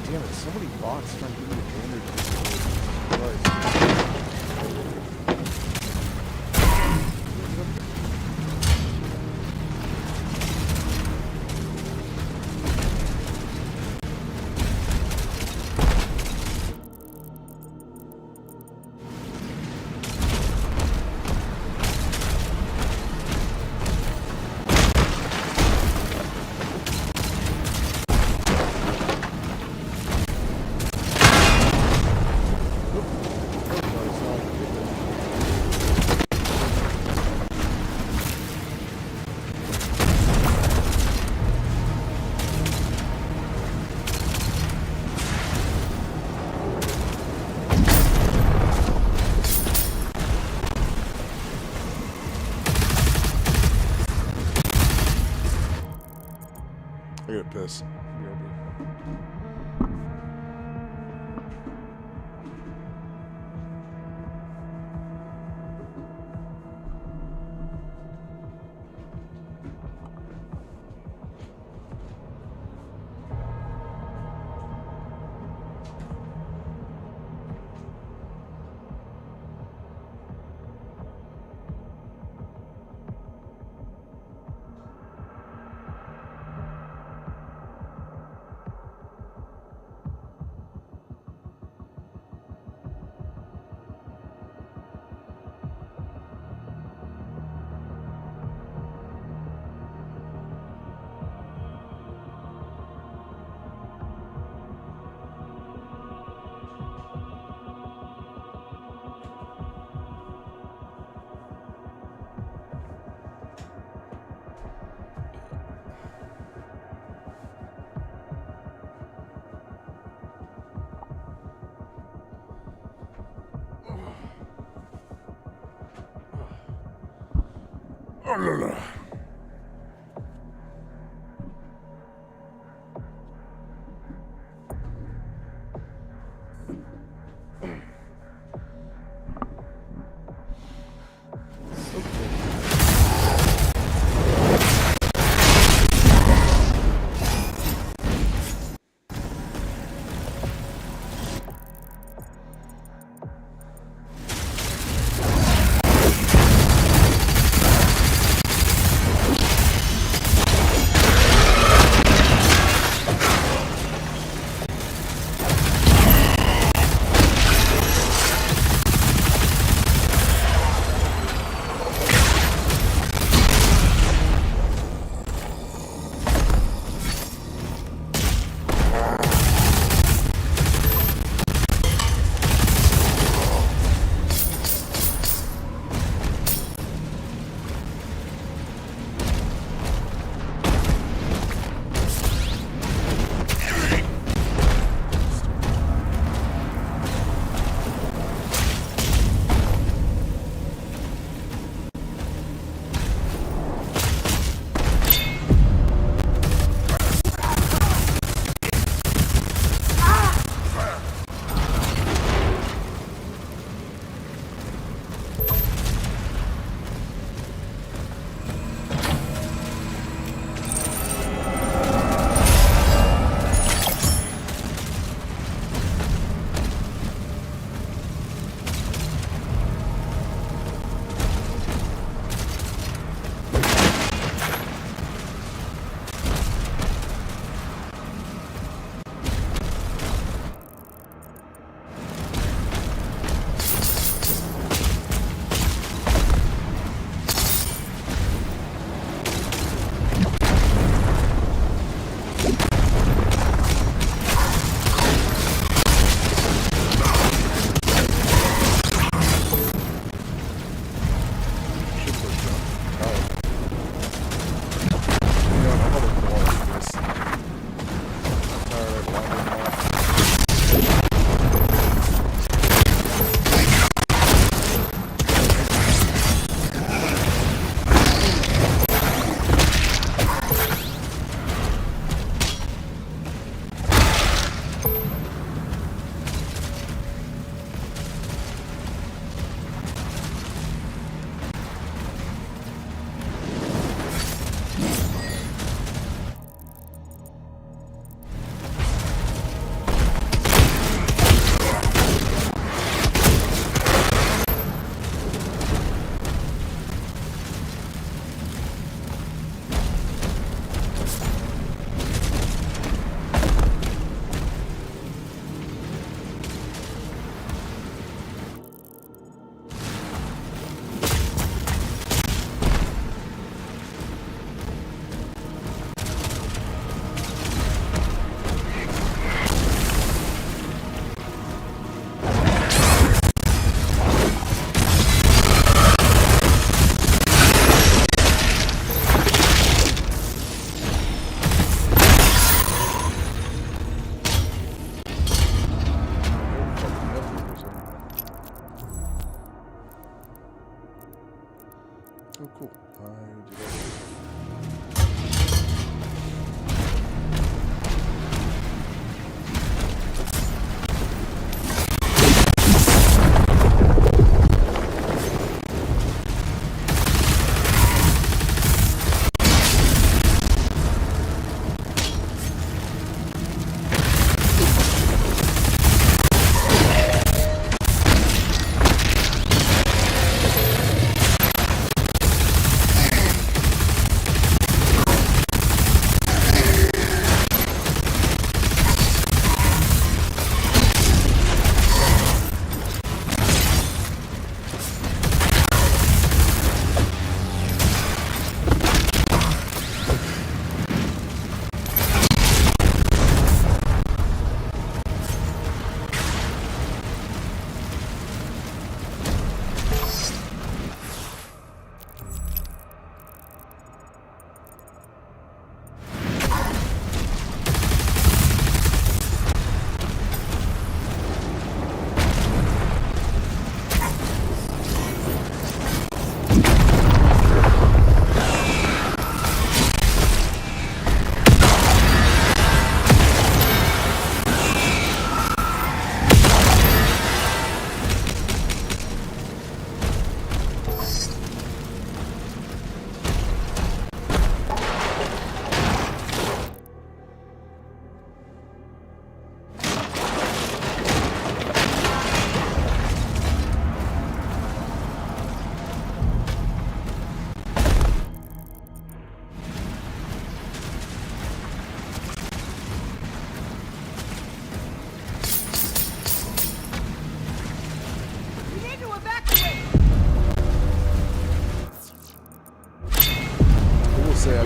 Damn it, so many bots trying to give me a damage. I gotta piss. BRB. Oh, la, la.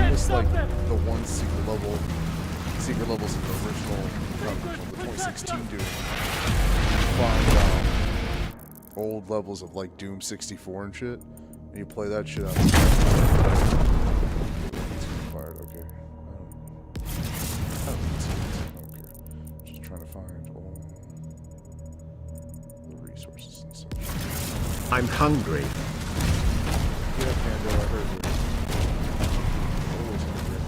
missed like the one secret levels in the original, the 2016 Doom. You find old levels of like Doom 64 and shit, and you play that shit out. Fired, okay. I don't care. Just trying to find all the resources and such. I'm hungry. Yeah, Pando, I heard you. Always hungry.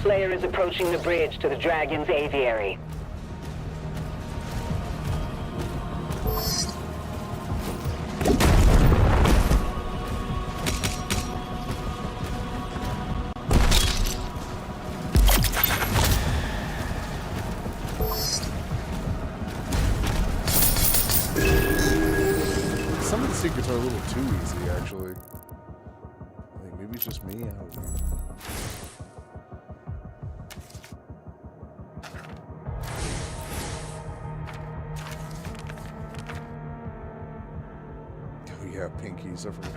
Slayer is approaching the bridge to the Dragon's aviary. Some of the secrets are a little too easy, actually. Like, maybe it's just me, I don't know. Oh yeah, pinkies, I forgot.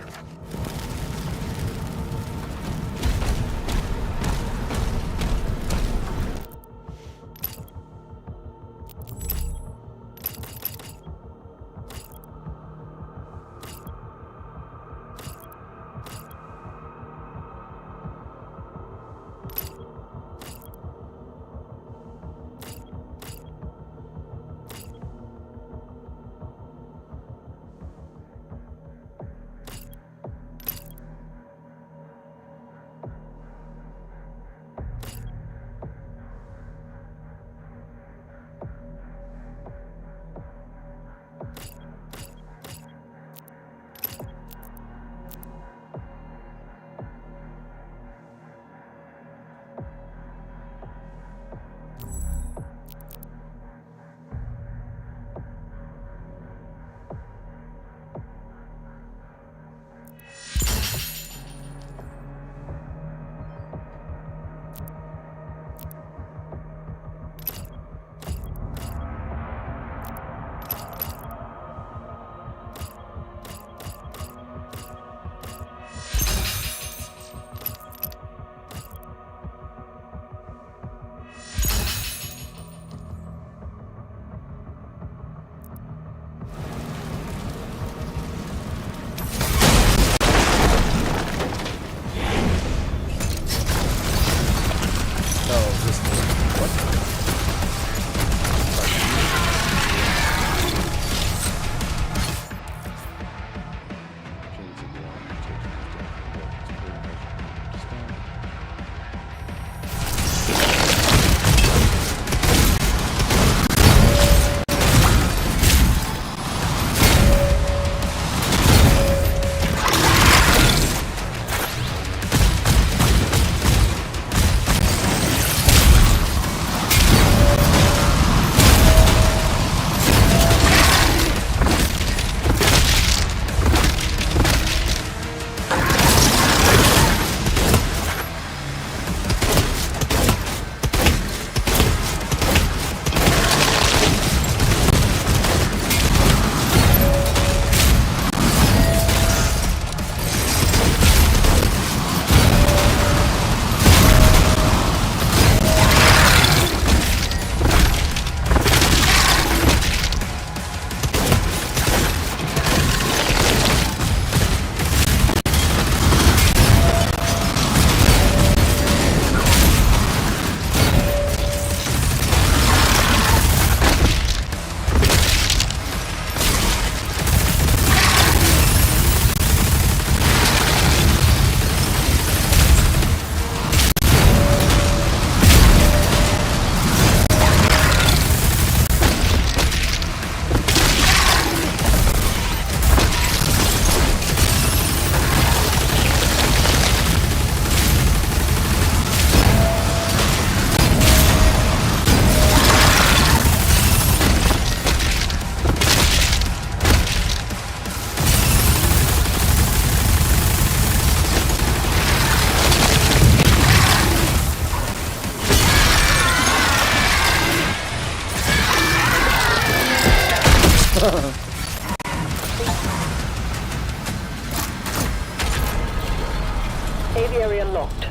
Aviary unlocked.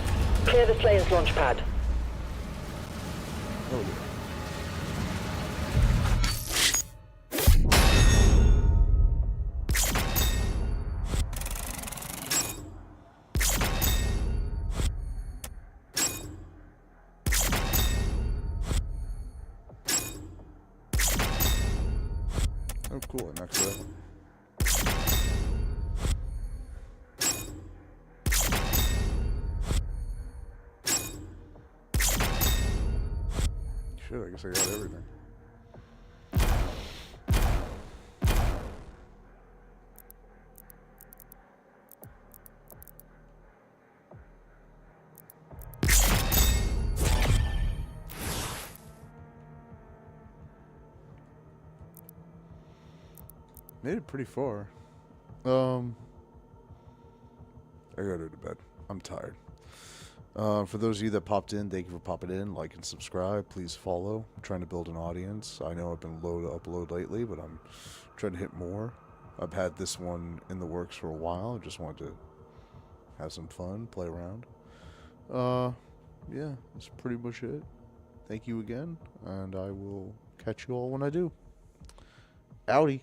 Clear the Slayer's launch pad. Oh, yeah. Oh, cool. Next level. Shit, I guess I got everything. Made it pretty far. I gotta go to bed. I'm tired. For those of you that popped in, thank you for popping in. Like and subscribe. Please follow. I'm trying to build an audience. I know I've been low to upload lately, but I'm trying to hit more. I've had this one in the works for a while. I just wanted to have some fun, play around. Yeah, that's pretty much it. Thank you again, and I will catch you all when I do. Outie.